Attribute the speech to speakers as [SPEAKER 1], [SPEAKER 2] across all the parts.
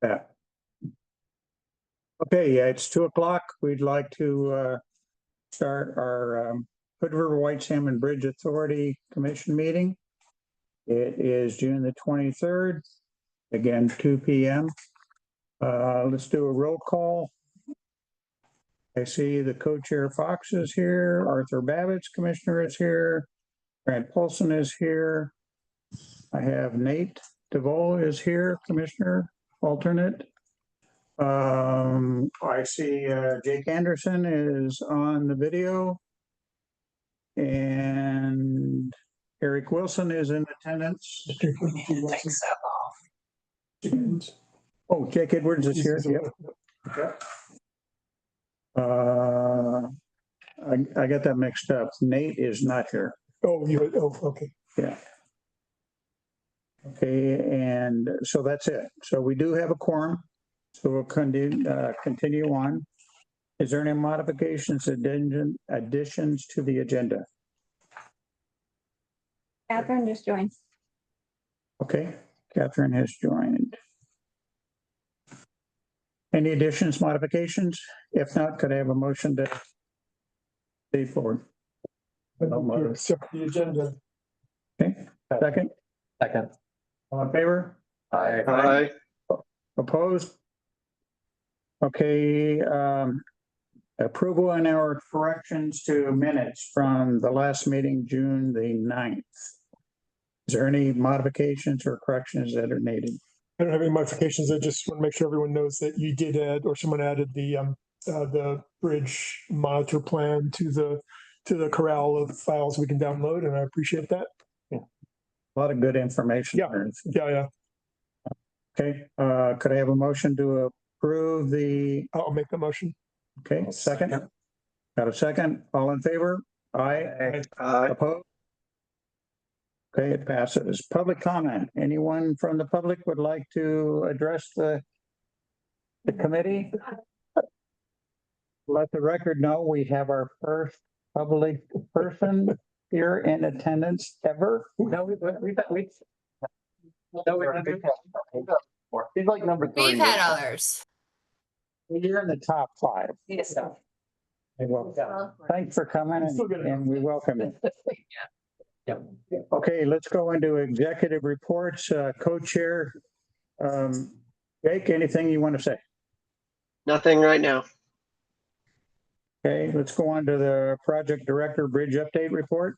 [SPEAKER 1] Yeah. Okay, yeah, it's 2:00. We'd like to start our Hood River White Salmon Bridge Authority Commission meeting. It is June the 23rd, again, 2 p.m. Let's do a roll call. I see the co-chair Fox is here, Arthur Babbitts, commissioner, is here, Grant Polson is here. I have Nate DeVoe is here, commissioner, alternate. I see Jake Anderson is on the video. And Eric Wilson is in attendance. Oh, Jake Edwards is here. Yep. I got that mixed up. Nate is not here.
[SPEAKER 2] Okay.
[SPEAKER 1] Yeah. Okay, and so that's it. So we do have a quorum. So we'll continue on. Is there any modifications, additions to the agenda?
[SPEAKER 3] Catherine just joined.
[SPEAKER 1] Okay, Catherine has joined. Any additions, modifications? If not, could I have a motion to move forward?
[SPEAKER 2] Accept the agenda.
[SPEAKER 1] Okay, second?
[SPEAKER 4] Second.
[SPEAKER 1] All in favor?
[SPEAKER 4] Aye.
[SPEAKER 1] Opposed? Okay, approval on our corrections to minutes from the last meeting, June the 9th. Is there any modifications or corrections that are needed?
[SPEAKER 2] I don't have any modifications. I just want to make sure everyone knows that you did add, or someone added the bridge monitor plan to the corral of files we can download, and I appreciate that.
[SPEAKER 1] A lot of good information.
[SPEAKER 2] Yeah.
[SPEAKER 1] Okay, could I have a motion to approve the?
[SPEAKER 2] I'll make the motion.
[SPEAKER 1] Okay, second. Got a second? All in favor? Aye. Opposed? Okay, it passes. Public comment. Anyone from the public would like to address the committee? Let the record know we have our first public person here in attendance ever.
[SPEAKER 4] He's like number 3.
[SPEAKER 5] We've had others.
[SPEAKER 1] You're in the top 5.
[SPEAKER 5] Yes.
[SPEAKER 1] Well, thanks for coming and we welcome you. Okay, let's go into executive reports. Co-chair, Jake, anything you want to say?
[SPEAKER 6] Nothing right now.
[SPEAKER 1] Okay, let's go on to the project director bridge update report.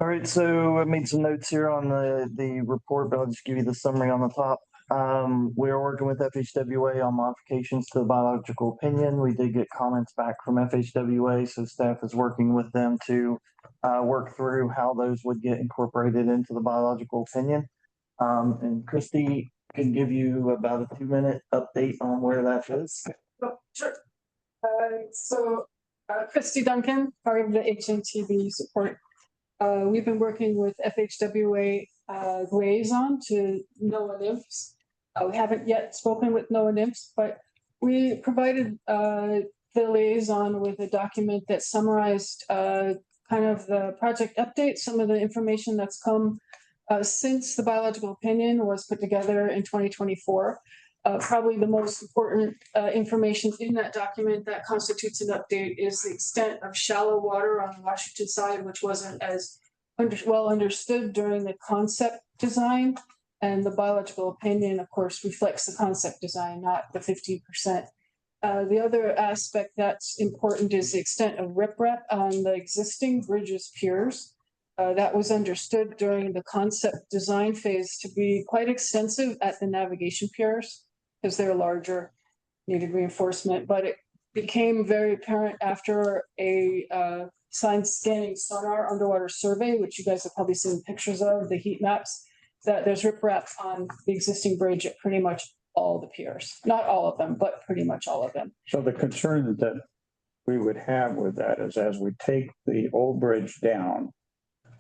[SPEAKER 4] All right, so I made some notes here on the report, but I'll just give you the summary on the top. We are working with FHWA on modifications to the biological opinion. We did get comments back from FHWA, so staff is working with them to work through how those would get incorporated into the biological opinion. And Christy can give you about a 2-minute update on where that is.
[SPEAKER 7] Oh, sure. Christy Duncan, part of the HNTB support. We've been working with FHWA liaison to NOAA NIMFs. We haven't yet spoken with NOAA NIMFs, but we provided the liaison with a document that summarized kind of the project update, some of the information that's come since the biological opinion was put together in 2024. Probably the most important information in that document that constitutes an update is the extent of shallow water on the Washington side, which wasn't as well understood during the concept design. And the biological opinion, of course, reflects the concept design, not the 15%. The other aspect that's important is the extent of riprap on the existing bridges piers. That was understood during the concept design phase to be quite extensive at the navigation piers because they're larger, needed reinforcement, but it became very apparent after a scanning sonar underwater survey, which you guys have probably seen pictures of, the heat maps, that there's riprap on the existing bridge at pretty much all the piers. Not all of them, but pretty much all of them.
[SPEAKER 1] So the concern that we would have with that is as we take the old bridge down,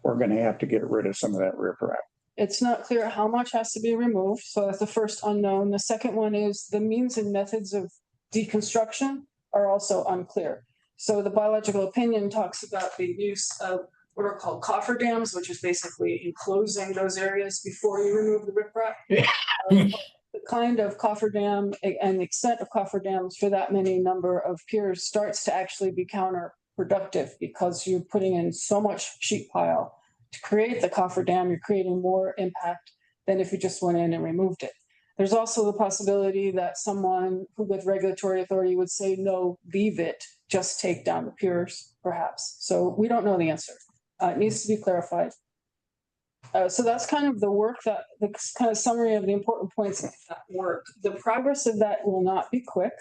[SPEAKER 1] we're going to have to get rid of some of that riprap.
[SPEAKER 7] It's not clear how much has to be removed. So that's the first unknown. The second one is the means and methods of deconstruction are also unclear. So the biological opinion talks about the use of what are called cofferdams, which is basically enclosing those areas before you remove the riprap. The kind of cofferdam and the extent of cofferdams for that many number of piers starts to actually be counterproductive because you're putting in so much sheet pile. To create the cofferdam, you're creating more impact than if you just went in and removed it. There's also the possibility that someone who with regulatory authority would say, no, leave it, just take down the piers, perhaps. So we don't know the answer. It needs to be clarified. So that's kind of the work that the kind of summary of the important points of that work. The progress of that will not be quick.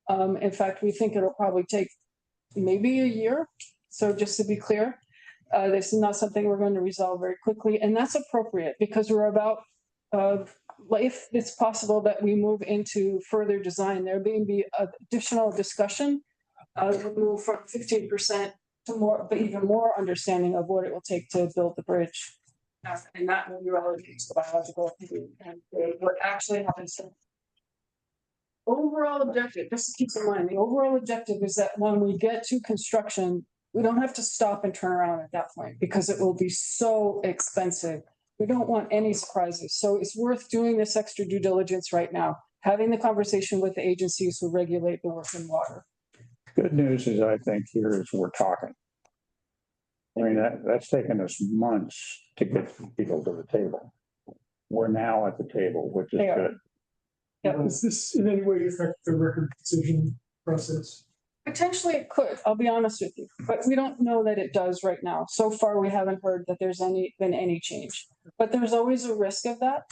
[SPEAKER 7] In fact, we think it'll probably take maybe a year. So just to be clear, this is not something we're going to resolve very quickly, and that's appropriate because we're about, if it's possible that we move into further design, there may be additional discussion. We'll move from 15% to more, but even more understanding of what it will take to build the bridge. And that will be relative to the biological activity and what actually happens. Overall objective, just to keep in mind, the overall objective is that when we get to construction, we don't have to stop and turn around at that point because it will be so expensive. We don't want any surprises. So it's worth doing this extra due diligence right now, having the conversation with the agencies who regulate the work in water.
[SPEAKER 1] Good news is, I think, here is we're talking. I mean, that's taken us months to get people to the table. We're now at the table, which is good.
[SPEAKER 7] Yeah.
[SPEAKER 2] Does this in any way affect the record decision process?
[SPEAKER 7] Potentially it could, I'll be honest with you, but we don't know that it does right now. So far, we haven't heard that there's been any change, but there's always a risk of that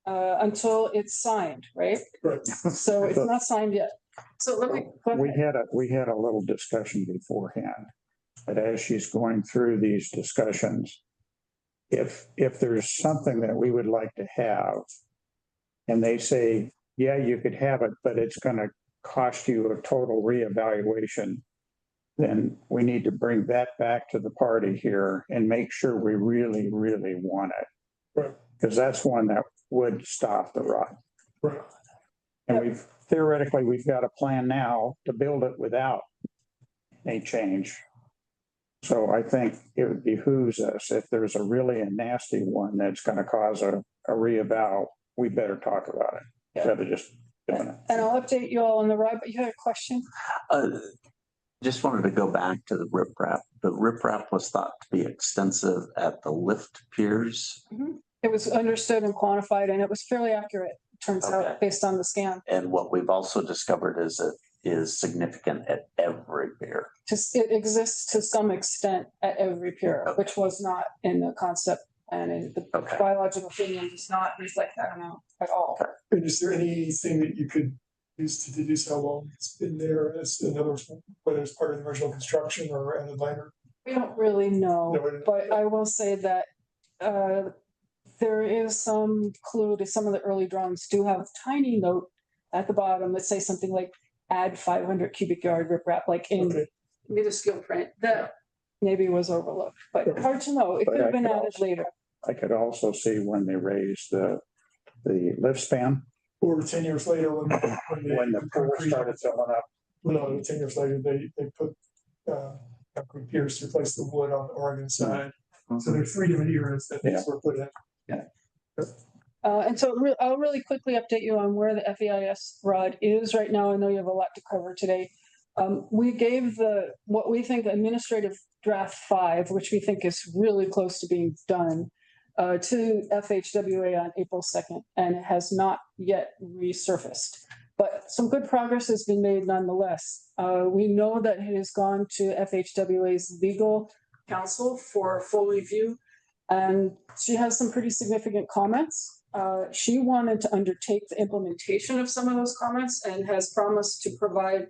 [SPEAKER 7] until it's signed, right?
[SPEAKER 2] Right.
[SPEAKER 7] So it's not signed yet. So let me.
[SPEAKER 1] We had a little discussion beforehand, but as she's going through these discussions, if there's something that we would like to have, and they say, yeah, you could have it, but it's going to cost you a total reevaluation, then we need to bring that back to the party here and make sure we really, really want it.
[SPEAKER 2] Right.
[SPEAKER 1] Because that's one that would stop the rot.
[SPEAKER 2] Right.
[SPEAKER 1] And we've got a plan now to build it without a change. So I think it would behooves us, if there's a really nasty one that's going to cause a reeval, we better talk about it instead of just doing it.
[SPEAKER 7] And I'll update you all on the ride, but you had a question?
[SPEAKER 3] Just wanted to go back to the riprap. The riprap was thought to be extensive at the lift piers.
[SPEAKER 7] It was understood and quantified, and it was fairly accurate, turns out, based on the scan.
[SPEAKER 3] And what we've also discovered is it is significant at every pier.
[SPEAKER 7] It exists to some extent at every pier, which was not in the concept, and in the biological opinion does not reflect that amount at all.
[SPEAKER 2] And is there anything that you could use to deduce how long it's been there, as in other words, whether it's part of the original construction or added later?
[SPEAKER 7] We don't really know, but I will say that there is some clue to some of the early drawings do have a tiny note at the bottom that says something like add 500 cubic yard riprap, like in minuscule print, that maybe was overlooked, but hard to know. It could have been added later.
[SPEAKER 1] I could also see when they raised the lift span.
[SPEAKER 2] Or 10 years later when
[SPEAKER 1] the pool started filling up.
[SPEAKER 2] No, 10 years later, they put concrete piers to replace the wood on the Oregon side. So there's 3 different eras that these were put in.
[SPEAKER 7] And so I'll really quickly update you on where the FEIS rod is right now. I know you have a lot to cover today. We gave what we think administrative draft 5, which we think is really close to being done, to FHWA on April 2nd, and it has not yet resurfaced. But some good progress has been made nonetheless. We know that it has gone to FHWA's legal counsel for full review, and she has some pretty significant comments. She wanted to undertake the implementation of some of those comments and has promised to provide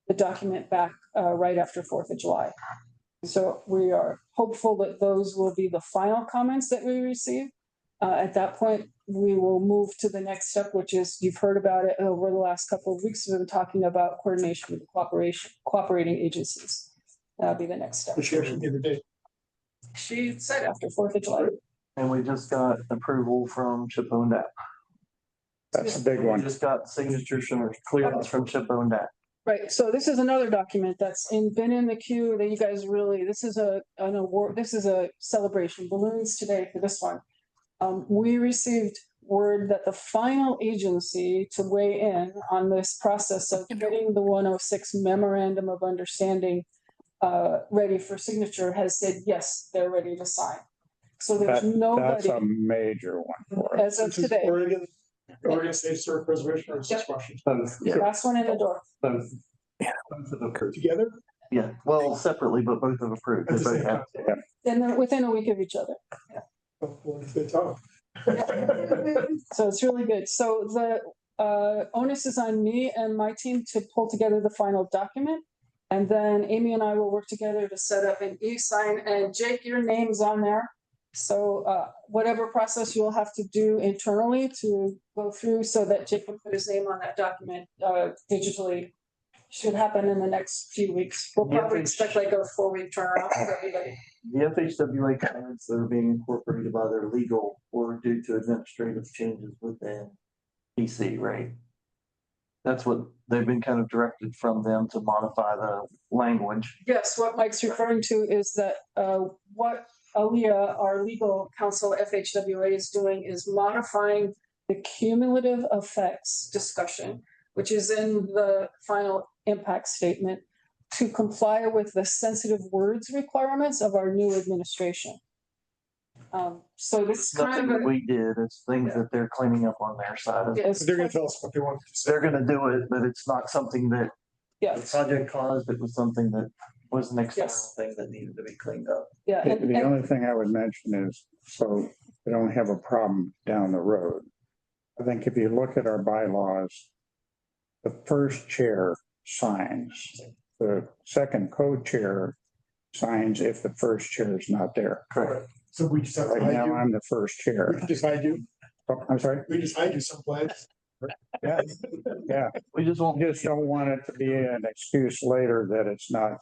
[SPEAKER 7] the document back right after 4th of July. So we are hopeful that those will be the final comments that we receive. At that point, we will move to the next step, which is, you've heard about it over the last couple of weeks. We've been talking about coordination with cooperating agencies. That'll be the next step.
[SPEAKER 2] She actually gave a date.
[SPEAKER 7] She said after 4th of July.
[SPEAKER 4] And we just got approval from Chip Owned App.
[SPEAKER 1] That's a big
[SPEAKER 4] We
[SPEAKER 1] one.
[SPEAKER 4] just got signatures from clearance from Chip Owned App.
[SPEAKER 7] Right, so this is another document that's been in the queue that you guys really, this is an award, this is a celebration, balloons today for this one. We received word that the final agency to weigh in on this process of getting the 106 memorandum of understanding ready for signature has said, yes, they're ready to sign. So there's
[SPEAKER 1] That's
[SPEAKER 7] nobody
[SPEAKER 1] a major one for us.
[SPEAKER 7] as of
[SPEAKER 2] This is
[SPEAKER 7] today.
[SPEAKER 2] Oregon State Historic Preservation or is this Washington?
[SPEAKER 4] Both, yeah,
[SPEAKER 7] Last one in the door.
[SPEAKER 4] both. Both have approved.
[SPEAKER 2] Together?
[SPEAKER 4] Yeah, well, separately, but both have approved.
[SPEAKER 2] At
[SPEAKER 4] They
[SPEAKER 2] the
[SPEAKER 4] both
[SPEAKER 2] same
[SPEAKER 4] have.
[SPEAKER 2] time.
[SPEAKER 7] And they're within a week of each other.
[SPEAKER 2] Oh, well, if they talk.
[SPEAKER 7] So it's really good. So the onus is on me and my team to pull together the final document. And then Amy and I will work together to set up an e-sign, and Jake, your name's on there. So whatever process you'll have to do internally to go through so that Jake can put his name on that document digitally should happen in the next few weeks. We'll probably expect like a 4-week turnaround for everybody.
[SPEAKER 4] The FHWA comments that are being incorporated by their legal or due to administrative changes within PC, right? That's what they've been kind of directed from them to modify the language.
[SPEAKER 7] Yes, what Mike's referring to is that what Aaliyah, our legal counsel, FHWA, is doing is modifying the cumulative effects discussion, which is in the final impact statement, to comply with the sensitive words requirements of our new administration. So this
[SPEAKER 4] It's
[SPEAKER 7] is kind
[SPEAKER 4] nothing
[SPEAKER 7] of
[SPEAKER 4] that we did, it's things that they're cleaning up on their side.
[SPEAKER 2] They're gonna tell us what they want to say.
[SPEAKER 4] They're gonna do it, but it's not something that the
[SPEAKER 7] yes,
[SPEAKER 4] project caused, it was something that was an external
[SPEAKER 7] Yes.
[SPEAKER 4] thing that needed to be cleaned up.
[SPEAKER 7] yeah.
[SPEAKER 1] The only thing I would mention is, so we don't have a problem down the road. I think if you look at our bylaws, the first chair signs, the second co-chair signs if the first chair is not there.
[SPEAKER 4] Correct.
[SPEAKER 2] So we just have to
[SPEAKER 1] Right
[SPEAKER 2] hide
[SPEAKER 1] now,
[SPEAKER 2] you.
[SPEAKER 1] I'm the first
[SPEAKER 2] We
[SPEAKER 1] chair.
[SPEAKER 2] can just hide you.
[SPEAKER 1] Oh, I'm sorry.
[SPEAKER 2] We just hide you someplace.
[SPEAKER 1] Yeah, yeah.
[SPEAKER 4] We just won't.
[SPEAKER 1] Just don't want it to be an excuse later that it's not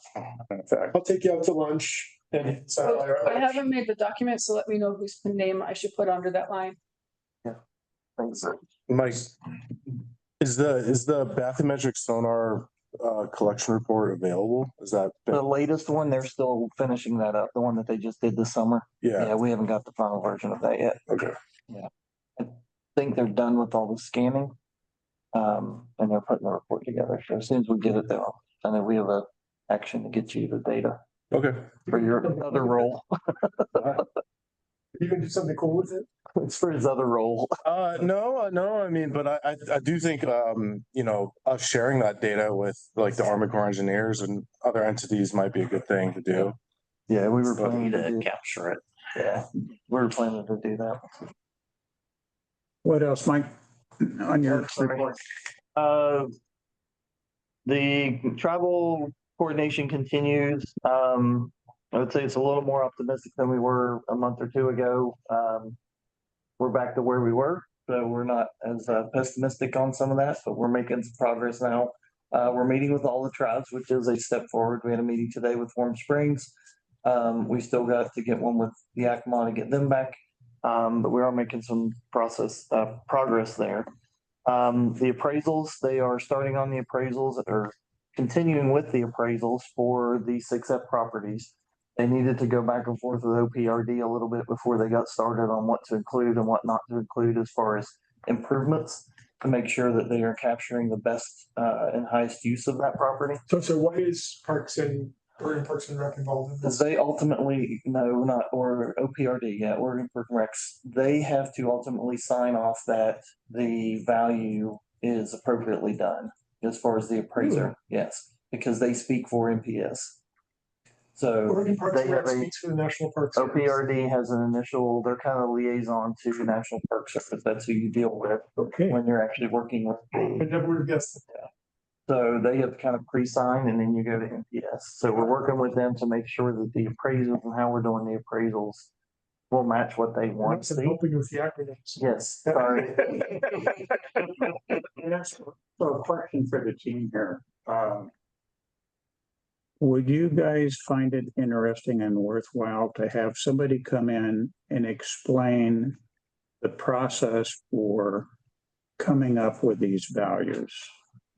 [SPEAKER 1] in effect.
[SPEAKER 2] I'll take you out to lunch and.
[SPEAKER 7] I haven't made the document, so let me know whose name I should put under that line.
[SPEAKER 5] Mike, is the bathymetric sonar collection report available? Is that?
[SPEAKER 4] The latest one, they're still finishing that up, the one that they just did this summer.
[SPEAKER 5] Yeah,
[SPEAKER 4] Yeah, we haven't got the final version of that yet.
[SPEAKER 5] okay.
[SPEAKER 4] I think they're done with all the scanning. And they're putting the report together. So as soon as we get it though, I know we have a action to get you the data
[SPEAKER 5] Okay.
[SPEAKER 4] for your other role.
[SPEAKER 2] You can do something cool with it?
[SPEAKER 4] It's for his other role.
[SPEAKER 5] No, I mean, but I do think, us sharing that data with like the Army Corps of Engineers and other entities might be a good thing to do.
[SPEAKER 4] Yeah, we were
[SPEAKER 5] So
[SPEAKER 4] planning to do,
[SPEAKER 3] capture it.
[SPEAKER 4] yeah, we were planning to do that.
[SPEAKER 1] What else, Mike, on your report?
[SPEAKER 4] The travel coordination continues. I would say it's a little more optimistic than we were a month or two ago. We're back to where we were, so we're not as pessimistic on some of that, but we're making some progress now. We're meeting with all the tribes, which is a step forward. We had a meeting today with Warm Springs. We still got to get one with Yakima to get them back. But we are making some progress there. The appraisals, they are starting on the appraisals or continuing with the appraisals for the 6F properties. They needed to go back and forth with OPRD a little bit before they got started on what to include and what not to include as far as improvements to make sure that they are capturing the best and highest use of that property.
[SPEAKER 2] So why is Oregon Parks and Rec involved in
[SPEAKER 4] Because
[SPEAKER 2] this?
[SPEAKER 4] they ultimately, or OPRD, yeah, Oregon Park and Recs, they have to ultimately sign off that the value is appropriately done as far as the appraiser, yes, because they speak for NPS. So
[SPEAKER 2] Oregon Parks
[SPEAKER 4] they
[SPEAKER 2] and Rec
[SPEAKER 4] have a,
[SPEAKER 2] speaks for the National Park Service.
[SPEAKER 4] OPRD has an initial, they're kind of liaison to the National Park Service. That's who you deal with
[SPEAKER 1] Okay,
[SPEAKER 4] when you're actually working with
[SPEAKER 2] I
[SPEAKER 4] the.
[SPEAKER 2] never would have guessed it.
[SPEAKER 4] So they have kind of pre-signed and then you go to NPS. So we're working with them to make sure that the appraisals and how we're doing the appraisals will match what they want to
[SPEAKER 2] I'm
[SPEAKER 4] see.
[SPEAKER 2] helping with the acronyms.
[SPEAKER 4] Yes, sorry.
[SPEAKER 1] so a question for the team here. Would you guys find it interesting and worthwhile to have somebody come in and explain the process for coming up with these values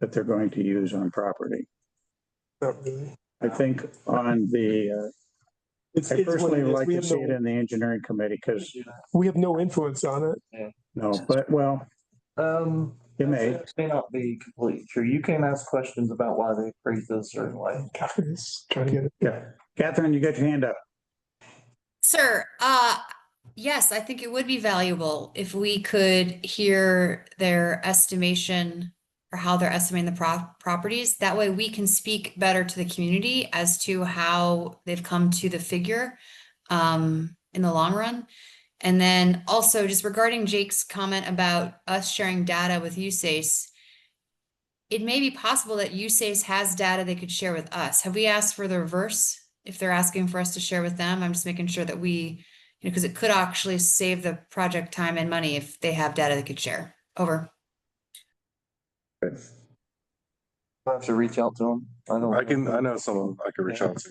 [SPEAKER 1] that they're going to use on property?
[SPEAKER 2] Not really.
[SPEAKER 1] I think on the
[SPEAKER 2] It's,
[SPEAKER 1] I
[SPEAKER 2] it's what
[SPEAKER 1] personally
[SPEAKER 2] it is.
[SPEAKER 1] like
[SPEAKER 2] We
[SPEAKER 1] to
[SPEAKER 2] have
[SPEAKER 1] see it
[SPEAKER 2] no,
[SPEAKER 1] in the engineering committee because,
[SPEAKER 2] we have no influence on it.
[SPEAKER 1] no, but well, you may.
[SPEAKER 4] It may not be completely true. You can ask questions about why they appraised this a certain way.
[SPEAKER 2] Catherine is trying to get it.
[SPEAKER 1] Yeah. Catherine, you got your hand up.
[SPEAKER 8] Sir, yes, I think it would be valuable if we could hear their estimation or how they're estimating the properties. That way we can speak better to the community as to how they've come to the figure in the long run. And then also just regarding Jake's comment about us sharing data with USACE, it may be possible that USACE has data they could share with us. Have we asked for the reverse? If they're asking for us to share with them, I'm just making sure that we, because it could actually save the project time and money if they have data they could share. Over.
[SPEAKER 4] I have to reach out to them.
[SPEAKER 5] I know someone I could reach out to.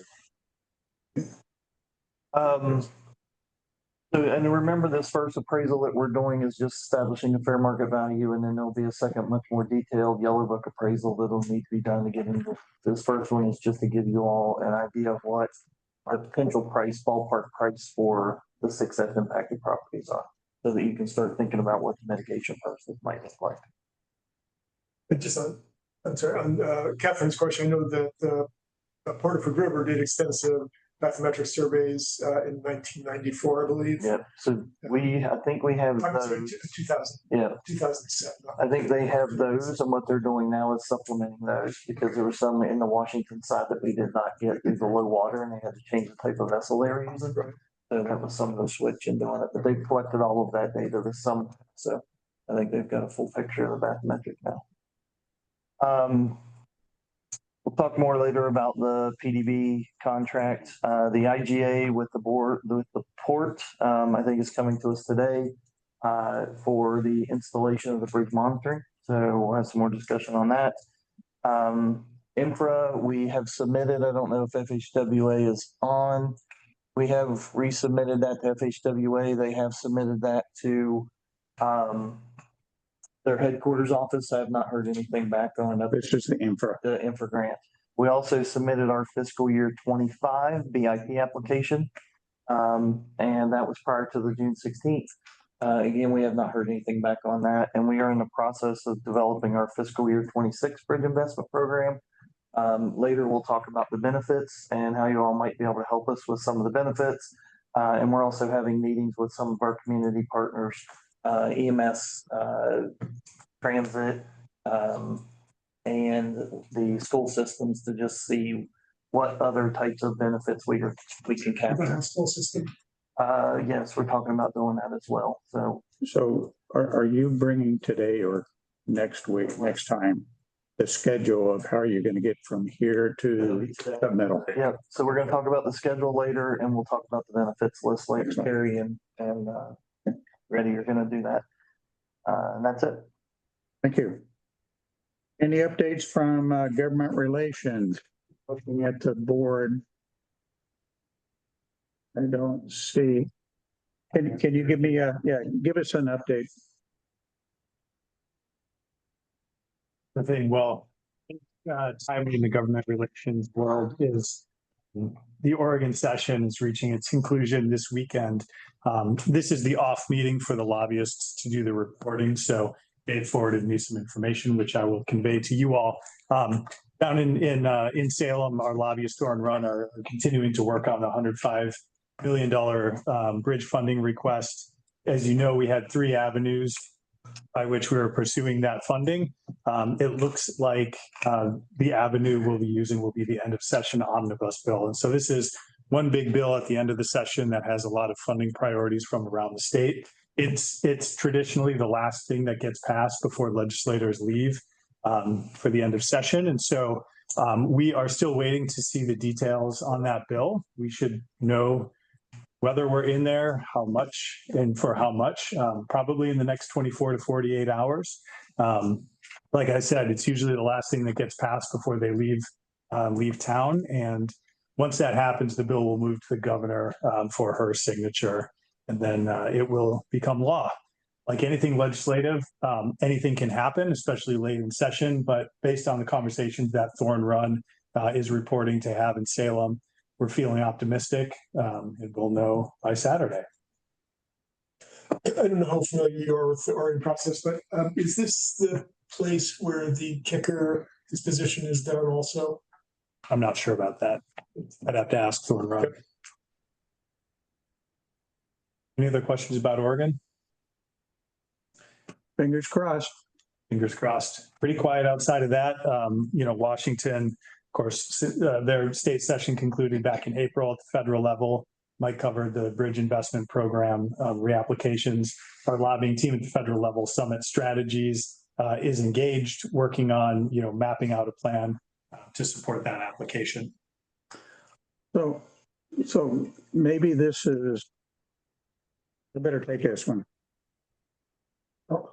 [SPEAKER 4] So, and remember, this first appraisal that we're doing is just establishing a fair market value, and then there'll be a second, much more detailed yellow book appraisal that'll need to be done to get into. This first one is just to give you all an idea of what our potential price, ballpark price for the 6 F impacted properties are, so that you can start thinking about what the mitigation process might look like.
[SPEAKER 2] But just on, I'm sorry, on Catherine's question, I know that the Porterford River did extensive bathymetric surveys in 1994, I believe.
[SPEAKER 4] Yeah, so I think we have
[SPEAKER 2] I'm sorry,
[SPEAKER 4] those.
[SPEAKER 2] 2000,
[SPEAKER 4] Yeah,
[SPEAKER 2] 2007.
[SPEAKER 4] I think they have those, and what they're doing now is supplementing those, because there were some in the Washington side that we did not get due to low water, and they had to change the type of vessel they were using.
[SPEAKER 2] Right.
[SPEAKER 4] So that was some of the switch in doing it, but they've collected all of that data this summer, so I think they've got a full picture of the bathymetric now. We'll talk more later about the PDB contract. The IGA with the board, with the port, I think is coming to us today for the installation of the bridge monitoring. So we'll have some more discussion on that. Infra, we have submitted, I don't know if FHWA is on. We have resubmitted that to FHWA. They have submitted that to their headquarters office. I have not heard anything back on it.
[SPEAKER 1] This is the infra.
[SPEAKER 4] The infra grant. We also submitted our fiscal year 25 BIP application. And that was prior to the June 16th. Again, we have not heard anything back on that. And we are in the process of developing our fiscal year 26 bridge investment program. Later, we'll talk about the benefits and how you all might be able to help us with some of the benefits. And we're also having meetings with some of our community partners, EMS, transit, and the school systems to just see what other types of benefits we can capture.
[SPEAKER 2] School system.
[SPEAKER 4] Yes, we're talking about doing that as well.
[SPEAKER 1] So are you bringing today or next week, next time, the schedule of how you're going to get from here to the middle?
[SPEAKER 4] Yeah, so we're gonna talk about the schedule later, and we'll talk about the benefits list later,
[SPEAKER 1] Excellent.
[SPEAKER 4] Carrie, and Reddy, you're gonna do that. And that's it.
[SPEAKER 1] Thank you. Any updates from government relations? Looking at the board. I don't see. Can you give me give us an update?
[SPEAKER 9] The thing, well, timing in the government relations world is the Oregon session is reaching its conclusion this weekend. This is the off meeting for the lobbyists to do the reporting. So they forwarded me some information, which I will convey to you all. Down in Salem, our lobbyists Thorn Run are continuing to work on the $105 million bridge funding request. As you know, we had 3 avenues by which we were pursuing that funding. It looks like the avenue we'll be using will be the end of session omnibus bill. And so this is one big bill at the end of the session that has a lot of funding priorities from around the state. It's traditionally the last thing that gets passed before legislators leave for the end of session. And so we are still waiting to see the details on that bill. We should know whether we're in there, how much, and for how much, probably in the next 24 to 48 hours. Like I said, it's usually the last thing that gets passed before they leave town. And once that happens, the bill will move to the governor for her signature, and then it will become law. Like anything legislative, anything can happen, especially late in session. But based on the conversations that Thorn Run is reporting to have in Salem, we're feeling optimistic, and we'll know by Saturday.
[SPEAKER 2] I don't know how familiar you are with the RA process, but is this the place where the kicker disposition is done also?
[SPEAKER 9] I'm not sure about that. I'd have to ask Thorne Road. Any other questions about Oregon?
[SPEAKER 1] Fingers crossed.
[SPEAKER 9] Fingers crossed. Pretty quiet outside of that. Washington, of course, their state session concluded back in April at the federal level. Mike covered the bridge investment program reapplications. Our lobbying team at the federal level, Summit Strategies, is engaged, working on mapping out a plan to support that application.
[SPEAKER 1] So maybe this is, I better take this one.
[SPEAKER 2] Oh.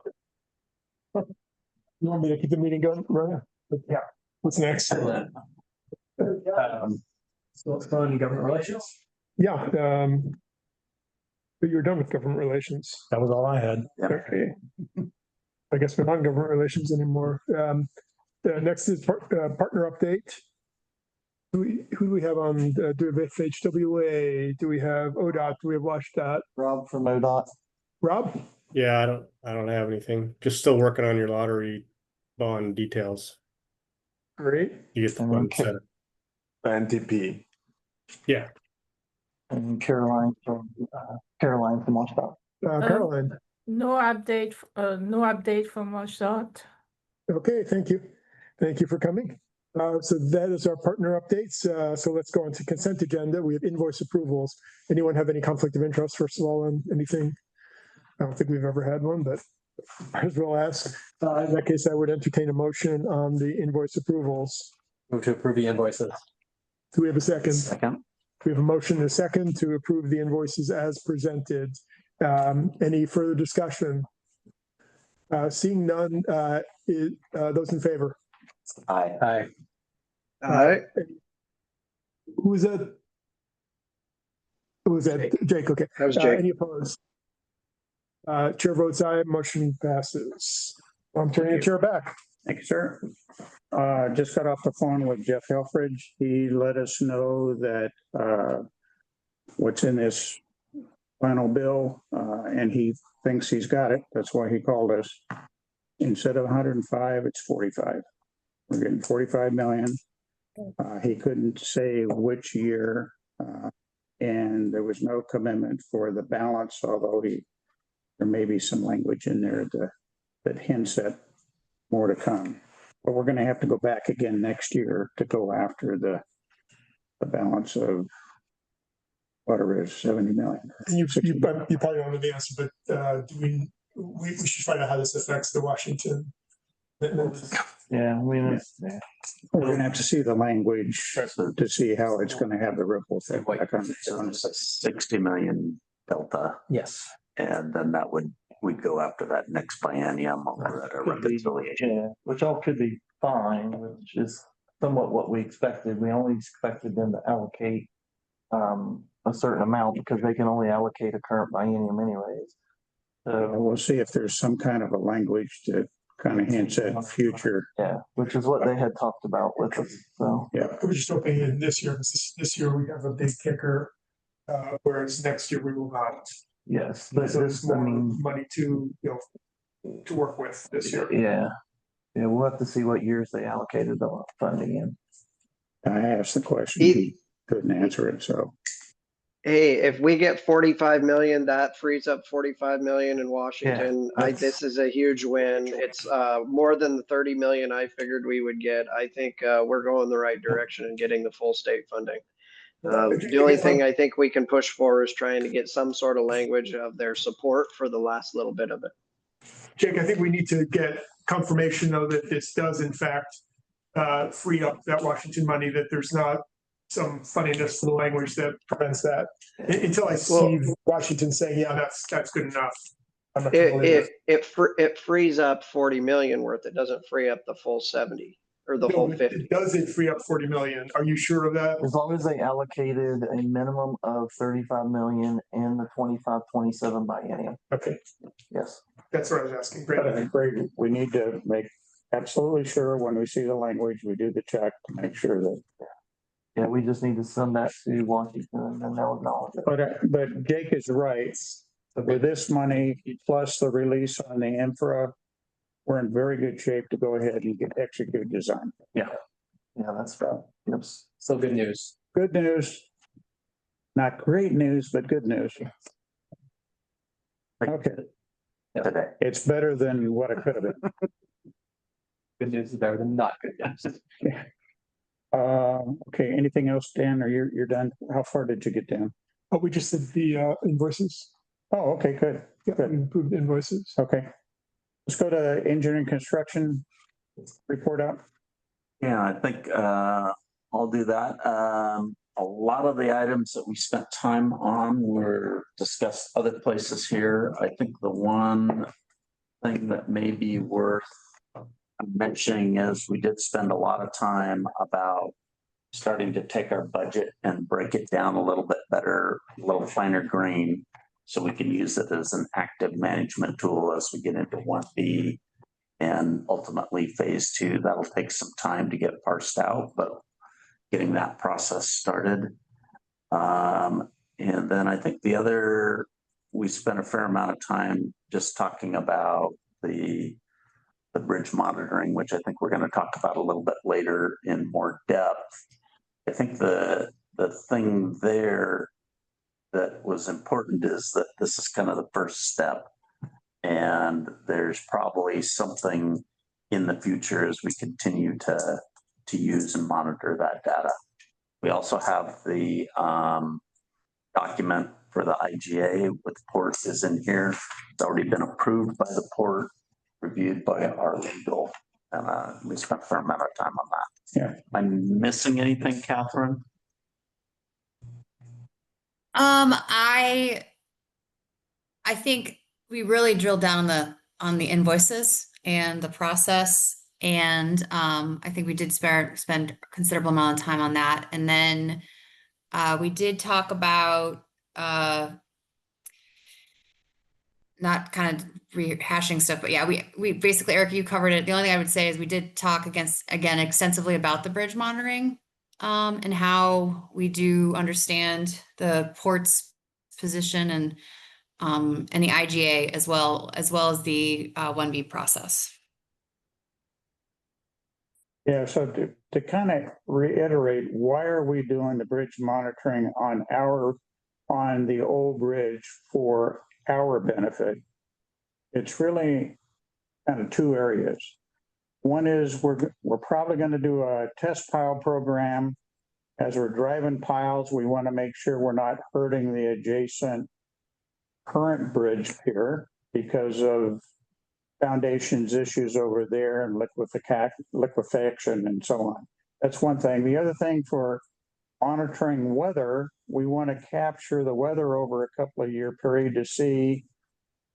[SPEAKER 2] You want me to keep the meeting going? Right. Yeah. What's next?
[SPEAKER 9] So let's go into government relations.
[SPEAKER 2] Yeah. But you're done with government relations.
[SPEAKER 9] That was all I had.
[SPEAKER 2] Okay. I guess we're not in government relations anymore. Next is partner update. Who do we have on? Do we have HRWSBA? Do we have ODOT? Do we have WashDOT?
[SPEAKER 4] Rob from ODOT.
[SPEAKER 2] Rob?
[SPEAKER 10] Yeah, I don't have anything. Just still working on your lottery bond details.
[SPEAKER 2] Great.
[SPEAKER 10] You get the fund set up.
[SPEAKER 5] NTP.
[SPEAKER 10] Yeah.
[SPEAKER 4] And Caroline from WashDOT.
[SPEAKER 2] Caroline.
[SPEAKER 11] No update from WashDOT.
[SPEAKER 2] Okay, thank you. Thank you for coming. So that is our partner updates. So let's go on to consent agenda. We have invoice approvals. Anyone have any conflict of interest, first of all, on anything? I don't think we've ever had one, but might as well ask. In that case, I would entertain a motion on the invoice approvals.
[SPEAKER 9] Move to approve the invoices.
[SPEAKER 2] Do we have a second?
[SPEAKER 3] Second.
[SPEAKER 2] We have a motion and a second to approve the invoices as presented. Any further discussion? Seeing none, those in favor?
[SPEAKER 3] Aye.
[SPEAKER 9] Aye.
[SPEAKER 6] All right.
[SPEAKER 2] Who was that? Who was that? Jake, okay.
[SPEAKER 6] That was Jake.
[SPEAKER 2] Any opposed? Chair votes aye, motion passes. I'm turning the chair back.
[SPEAKER 1] Thank you, sir. Just got off the phone with Jeff Helfridge. He let us know that what's in this final bill, and he thinks he's got it. That's why he called us. Instead of 105, it's 45. We're getting 45 million. He couldn't say which year, and there was no commitment for the balance, although there may be some language in there that hints at more to come. But we're going to have to go back again next year to go after the balance of whatever it is, 70 million.
[SPEAKER 2] And you probably don't know the answer, but we should find out how this affects the Washington.
[SPEAKER 4] Yeah,
[SPEAKER 1] We're going to have to see the language to see how it's going to have the ripple effect back on
[SPEAKER 3] So it's a 60 million delta,
[SPEAKER 9] Yes.
[SPEAKER 3] and then we'd go after that next biennium or at a reconciliation.
[SPEAKER 4] yeah, which all could be fine, which is somewhat what we expected. We only expected them to allocate a certain amount because they can only allocate a current biennium anyways. So
[SPEAKER 1] we'll see if there's some kind of a language that kind of hints at future.
[SPEAKER 4] yeah, which is what they had talked about with us. So
[SPEAKER 1] Yeah.
[SPEAKER 2] We're just hoping in this year, because this year we have a big kicker, whereas next year we will not.
[SPEAKER 4] yes, but
[SPEAKER 2] So there's
[SPEAKER 4] this, I
[SPEAKER 2] more
[SPEAKER 4] mean,
[SPEAKER 2] money to work with this year.
[SPEAKER 4] yeah, we'll have to see what years they allocated the funding in.
[SPEAKER 1] I asked the question, he couldn't answer it, so.
[SPEAKER 6] Hey, if we get 45 million, that frees up 45 million in Washington. This is a huge win. It's more than the 30 million I figured we would get. I think we're going the right direction and getting the full state funding. The only thing I think we can push for is trying to get some sort of language of their support for the last little bit of it.
[SPEAKER 2] Jake, I think we need to get confirmation though that this does in fact free up that Washington money, that there's not some funniness to the language that prevents that. Until I see Washington saying, yeah, that's good enough. I'm not gonna believe
[SPEAKER 6] It frees up 40 million worth. It doesn't free up the full 70 or the full 50.
[SPEAKER 2] Does it free up 40 million? Are you sure of that?
[SPEAKER 4] As long as they allocated a minimum of 35 million in the 25-27 biennium.
[SPEAKER 2] Okay,
[SPEAKER 4] Yes.
[SPEAKER 2] that's what I was asking.
[SPEAKER 1] But I
[SPEAKER 2] Great.
[SPEAKER 1] think we need to make absolutely sure when we see the language, we do the check to make sure that
[SPEAKER 4] Yeah, we just need to send that to Washington and then they'll acknowledge it.
[SPEAKER 1] But Jake is right. With this money plus the release on the infra, we're in very good shape to go ahead and execute design.
[SPEAKER 4] Yeah, that's right. Yep.
[SPEAKER 12] So good news.
[SPEAKER 1] Good news. Not great news, but good news. Okay.
[SPEAKER 3] Today.
[SPEAKER 1] It's better than what it could have been.
[SPEAKER 12] Good news is better than not good news.
[SPEAKER 1] Okay, anything else, Dan, or you're done? How far did you get down?
[SPEAKER 2] Oh, we just did the invoices.
[SPEAKER 1] Oh, okay, good.
[SPEAKER 2] Yeah,
[SPEAKER 1] Good.
[SPEAKER 2] we approved the invoices.
[SPEAKER 1] Okay. Let's go to engineering construction report out.
[SPEAKER 3] Yeah, I think I'll do that. A lot of the items that we spent time on were discussed other places here. I think the one thing that may be worth mentioning is we did spend a lot of time about starting to take our budget and break it down a little bit better, a little finer grain, so we can use it as an active management tool as we get into 1B and ultimately phase 2. That'll take some time to get parsed out, but getting that process started. And then I think the other, we spent a fair amount of time just talking about the bridge monitoring, which I think we're going to talk about a little bit later in more depth. I think the thing there that was important is that this is kind of the first step, and there's probably something in the future as we continue to use and monitor that data. We also have the document for the IGA with port is in here. It's already been approved by the port, reviewed by our legal, and we spent a fair amount of time on that.
[SPEAKER 1] Yeah.
[SPEAKER 3] Am I missing anything, Catherine?
[SPEAKER 8] I think we really drilled down on the invoices and the process. And I think we did spend a considerable amount of time on that. And then we did talk about not kind of rehashing stuff, but yeah, we basically, Eric, you covered it. The only thing I would say is we did talk again extensively about the bridge monitoring and how we do understand the port's position and the IGA as well as the 1B process.
[SPEAKER 1] Yeah, so to kind of reiterate, why are we doing the bridge monitoring on the old bridge for our benefit? It's really kind of two areas. One is we're probably going to do a test pile program. As we're driving piles, we want to make sure we're not hurting the adjacent current bridge here because of foundations issues over there and liquefaction and so on. That's one thing. The other thing for monitoring weather, we want to capture the weather over a couple of year period to see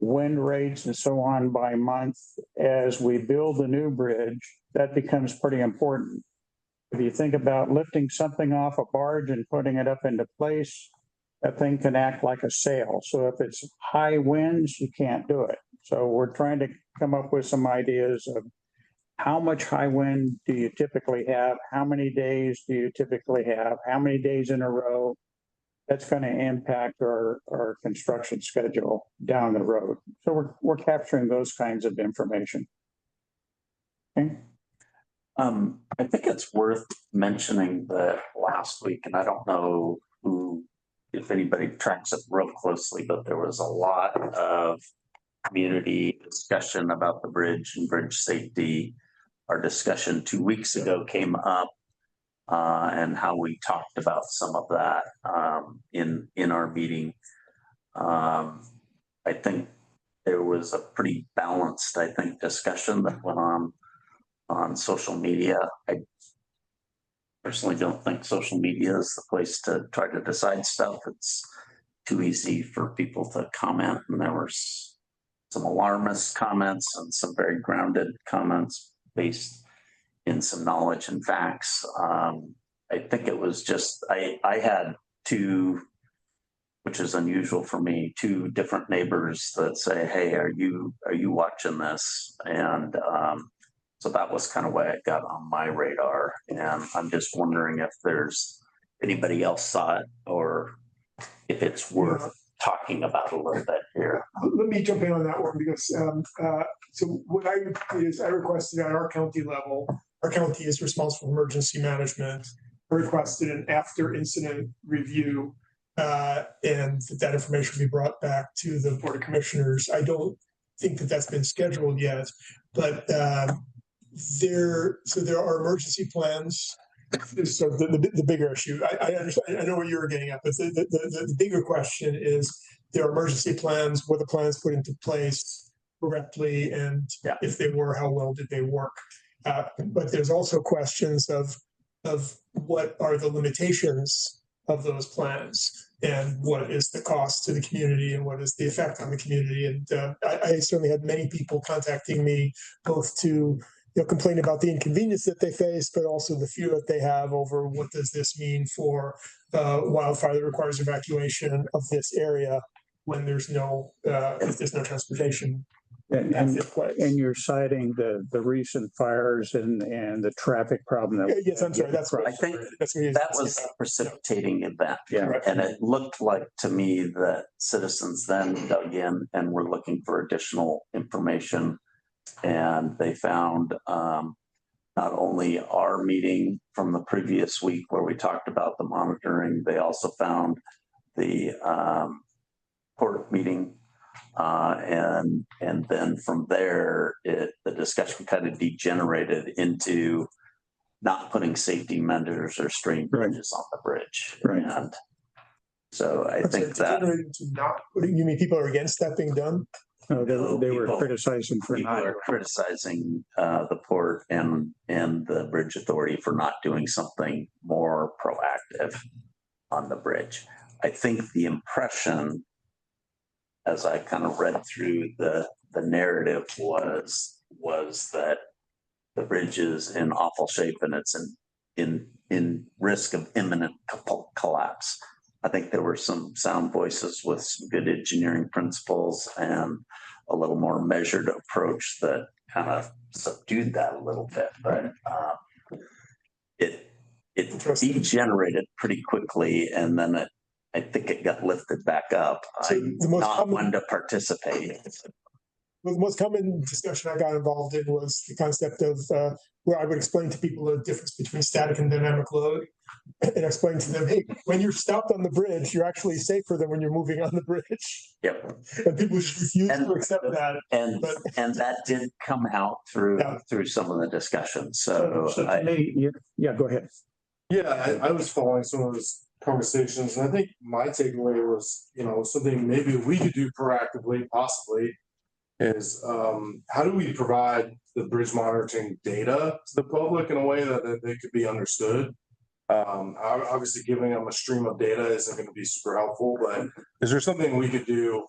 [SPEAKER 1] wind rates and so on by month. As we build the new bridge, that becomes pretty important. If you think about lifting something off a barge and putting it up into place, that thing can act like a sail. So if it's high winds, you can't do it. So we're trying to come up with some ideas of how much high wind do you typically have? How many days do you typically have? How many days in a row? That's going to impact our construction schedule down the road. So we're capturing those kinds of information. Okay.
[SPEAKER 3] I think it's worth mentioning that last week, and I don't know if anybody tracks it real closely, but there was a lot of community discussion about the bridge and bridge safety. Our discussion 2 weeks ago came up and how we talked about some of that in our meeting. I think there was a pretty balanced, discussion that went on social media. I personally don't think social media is the place to try to decide stuff. It's too easy for people to comment, and there were some alarmist comments and some very grounded comments based in some knowledge and facts. I think it was just, I had two, which is unusual for me, two different neighbors that say, hey, are you watching this? And so that was kind of why it got on my radar. And I'm just wondering if there's anybody else saw it or if it's worth talking about a little bit here.
[SPEAKER 2] Let me jump in on that one because so what I did is I requested at our county level, our county is responsible for emergency management. I requested an after incident review and that information be brought back to the Board of Commissioners. I don't think that that's been scheduled yet, but there are emergency plans. So the bigger issue, I understand, I know what you're getting at, but the bigger question is there are emergency plans, were the plans put into place correctly? And if they were, how well did they work? But there's also questions of what are the limitations of those plans and what is the cost to the community and what is the effect on the community? And I certainly had many people contacting me both to complain about the inconvenience that they face, but also the fear that they have over what does this mean for wildfire that requires evacuation of this area when there's no if there's no transportation.
[SPEAKER 1] And you're citing the recent fires and the traffic problem that.
[SPEAKER 2] Yes, I'm sorry. That's right.
[SPEAKER 3] I think that was a precipitating event.
[SPEAKER 1] Yeah.
[SPEAKER 3] And it looked like to me that citizens then dug in and were looking for additional information. And they found not only our meeting from the previous week where we talked about the monitoring, they also found the court meeting. And then from there, the discussion kind of degenerated into not putting safety measures or strain bridges on the bridge.
[SPEAKER 1] Right.
[SPEAKER 3] And so I think that
[SPEAKER 2] not putting, you mean people are against that being done?
[SPEAKER 1] No, they were criticizing for
[SPEAKER 3] people
[SPEAKER 1] not.
[SPEAKER 3] are criticizing the port and the bridge authority for not doing something more proactive on the bridge. I think the impression, as I kind of read through the narrative, was that the bridge is in awful shape and it's in risk of imminent collapse. I think there were some sound voices with some good engineering principles and a little more measured approach that kind of subdued that a little bit, but it degenerated pretty quickly, and then I think it got lifted back up.
[SPEAKER 2] So
[SPEAKER 3] I'm not one to participate.
[SPEAKER 2] The most common discussion I got involved in was the concept of where I would explain to people the difference between static and dynamic load and explain to them, hey, when you're stopped on the bridge, you're actually safer than when you're moving on the bridge.
[SPEAKER 3] Yep.
[SPEAKER 2] And people just refuse to accept that.
[SPEAKER 3] And that did come out through some of the discussion. So
[SPEAKER 1] to me, go ahead.
[SPEAKER 5] Yeah, I was following some of those conversations, and I think my takeaway was, something maybe we could do proactively, possibly, is how do we provide the bridge monitoring data to the public in a way that they could be understood? Obviously, giving them a stream of data isn't going to be super helpful, but is there something we could do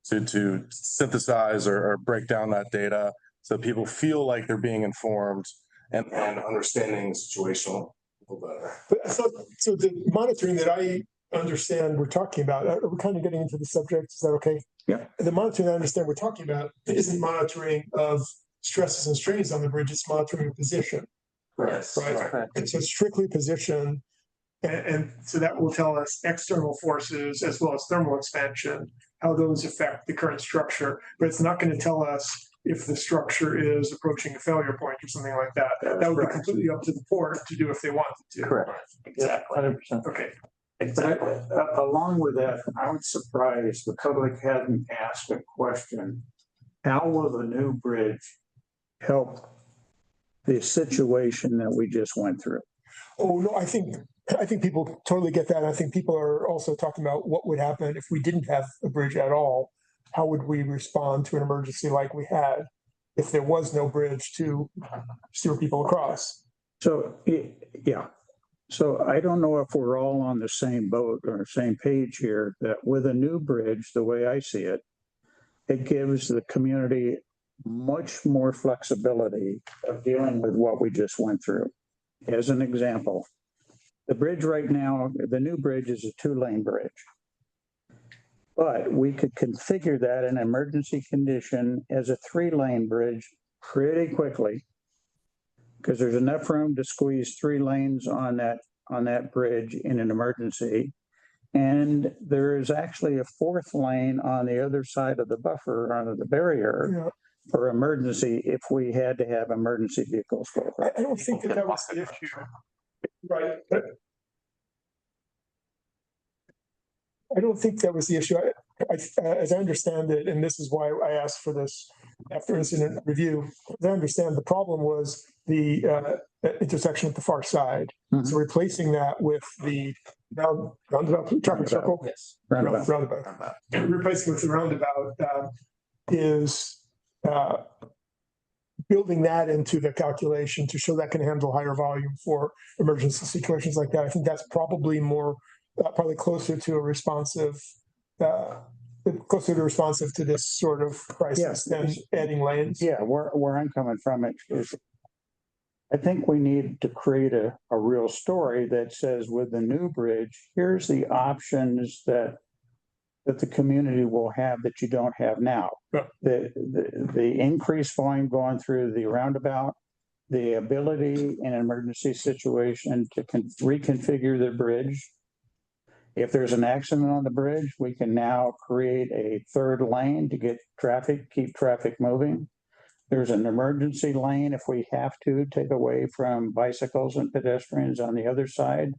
[SPEAKER 5] to synthesize or break down that data so people feel like they're being informed and understanding the situation a little better?
[SPEAKER 2] But so the monitoring that I understand we're talking about, we're kind of getting into the subject. Is that okay?
[SPEAKER 1] Yeah.
[SPEAKER 2] The monitoring I understand we're talking about isn't monitoring of stresses and strains on the bridge, it's monitoring of position.
[SPEAKER 3] yes,
[SPEAKER 2] Right. And so strictly position. And so that will tell us external forces as well as thermal expansion, how those affect the current structure. But it's not going to tell us if the structure is approaching a failure point or something like that. That would be completely up to the port to do if they wanted to.
[SPEAKER 3] Correct. Exactly.
[SPEAKER 4] 100%.
[SPEAKER 2] Okay.
[SPEAKER 3] Exactly.
[SPEAKER 1] Along with that, I was surprised the public hadn't asked a question. How will the new bridge help the situation that we just went through?
[SPEAKER 2] Oh, no, I think people totally get that. I think people are also talking about what would happen if we didn't have a bridge at all. How would we respond to an emergency like we had if there was no bridge to steer people across?
[SPEAKER 1] So, yeah. So I don't know if we're all on the same boat or same page here, that with a new bridge, the way I see it, it gives the community much more flexibility of dealing with what we just went through. As an example, the bridge right now, the new bridge is a 2-lane bridge. But we could configure that in emergency condition as a 3-lane bridge pretty quickly, because there's enough room to squeeze 3 lanes on that on that bridge in an emergency. And there is actually a fourth lane on the other side of the buffer, on the barrier for emergency, if we had to have emergency vehicles go across.
[SPEAKER 2] I don't think that was the issue. Right. I don't think that was the issue. As I understand it, and this is why I asked for this after incident review, as I understand, the problem was the intersection at the far side. So replacing that with the roundabout traffic circle.
[SPEAKER 1] Yes.
[SPEAKER 2] Roundabout. Replacing with the roundabout is building that into the calculation to show that can handle higher volume for emergency situations like that. I think that's probably more, probably closer to a responsive, to this sort of crisis than adding lanes.
[SPEAKER 1] Yeah, where I'm coming from it is, I think we need to create a real story that says with the new bridge, here's the options that the community will have that you don't have now.
[SPEAKER 2] Yeah.
[SPEAKER 1] The increased volume going through the roundabout, the ability in an emergency situation to reconfigure the bridge. If there's an accident on the bridge, we can now create a third lane to get traffic, keep traffic moving. There's an emergency lane if we have to take away from bicycles and pedestrians on the other side.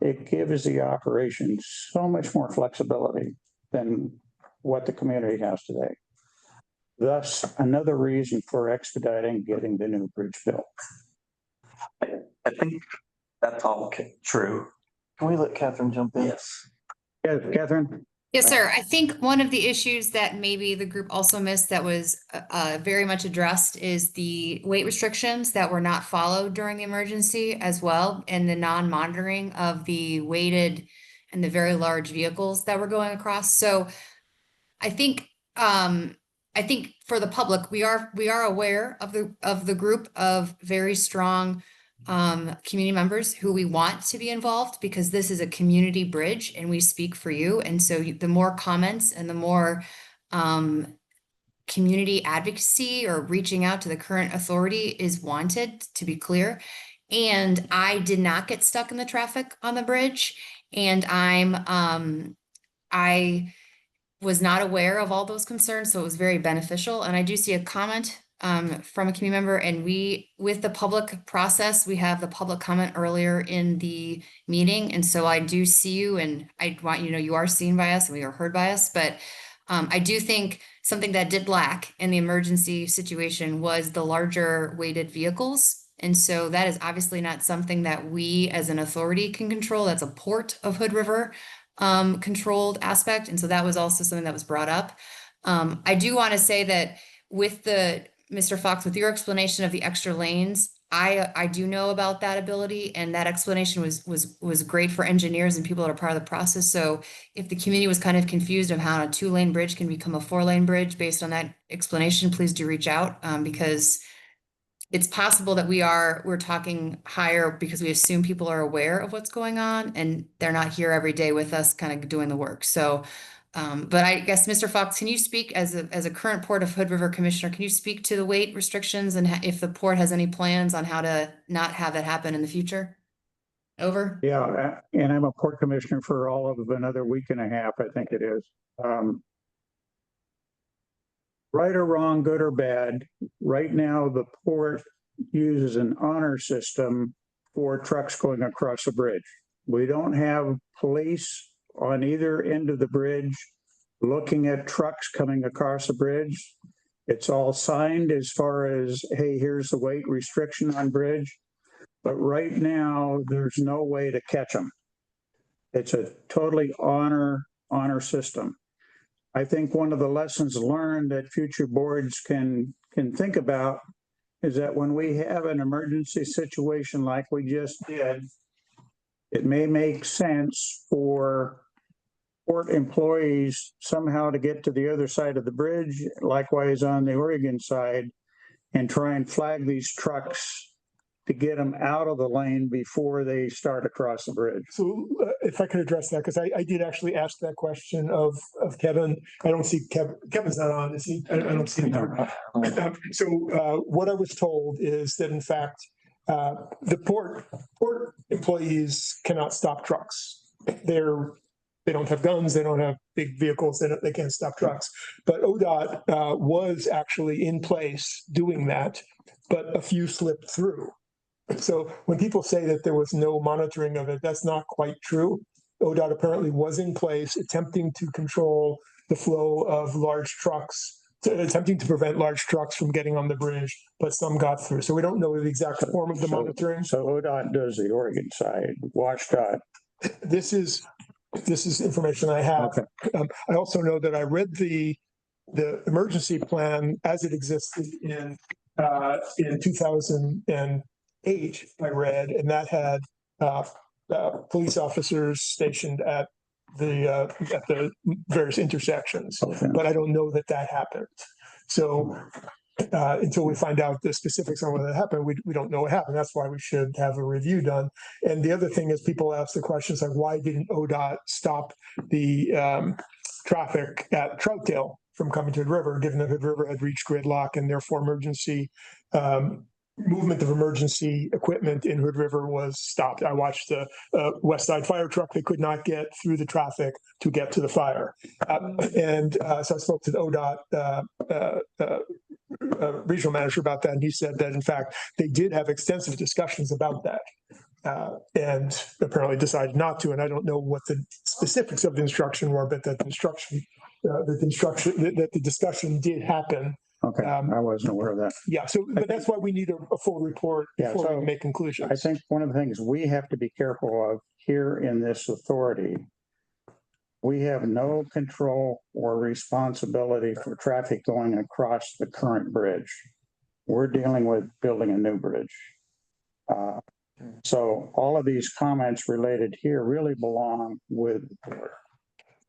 [SPEAKER 1] It gives the operation so much more flexibility than what the community has today. Thus, another reason for expediting getting the new bridge built.
[SPEAKER 3] I think that's all true.
[SPEAKER 4] Can we let Catherine jump in?
[SPEAKER 3] Yes.
[SPEAKER 1] Yeah, Catherine?
[SPEAKER 8] Yes, sir. I think one of the issues that maybe the group also missed that was very much addressed is the weight restrictions that were not followed during the emergency as well, and the non-monitoring of the weighted and the very large vehicles that were going across. So I think for the public, we are aware of the group of very strong community members who we want to be involved, because this is a community bridge and we speak for you. And so the more comments and the more community advocacy or reaching out to the current authority is wanted, to be clear. And I did not get stuck in the traffic on the bridge, and I was not aware of all those concerns, so it was very beneficial. And I do see a comment from a community member, and with the public process, we have the public comment earlier in the meeting. And so I do see you, and I want you to know you are seen by us and we are heard by us. But I do think something that did lack in the emergency situation was the larger weighted vehicles. And so that is obviously not something that we as an authority can control. That's a Port of Hood River controlled aspect. And so that was also something that was brought up. I do want to say that with Mr. Fox, with your explanation of the extra lanes, I do know about that ability, and that explanation was great for engineers and people that are part of the process. So if the community was kind of confused of how a 2-lane bridge can become a 4-lane bridge based on that explanation, please do reach out, because it's possible that we're talking higher because we assume people are aware of what's going on and they're not here every day with us kind of doing the work. So, but I guess, Mr. Fox, can you speak as a current Port of Hood River Commissioner, can you speak to the weight restrictions and if the port has any plans on how to not have that happen in the future? Over?
[SPEAKER 1] Yeah, and I'm a port commissioner for all of another week and a half, I think it is. Right or wrong, good or bad, right now the port uses an honor system for trucks going across the bridge. We don't have police on either end of the bridge looking at trucks coming across the bridge. It's all signed as far as, hey, here's the weight restriction on bridge. But right now, there's no way to catch them. It's a totally honor system. I think one of the lessons learned that future boards can think about is that when we have an emergency situation like we just did, it may make sense for port employees somehow to get to the other side of the bridge, likewise on the Oregon side, and try and flag these trucks to get them out of the lane before they start across the bridge.
[SPEAKER 2] So if I could address that, because I did actually ask that question of Kevin. I don't see Kevin's not on, is he? I don't see him. So what I was told is that in fact, The port employees cannot stop trucks. They don't have guns, they don't have big vehicles, they can't stop trucks. But ODOT was actually in place doing that, but a few slipped through. So when people say that there was no monitoring of it, that's not quite true. ODOT apparently was in place attempting to control the flow of large trucks, attempting to prevent large trucks from getting on the bridge, but some got through. So we don't know the exact form of the monitoring.
[SPEAKER 1] So ODOT does the Oregon side, WashDOT.
[SPEAKER 2] This is information I have.
[SPEAKER 1] Okay.
[SPEAKER 2] I also know that I read the emergency plan as it existed in 2008. I read, and that had police officers stationed at the various intersections.
[SPEAKER 1] Okay.
[SPEAKER 2] But I don't know that happened. So until we find out the specifics on what happened, we don't know what happened. That's why we should have a review done. And the other thing is people ask the questions like, why didn't ODOT stop the traffic at Troutdale from coming to Hood River, given that Hood River had reached gridlock and therefore emergency movement of emergency equipment in Hood River was stopped. I watched the West Side fire truck. They could not get through the traffic to get to the fire. So I spoke to the ODOT regional manager about that, and he said that in fact they did have extensive discussions about that, and apparently decided not to. And I don't know what the specifics of the instruction were, but that the discussion did happen.
[SPEAKER 1] Okay, I wasn't aware of that.
[SPEAKER 2] Yeah, so but that's why we need a full report before we make conclusions.
[SPEAKER 1] I think one of the things we have to be careful of here in this authority, we have no control or responsibility for traffic going across the current bridge. We're dealing with building a new bridge. So all of these comments related here really belong with the port.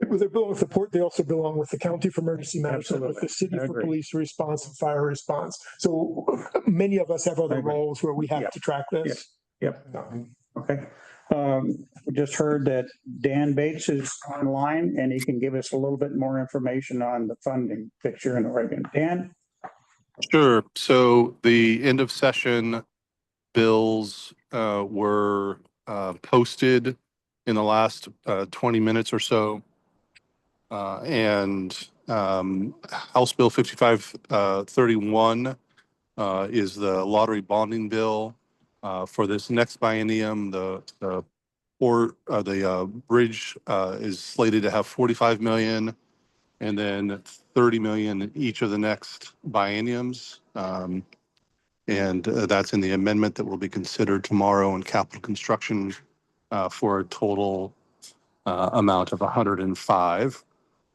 [SPEAKER 2] They belong with the port. They also belong with the county for emergency management, with the city for police response and fire response. So many of us have other roles where we have to track this.
[SPEAKER 1] Yep. Okay. We just heard that Dan Bates is online and he can give us a little bit more information on the funding picture in Oregon. Dan?
[SPEAKER 13] Sure. So the end of session bills were posted in the last 20 minutes or so. And House Bill 5531 is the lottery bonding bill for this next biennium. The bridge is slated to have 45 million and then 30 million in each of the next bienniums. And that's in the amendment that will be considered tomorrow in capital construction for a total amount of 105.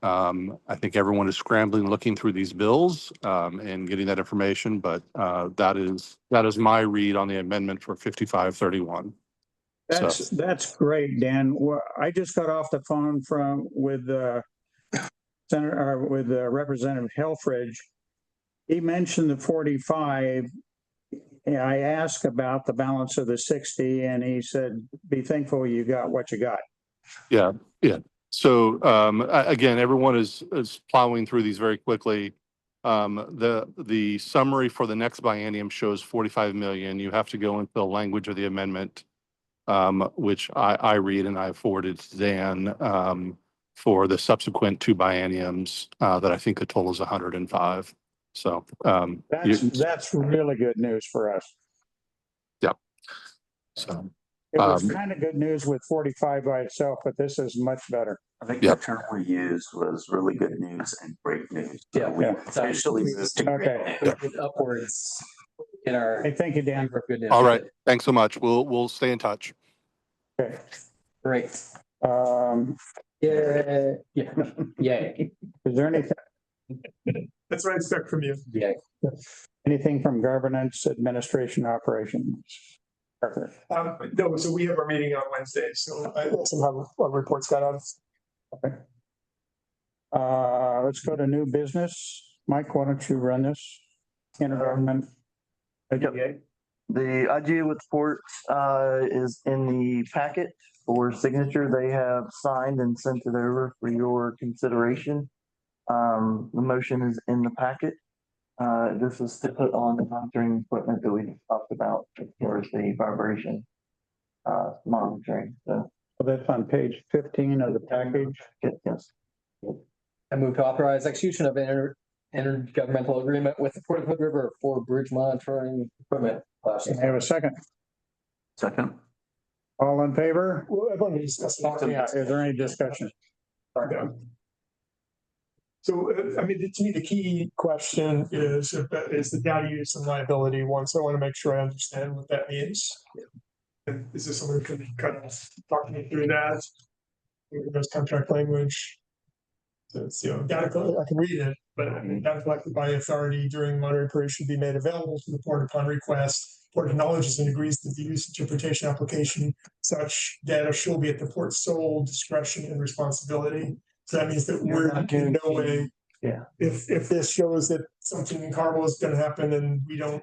[SPEAKER 13] I think everyone is scrambling, looking through these bills and getting that information, but that is my read on the amendment for 5531.
[SPEAKER 1] That's great, Dan. Well, I just got off the phone with Representative Helfrich. He mentioned the 45. I asked about the balance of the 60, and he said, "Be thankful you got what you got."
[SPEAKER 13] Yeah. So again, everyone is plowing through these very quickly. The summary for the next biennium shows 45 million. You have to go into the language of the amendment, which I read and I forwarded to Dan for the subsequent two bienniums that I think the total is 105. So
[SPEAKER 1] that's really good news for us.
[SPEAKER 13] Yeah. So.
[SPEAKER 1] It was kind of good news with 45 by itself, but this is much better.
[SPEAKER 3] I think the term we used was really good news and great news.
[SPEAKER 12] Yeah,
[SPEAKER 3] we officially moved to great news.
[SPEAKER 12] Upwards in our.
[SPEAKER 1] Hey, thank you, Dan.
[SPEAKER 13] All right. Thanks so much. We'll stay in touch.
[SPEAKER 1] Okay.
[SPEAKER 12] Great.
[SPEAKER 1] Yeah.
[SPEAKER 12] Yay.
[SPEAKER 1] Is there anything?
[SPEAKER 2] That's what I expect from you.
[SPEAKER 12] Yeah.
[SPEAKER 1] Anything from governance, administration, operations?
[SPEAKER 2] No, so we have our meeting on Wednesday, so I also have our reports got out.
[SPEAKER 1] Okay. Let's go to new business. Mike, why don't you run this? Intergovernment.
[SPEAKER 4] Yep. The IGA with port is in the packet for signature. They have signed and sent it over for your consideration. The motion is in the packet. This is to put on the monitoring equipment that we talked about as far as the vibration monitoring. So
[SPEAKER 1] That's on page 15 of the package.
[SPEAKER 4] yes.
[SPEAKER 12] I move to authorize execution of an intergovernmental agreement with the Port of Hood River for bridge monitoring equipment.
[SPEAKER 1] Can I have a second?
[SPEAKER 3] Second.
[SPEAKER 1] All in favor?
[SPEAKER 2] Well, I've already discussed.
[SPEAKER 1] Yeah, is there any discussion?
[SPEAKER 2] Yeah. So, I mean, to me, the key question is the data use and liability one, so I want to make sure I understand what that means. And is this someone who can kind of talk me through that? There's contract language. So it's, data, I can read it, but I mean, data collected by authority during monitoring period should be made available to the port upon request. Port acknowledges and agrees that the use interpretation application, such data shall be at the port's sole discretion and responsibility. So that means that we're in no way, if this shows that something in Carmel is gonna happen and we don't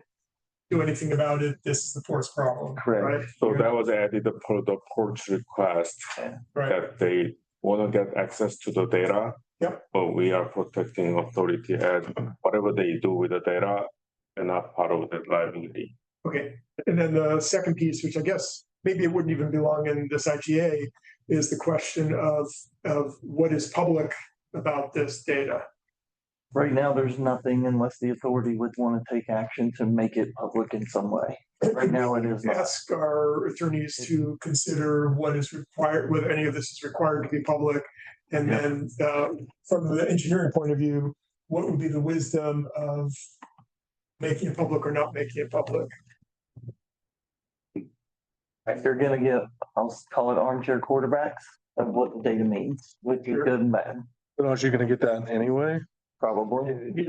[SPEAKER 2] do anything about it, this is the port's problem, right?
[SPEAKER 14] So that was added for the port's request
[SPEAKER 2] Right,
[SPEAKER 14] that they want to get access to the data.
[SPEAKER 2] Yep.
[SPEAKER 14] But we are protecting authority and whatever they do with the data, they're not part of the liability.
[SPEAKER 2] okay. And then the second piece, which I guess maybe it wouldn't even belong in this IGA, is the question of what is public about this data.
[SPEAKER 4] Right now, there's nothing unless the authority would want to take action to make it public in some way. Right now, it is not.
[SPEAKER 2] Ask our attorneys to consider what is required, whether any of this is required to be public. And then from the engineering point of view, what would be the wisdom of making it public or not making it public?
[SPEAKER 4] You're gonna get, I'll call it armchair quarterbacks of what the data means, which is good and bad,
[SPEAKER 14] But aren't you gonna get that anyway?
[SPEAKER 4] probably.
[SPEAKER 1] There's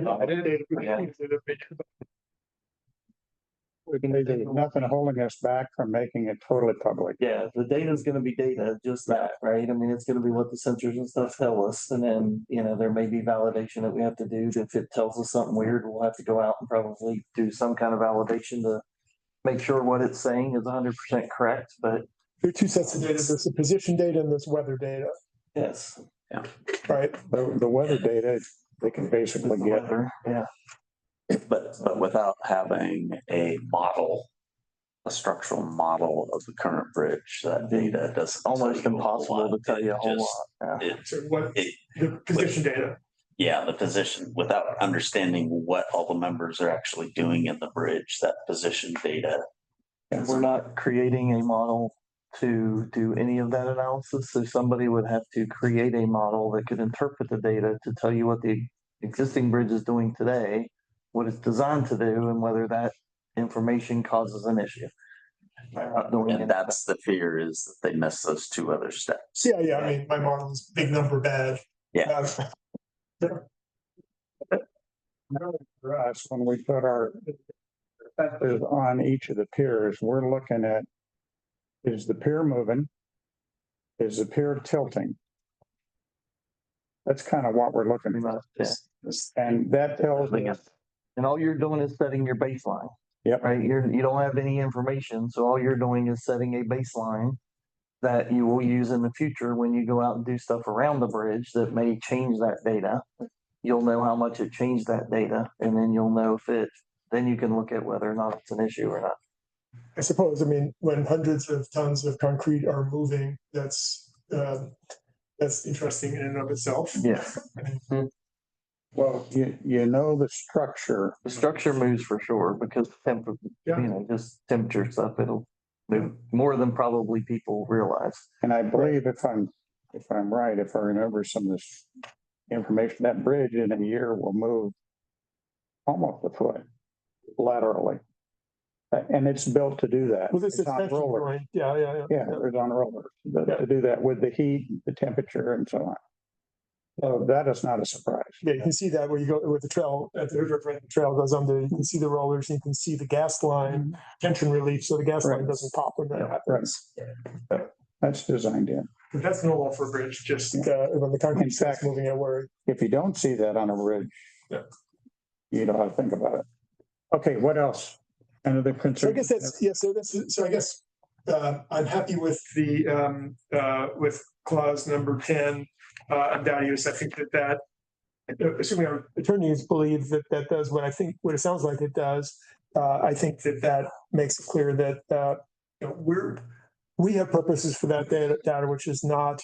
[SPEAKER 1] nothing holding us back from making it totally public.
[SPEAKER 4] Yeah, the data is gonna be data, just that, right? I mean, it's gonna be what the sensors and stuff tell us, and then, there may be validation that we have to do. If it tells us something weird, we'll have to go out and probably do some kind of validation to make sure what it's saying is 100% correct, but
[SPEAKER 2] There are two sets of data. There's the position data and there's weather data,
[SPEAKER 4] yes.
[SPEAKER 2] right?
[SPEAKER 1] The weather data, they can basically get.
[SPEAKER 4] Weather, yeah.
[SPEAKER 3] But without having a model, a structural model of the current bridge, that data doesn't.
[SPEAKER 4] Almost impossible to tell you a whole lot. Yeah.
[SPEAKER 2] So what, the position data.
[SPEAKER 3] Yeah, the position, without understanding what all the members are actually doing in the bridge, that position data.
[SPEAKER 4] We're not creating a model to do any of that analysis, so somebody would have to create a model that could interpret the data to tell you what the existing bridge is doing today, what it's designed to do, and whether that information causes an issue.
[SPEAKER 3] And that's the fear, is that they miss those two other steps.
[SPEAKER 2] Yeah, I mean, my model is big number bad.
[SPEAKER 3] Yeah.
[SPEAKER 1] For us, when we put our sensors on each of the piers, we're looking at, is the pier moving? Is the pier tilting? That's kind of what we're looking at. And that tells us.
[SPEAKER 4] And all you're doing is setting your baseline.
[SPEAKER 1] Yep.
[SPEAKER 4] Right, you don't have any information, so all you're doing is setting a baseline that you will use in the future when you go out and do stuff around the bridge that may change that data. You'll know how much it changed that data, and then you'll know then you can look at whether or not it's an issue or not.
[SPEAKER 2] I suppose, I mean, when hundreds of tons of concrete are moving, that's interesting in and of itself.
[SPEAKER 4] Yeah.
[SPEAKER 1] Well, you know the structure.
[SPEAKER 4] The structure moves for sure because just temperature stuff, it'll move more than probably people realize.
[SPEAKER 1] And I believe if I'm right, if I remember some of this information, that bridge in a year will move almost a foot laterally. And it's built to do that.
[SPEAKER 2] Well, this
[SPEAKER 1] It's
[SPEAKER 2] is
[SPEAKER 1] on rollers.
[SPEAKER 2] Yeah.
[SPEAKER 1] Yeah, it's on rollers to do that with the heat, the temperature and so on. So that is not a surprise.
[SPEAKER 2] Yeah, you can see that where you go with the trail, at the river, the trail goes under, you can see the rollers, and you can see the gas line tension relief, so the gas line doesn't pop when that happens.
[SPEAKER 1] Right. That's designed in.
[SPEAKER 2] But that's normal for a bridge, just when the concrete starts moving, I worry.
[SPEAKER 1] If you don't see that on a bridge, you know how to think about it. Okay, what else? Another concern?
[SPEAKER 2] So I guess so I guess I'm happy with the with clause number 10 on data use. I think that assuming our attorneys believe that that does what it sounds like it does, I think that that makes it clear that, you know, we have purposes for that data, which is not,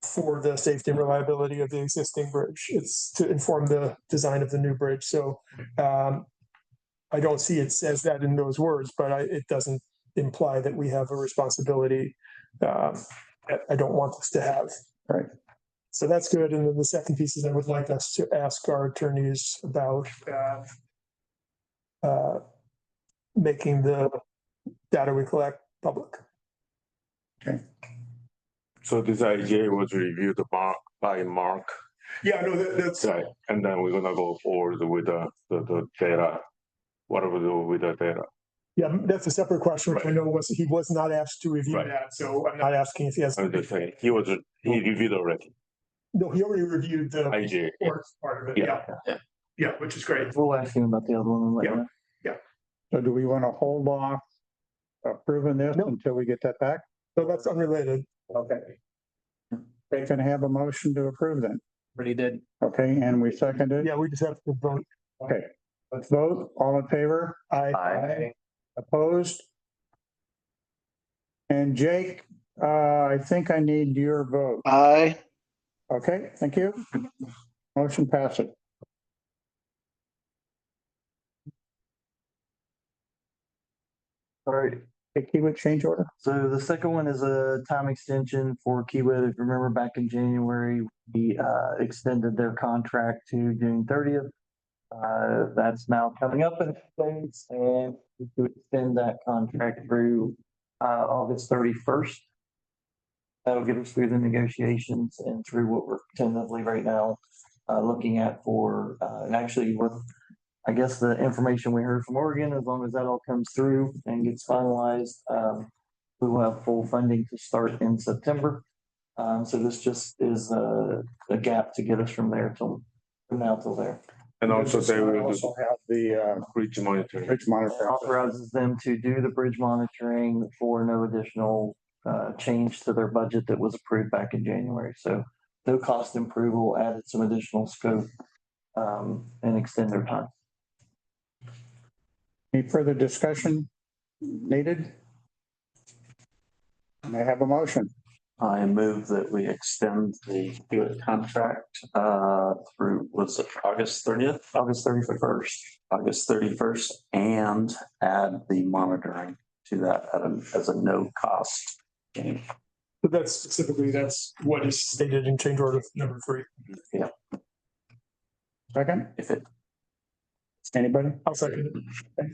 [SPEAKER 2] for the safety and reliability of the existing bridge. It's to inform the design of the new bridge. So, I don't see it says that in those words, but it doesn't imply that we have a responsibility, I don't want us to have.
[SPEAKER 1] Right.
[SPEAKER 2] So that's good. And then the second piece is I would like us to ask our attorneys about making the data we collect public.
[SPEAKER 1] Okay.
[SPEAKER 14] So this IGA was reviewed by Mark.
[SPEAKER 2] Yeah, no, that's
[SPEAKER 14] Right, and then we're gonna go forward with the data, whatever we do with the data.
[SPEAKER 2] yeah, that's a separate question, which I
[SPEAKER 14] Right.
[SPEAKER 2] know he was not asked to review
[SPEAKER 14] Right.
[SPEAKER 2] that, so I'm not asking if he has.
[SPEAKER 14] I'm just saying, he reviewed already,
[SPEAKER 2] No, he already reviewed the
[SPEAKER 14] IGA.
[SPEAKER 2] part of it. Yeah, which is great.
[SPEAKER 4] We'll ask him about the other one and let you know.
[SPEAKER 1] So do we want to hold off approving this until we get that back?
[SPEAKER 2] So that's unrelated.
[SPEAKER 1] Okay. They can have a motion to approve then.
[SPEAKER 12] Already did.
[SPEAKER 1] Okay, and we seconded?
[SPEAKER 2] Yeah, we just have to vote.
[SPEAKER 1] Okay, let's vote. All in favor?
[SPEAKER 2] Aye.
[SPEAKER 1] Opposed? And Jake, I think I need your vote.
[SPEAKER 6] Aye.
[SPEAKER 1] Okay, thank you. Motion passes.
[SPEAKER 4] All right.
[SPEAKER 1] Kiewit change order?
[SPEAKER 4] So the second one is a time extension for Kiewit. If you remember back in January, we extended their contract to June 30th. That's now coming up in days, and to extend that contract through August 31st. That'll get us through the negotiations and through what we're tentatively right now looking at for, and actually with, I guess, the information we heard from Oregon, as long as that all comes through and gets finalized, we will have full funding to start in September. So this just is a gap to get us from there from now till there.
[SPEAKER 14] And also they will
[SPEAKER 1] also have the
[SPEAKER 14] bridge monitoring.
[SPEAKER 1] bridge monitor.
[SPEAKER 4] Authorizes them to do the bridge monitoring for no additional change to their budget that was approved back in January. So no cost approval, added some additional scope and extend their time.
[SPEAKER 1] Any further discussion needed? May I have a motion?
[SPEAKER 3] I move that we extend the Hewitt contract through, was it August 30th?
[SPEAKER 4] August 31st.
[SPEAKER 3] August 31st, and add the monitoring to that as a no cost change.
[SPEAKER 2] But that's specifically, that's what is stated in change order number 3.
[SPEAKER 3] Yeah.
[SPEAKER 1] Second?
[SPEAKER 3] If it,
[SPEAKER 1] Anybody?
[SPEAKER 2] I'll second it.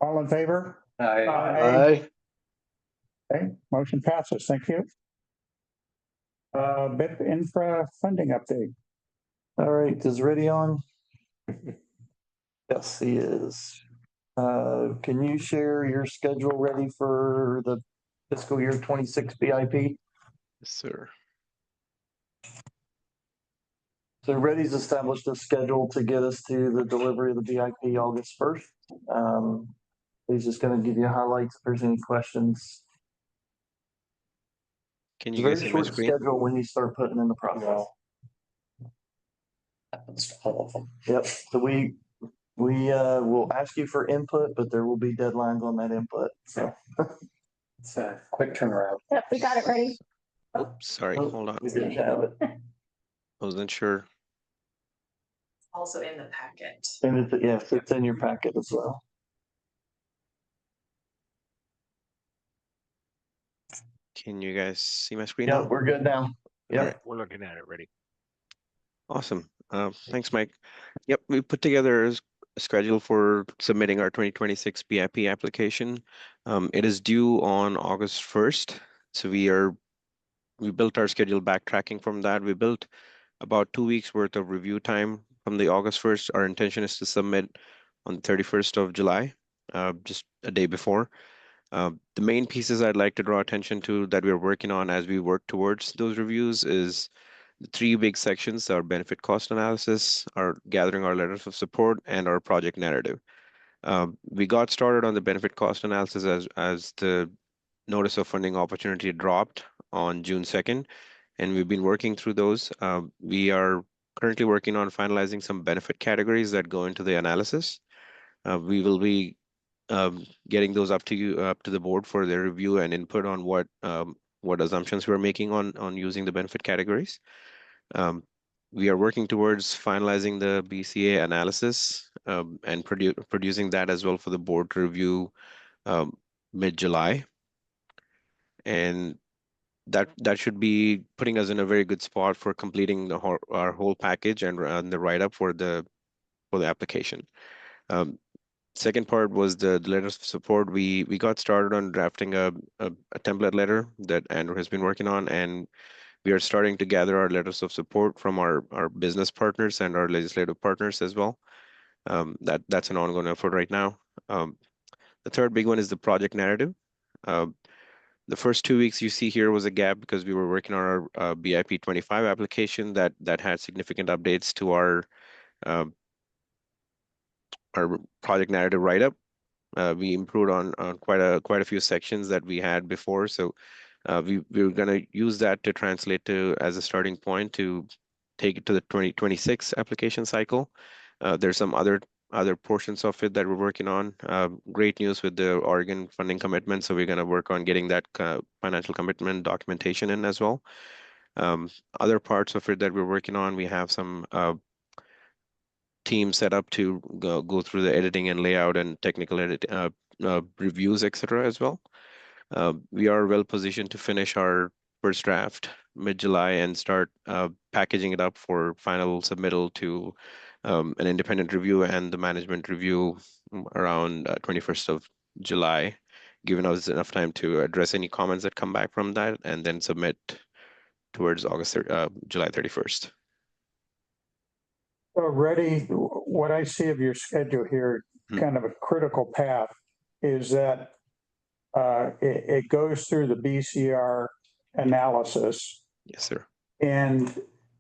[SPEAKER 1] All in favor?
[SPEAKER 6] Aye.
[SPEAKER 1] Okay, motion passes. Thank you. BIP infra funding update.
[SPEAKER 4] All right, is Ready on? Yes, he is. Can you share your schedule ready for the fiscal year 26 BIP?
[SPEAKER 15] Yes, sir.
[SPEAKER 4] So Ready's established a schedule to get us to the delivery of the BIP August 1st. He's just going to give you highlights if there's any questions.
[SPEAKER 15] Can
[SPEAKER 4] It's
[SPEAKER 15] you
[SPEAKER 4] a
[SPEAKER 15] guys
[SPEAKER 4] very
[SPEAKER 15] see my
[SPEAKER 4] short
[SPEAKER 15] screen?
[SPEAKER 4] schedule when you start putting in the process.
[SPEAKER 3] happens to all of them.
[SPEAKER 4] Yep, so we will ask you for input, but there will be deadlines on that input, so.
[SPEAKER 12] It's a quick turnaround.
[SPEAKER 11] Yep, we got it ready.
[SPEAKER 15] Oops, sorry,
[SPEAKER 4] Oh,
[SPEAKER 15] hold on.
[SPEAKER 4] We didn't have it.
[SPEAKER 15] I wasn't sure.
[SPEAKER 16] Also in the packet.
[SPEAKER 4] And it's, yes, it's in your packet as well.
[SPEAKER 15] Can you guys see my screen
[SPEAKER 4] Yeah,
[SPEAKER 15] now?
[SPEAKER 4] we're good now.
[SPEAKER 15] All right.
[SPEAKER 4] Yep.
[SPEAKER 15] We're looking at it ready. Awesome. Thanks, Mike. Yep, we put together a schedule for submitting our 2026 BIP application. It is due on August 1st. So we built our schedule backtracking from that. We built about 2 weeks worth of review time from the August 1st. Our intention is to submit on the 31st of July, just a day before. The main pieces I'd like to draw attention to that we're working on as we work towards those reviews is the 3 big sections: our benefit cost analysis, our gathering our letters of support, and our project narrative. We got started on the benefit cost analysis as the notice of funding opportunity dropped on June 2nd. and we've been working through those. We are currently working on finalizing some benefit categories that go into the analysis. We will be getting those up to the board for their review and input on what assumptions we're making on using the benefit categories. We are working towards finalizing the BCA analysis and producing that as well for the board to review mid-July. And that should be putting us in a very good spot for completing our whole package and the write-up for the application. Second part was the letters of support. We got started on drafting a template letter that Andrew has been working on, and we are starting to gather our letters of support from our business partners and our legislative partners as well. That's an ongoing effort right now. The third big one is the project narrative. The first 2 weeks you see here was a gap because we were working on our BIP 25 application that had significant updates to our project narrative write-up. We improved on quite a few sections that we had before. So we're going to use that to translate to as a starting point to take it to the 2026 application cycle. There's some other portions of it that we're working on. Great news with the Oregon funding commitment. So we're going to work on getting that financial commitment documentation in as well. Other parts of it that we're working on, we have some team set up to go through the editing and layout and technical edit reviews, etc. as well. We are well positioned to finish our first draft mid-July and start packaging it up for final submittal to an independent review and the management review around 21st of July, giving us enough time to address any comments that come back from that and then submit towards July 31st.
[SPEAKER 1] So Reddy, what I see of your schedule here, kind of a critical path, is that it goes through the BCR analysis.
[SPEAKER 15] Yes, sir.
[SPEAKER 1] And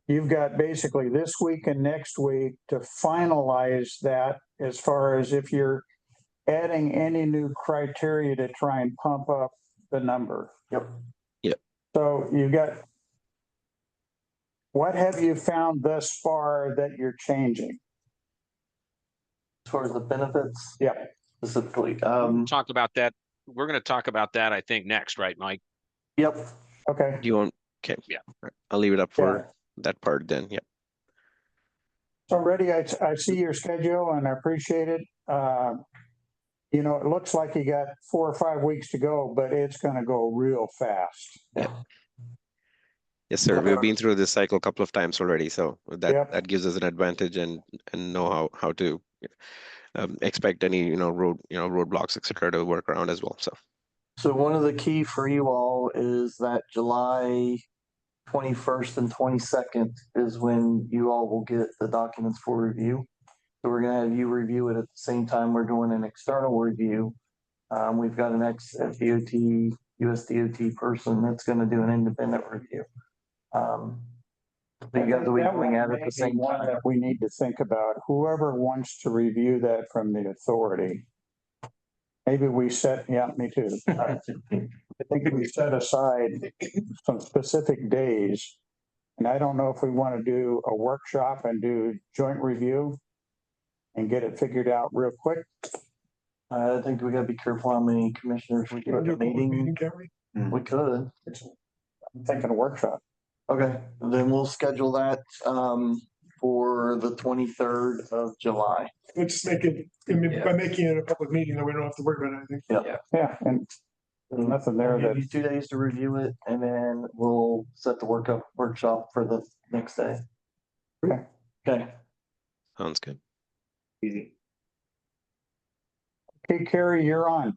[SPEAKER 1] you've got basically this week and next week to finalize that as far as if you're adding any new criteria to try and pump up the number.
[SPEAKER 4] Yep.
[SPEAKER 15] Yep.
[SPEAKER 1] So you got, what have you found thus far that you're changing?
[SPEAKER 4] As far as the benefits?
[SPEAKER 1] Yeah.
[SPEAKER 4] Specifically.
[SPEAKER 17] Talk about that. We're going to talk about that, I think, next, right, Mike?
[SPEAKER 4] Yep.
[SPEAKER 1] Okay.
[SPEAKER 15] Do you want? Okay.
[SPEAKER 17] Yeah.
[SPEAKER 15] I'll leave it up for that part then. Yep.
[SPEAKER 1] So Reddy, I see your schedule and I appreciate it. You know, it looks like you got 4 or 5 weeks to go, but it's going to go real fast.
[SPEAKER 15] Yeah. Yes, sir. We've been through this cycle a couple of times already, so that gives us an advantage and know how to expect any roadblocks, etc. to work around as well.
[SPEAKER 4] So one of the key for you all is that July 21st and 22nd is when you all will get the documents for review. So we're going to have you review it at the same time we're doing an external review. We've got an ex-DOT, USDOT person that's going to do an independent review. So you guys will be going at it at the same time.
[SPEAKER 1] That we need to think about, whoever wants to review that from the authority. Maybe we set, me too. I think we set aside some specific days. And I don't know if we want to do a workshop and do joint review and get it figured out real quick.
[SPEAKER 4] I think we got to be careful how many commissioners we get at a meeting. We could.
[SPEAKER 1] I'm thinking a workshop.
[SPEAKER 4] Okay, then we'll schedule that for the 23rd of July.
[SPEAKER 2] Let's just make it, by making it a public meeting, then we don't have to worry about anything.
[SPEAKER 1] Yeah, and there's nothing there
[SPEAKER 4] We'll
[SPEAKER 1] that.
[SPEAKER 4] give you 2 days to review it, and then we'll set the workshop for the next day. Okay.
[SPEAKER 15] Sounds good.
[SPEAKER 1] Easy. Okay, Carrie, you're on.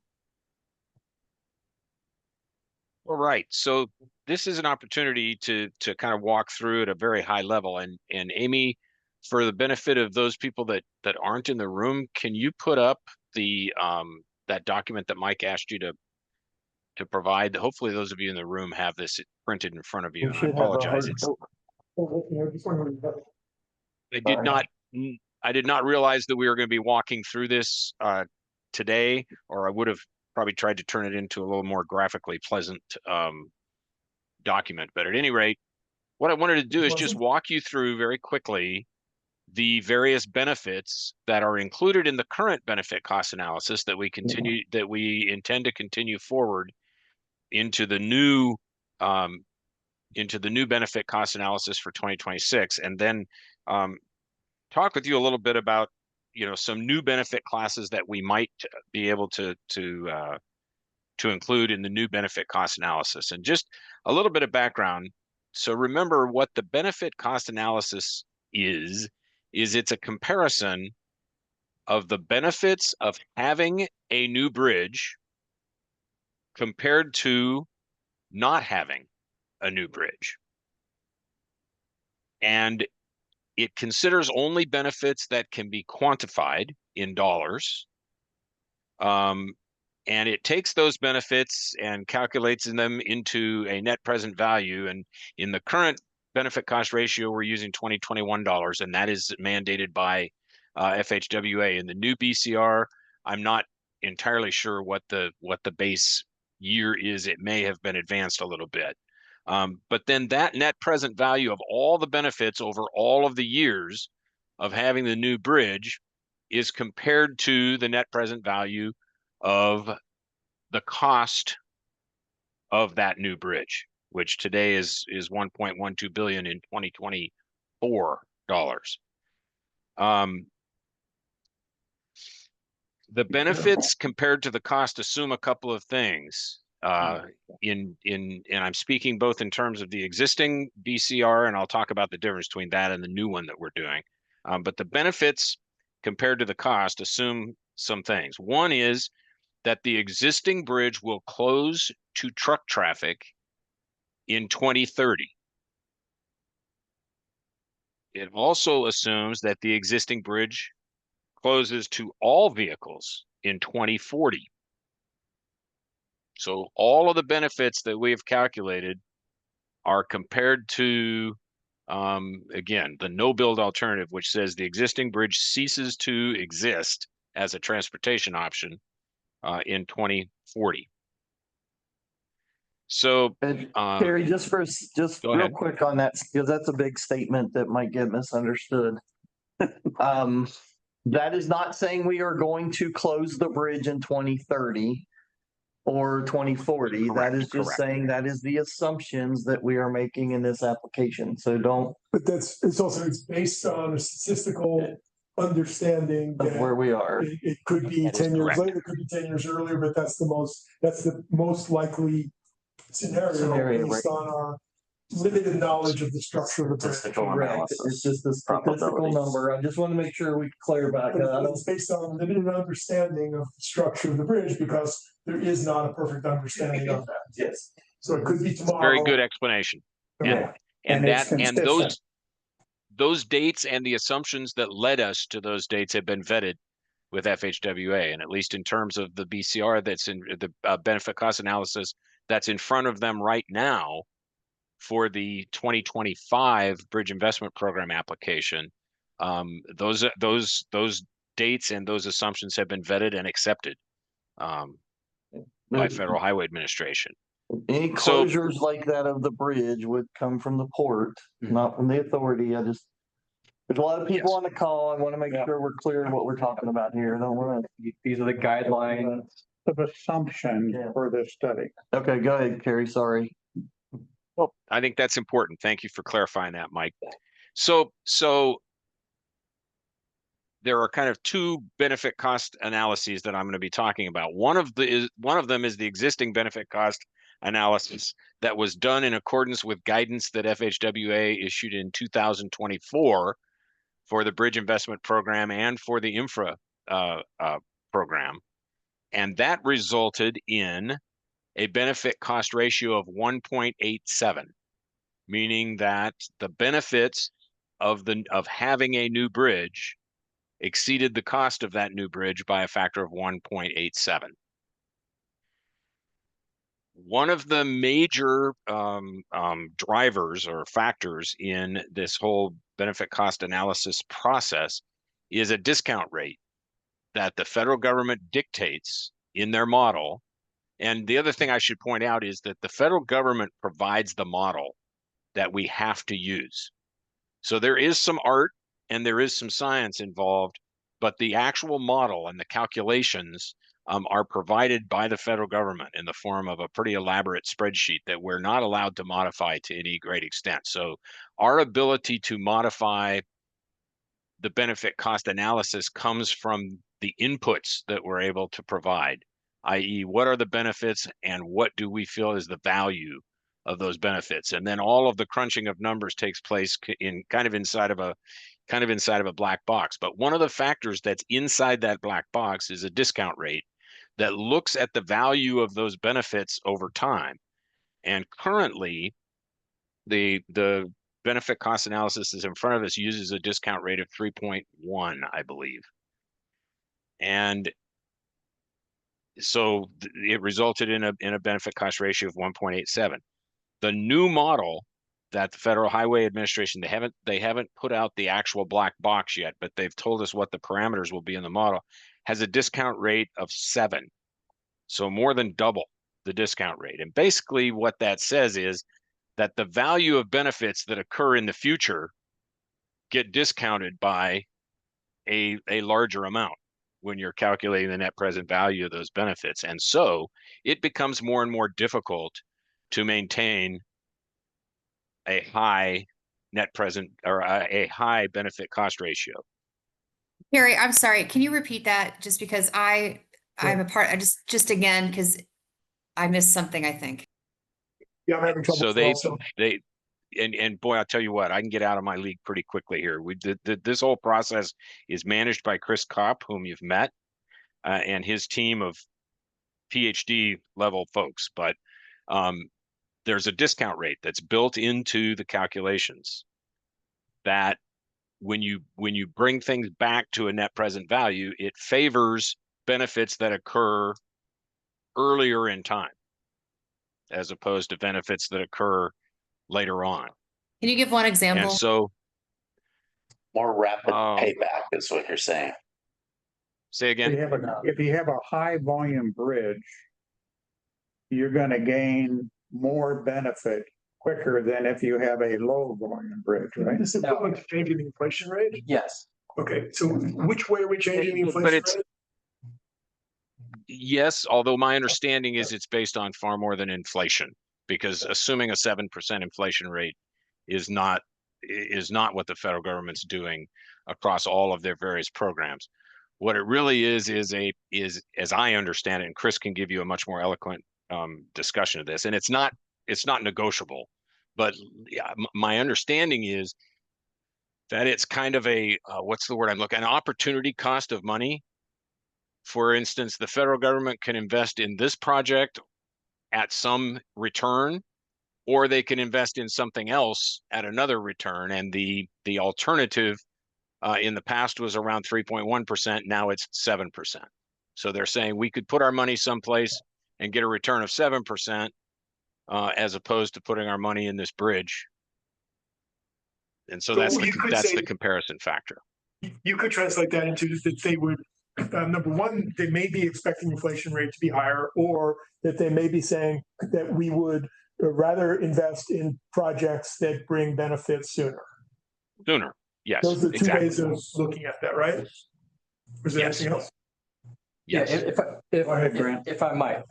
[SPEAKER 17] All right. So this is an opportunity to kind of walk through at a very high level. And Amy, for the benefit of those people that aren't in the room, can you put up the that document that Mike asked you to provide? Hopefully those of you in the room have this printed in front of you. I apologize. I did not realize that we were going to be walking through this today, or I would have probably tried to turn it into a little more graphically pleasant document. But at any rate, what I wanted to do is just walk you through very quickly the various benefits that are included in the current benefit cost analysis that we intend to continue forward into the new benefit cost analysis for 2026, and then talk with you a little bit about some new benefit classes that we might be able to include in the new benefit cost analysis. And just a little bit of background. So remember what the benefit cost analysis is it's a comparison of the benefits of having a new bridge compared to not having a new bridge. And it considers only benefits that can be quantified in dollars. And it takes those benefits and calculates them into a net present value. And in the current benefit cost ratio, we're using 2021 dollars, and that is mandated by FHWA. In the new BCR, I'm not entirely sure what the base year is. It may have been advanced a little bit. But then that net present value of all the benefits over all of the years of having the new bridge is compared to the net present value of the cost of that new bridge, which today is 1.12 billion in 2024 dollars. The benefits compared to the cost assume a couple of things. And I'm speaking both in terms of the existing BCR, and I'll talk about the difference between that and the new one that we're doing. But the benefits compared to the cost assume some things. One is that the existing bridge will close to truck traffic in 2030. It also assumes that the existing bridge closes to all vehicles in 2040. So all of the benefits that we have calculated are compared to, again, the no-build alternative, which says the existing bridge ceases to exist as a transportation option in 2040. So,
[SPEAKER 4] Terry, just real
[SPEAKER 17] ahead.
[SPEAKER 4] quick on that, because that's a big statement that might get misunderstood. That is not saying we are going to close the bridge in 2030 or 2040.
[SPEAKER 17] Correct,
[SPEAKER 4] that is just
[SPEAKER 17] correct.
[SPEAKER 4] saying that is the assumptions that we are making in this application. So don't.
[SPEAKER 2] But it's based on a statistical understanding
[SPEAKER 4] Of
[SPEAKER 2] that
[SPEAKER 4] where we are.
[SPEAKER 2] it could be
[SPEAKER 17] That is
[SPEAKER 2] 10 years
[SPEAKER 17] correct.
[SPEAKER 2] later, it could be 10 years earlier, but that's the most likely scenario based on our limited knowledge of the structure of the bridge.
[SPEAKER 4] Correct. It's just a statistical number. I just want to make sure we clarify.
[SPEAKER 2] But it's based on limited understanding of the structure of the bridge because there is not a perfect understanding of that.
[SPEAKER 4] Yes.
[SPEAKER 2] So it could be tomorrow.
[SPEAKER 17] Very good explanation.
[SPEAKER 2] Yeah.
[SPEAKER 17] And
[SPEAKER 1] it's consistent.
[SPEAKER 17] those dates and the assumptions that led us to those dates have been vetted with FHWA, and at least in terms of the BCR that's in the benefit cost analysis that's in front of them right now for the 2025 Bridge Investment Program application, those dates and those assumptions have been vetted and accepted by Federal Highway Administration.
[SPEAKER 4] Any closures like that of the bridge would come from the port, not from the authority. There's a lot of people on the call. I want to make sure we're clear on what we're talking about here. I don't want to.
[SPEAKER 12] These are the guidelines.
[SPEAKER 1] Of assumption for this study.
[SPEAKER 4] Okay, go ahead, Carrie. Sorry.
[SPEAKER 17] Well, I think that's important. Thank you for clarifying that, Mike. So there are kind of two benefit cost analyses that I'm going to be talking about. One of them is the existing benefit cost analysis that was done in accordance with guidance that FHWA issued in 2024 for the Bridge Investment Program and for the Infra program. And that resulted in a benefit cost ratio of 1.87, meaning that the benefits of having a new bridge exceeded the cost of that new bridge by a factor of 1.87. One of the major drivers or factors in this whole benefit cost analysis process is a discount rate that the federal government dictates in their model. And the other thing I should point out is that the federal government provides the model. that we have to use. So there is some art and there is some science involved, but the actual model and the calculations are provided by the federal government in the form of a pretty elaborate spreadsheet that we're not allowed to modify to any great extent. So our ability to modify the benefit cost analysis comes from the inputs that we're able to provide, i.e. what are the benefits and what do we feel is the value of those benefits. And then all of the crunching of numbers takes place in kind of inside of a black box. But one of the factors that's inside that black box is a discount rate that looks at the value of those benefits over time. And currently, the benefit cost analysis is in front of us uses a discount rate of 3.1, I believe. And so it resulted in a benefit cost ratio of 1.87. The new model that the Federal Highway Administration, they haven't put out the actual black box yet, but they've told us what the parameters will be in the model, has a discount rate of 7. So more than double the discount rate. And basically what that says is that the value of benefits that occur in the future get discounted by a larger amount when you're calculating the net present value of those benefits. And so it becomes more and more difficult to maintain a high net present or a high benefit cost ratio.
[SPEAKER 8] Harry, I'm sorry. Can you repeat that? Just because I'm a part, I just again, because I missed something, I think.
[SPEAKER 2] Yeah, I'm having trouble.
[SPEAKER 17] So
[SPEAKER 2] as well,
[SPEAKER 17] and boy, I'll tell you what, I can get out of my league pretty quickly here. This whole process is managed by Chris Kopp, whom you've met, and his team of PhD level folks. But there's a discount rate that's built into the calculations that when you bring things back to a net present value, it favors benefits that occur earlier in time, as opposed to benefits that occur later on.
[SPEAKER 8] Can you give one example?
[SPEAKER 17] And so
[SPEAKER 3] more rapid payback is what you're saying.
[SPEAKER 17] Say again.
[SPEAKER 1] If you have a high volume bridge, you're going to gain more benefit quicker than if you have a low volume bridge, right?
[SPEAKER 2] This is equivalent to changing the inflation rate?
[SPEAKER 12] Yes.
[SPEAKER 2] Okay, so which way are we changing the inflation rate?
[SPEAKER 17] Yes, although my understanding is it's based on far more than inflation, because assuming a 7% inflation rate is not what the federal government's doing across all of their various programs. What it really is as I understand it, and Chris can give you a much more eloquent discussion of this, and it's not negotiable, but my understanding is that it's kind of a what's the word I'm looking, an opportunity cost of money. For instance, the federal government can invest in this project at some return, or they can invest in something else at another return. And the alternative in the past was around 3.1%. Now it's 7%. So they're saying we could put our money someplace and get a return of 7%, as opposed to putting our money in this bridge. And so that's the comparison factor.
[SPEAKER 2] You could translate that into that they would, number one, they may be expecting inflation rate to be higher, or that they may be saying that we would rather invest in projects that bring benefits sooner.
[SPEAKER 17] Sooner, yes.
[SPEAKER 2] Those are the two
[SPEAKER 17] exactly.
[SPEAKER 2] ways of looking at that, right? Was there anything else?
[SPEAKER 12] Yeah, if I might,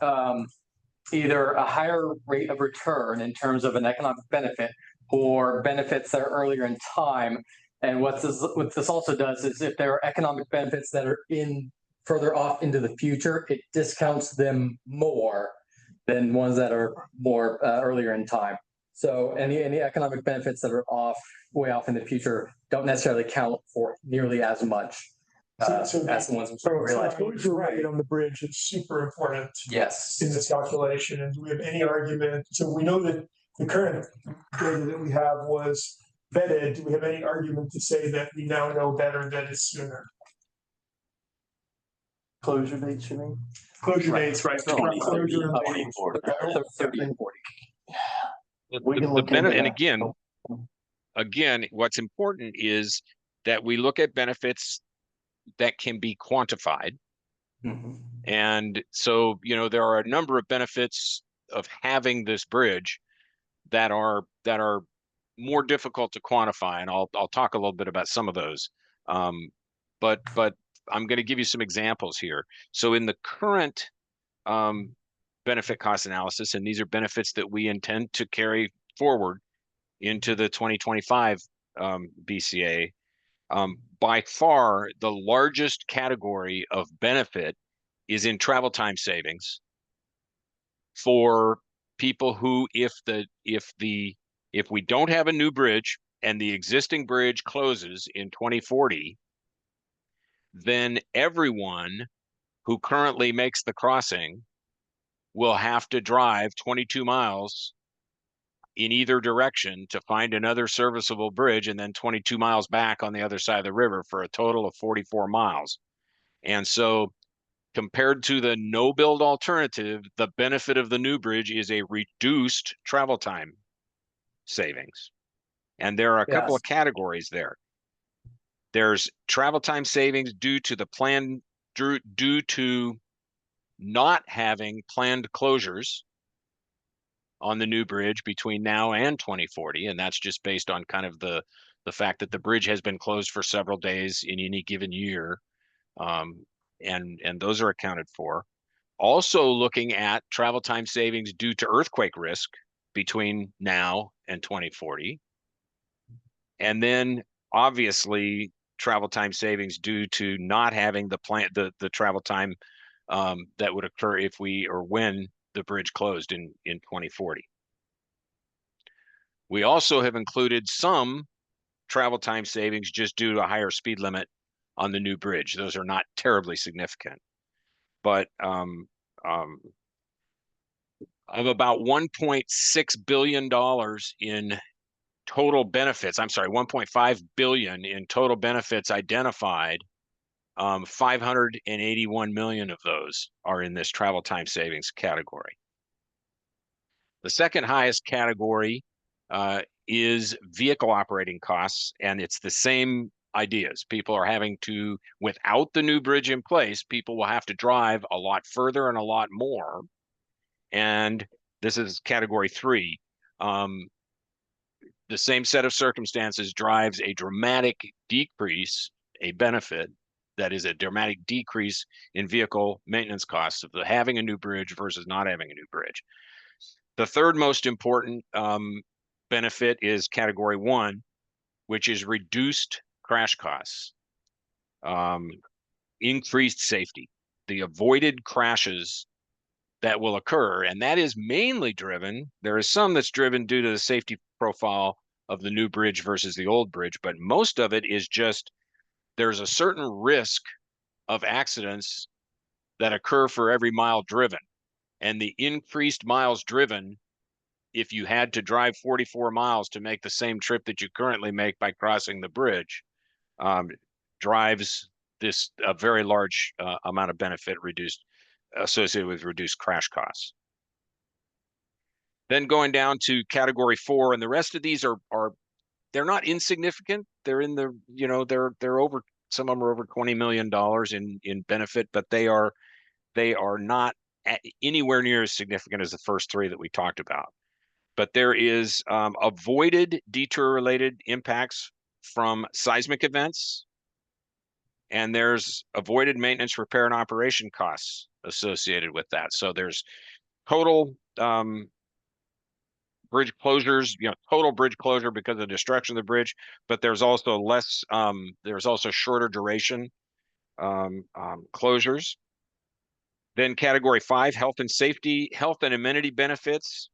[SPEAKER 12] either a higher rate of return in terms of an economic benefit or benefits that are earlier in time. And what this also does is if there are economic benefits that are further off into the future, it discounts them more than ones that are more earlier in time. So any economic benefits that are way off in the future don't necessarily count for nearly as much as the ones we realize.
[SPEAKER 2] Right on the bridge, it's super important.
[SPEAKER 12] Yes.
[SPEAKER 2] In this calculation, and do we have any argument? So we know that the current data that we have was vetted. Do we have any argument to say that we now know better that it's sooner?
[SPEAKER 4] Closure dates, you mean?
[SPEAKER 2] Closure dates, right?
[SPEAKER 12] 30 and 40.
[SPEAKER 4] We can look into
[SPEAKER 17] and
[SPEAKER 4] that.
[SPEAKER 17] again, what's important is that we look at benefits that can be quantified.
[SPEAKER 12] Mm-hmm.
[SPEAKER 17] And so, there are a number of benefits of having this bridge that are more difficult to quantify, and I'll talk a little bit about some of those. But I'm going to give you some examples here. So in the current benefit cost analysis, and these are benefits that we intend to carry forward into the 2025 BCA, by far the largest category of benefit is in travel time savings for people who, if we don't have a new bridge and the existing bridge closes in 2040, then everyone who currently makes the crossing will have to drive 22 miles in either direction to find another serviceable bridge, and then 22 miles back on the other side of the river for a total of 44 miles. And so compared to the no build alternative, the benefit of the new bridge is a reduced travel time savings. And there are a couple of categories there. There's travel time savings due to the plan, due to not having planned closures on the new bridge between now and 2040. And that's just based on kind of the fact that the bridge has been closed for several days in any given year. And those are accounted for. Also looking at travel time savings due to earthquake risk between now and 2040. And then obviously travel time savings due to not having the travel time that would occur if we or when the bridge closed in 2040. We also have included some travel time savings just due to a higher speed limit on the new bridge. Those are not terribly significant, but of about $1.6 billion in total benefits, I'm sorry, 1.5 billion in total benefits identified, 581 million of those are in this travel time savings category. The second highest category is vehicle operating costs, and it's the same ideas. People are having to, without the new bridge in place, people will have to drive a lot further and a lot more. And this is category 3. The same set of circumstances drives a dramatic decrease, a benefit that is a dramatic decrease in vehicle maintenance costs of having a new bridge versus not having a new bridge. The third most important benefit is category 1, which is reduced crash costs, increased safety, the avoided crashes that will occur. And that is mainly driven, there is some that's driven due to the safety profile of the new bridge versus the old bridge, but most of it is just there's a certain risk of accidents that occur for every mile driven. And the increased miles driven, if you had to drive 44 miles to make the same trip that you currently make by crossing the bridge, drives a very large amount of benefit associated with reduced crash costs. Then going down to category 4, and the rest of these are they're not insignificant. They're in the, they're over, some of them are over $20 million in benefit, but they are not anywhere near as significant as the first 3 that we talked about. But there is avoided detour-related impacts from seismic events, and there's avoided maintenance, repair, and operation costs associated with that. So there's total bridge closures, total bridge closure because of the destruction of the bridge, but there's also there's also shorter duration closures. Then category 5, health and safety, health and amenity benefits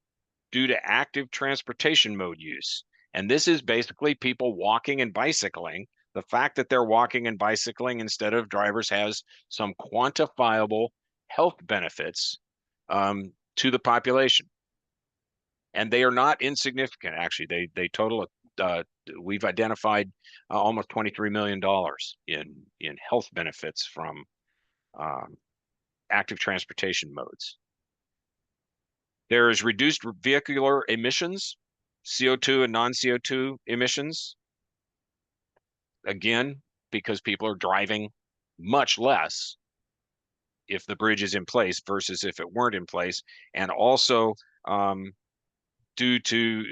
[SPEAKER 17] due to active transportation mode use. And this is basically people walking and bicycling. The fact that they're walking and bicycling instead of drivers has some quantifiable health benefits to the population. And they are not insignificant, actually. They total, we've identified almost $23 million in health benefits from active transportation modes. There is reduced vehicular emissions, CO2 and non-CO2 emissions. Again, because people are driving much less if the bridge is in place versus if it weren't in place. And also due to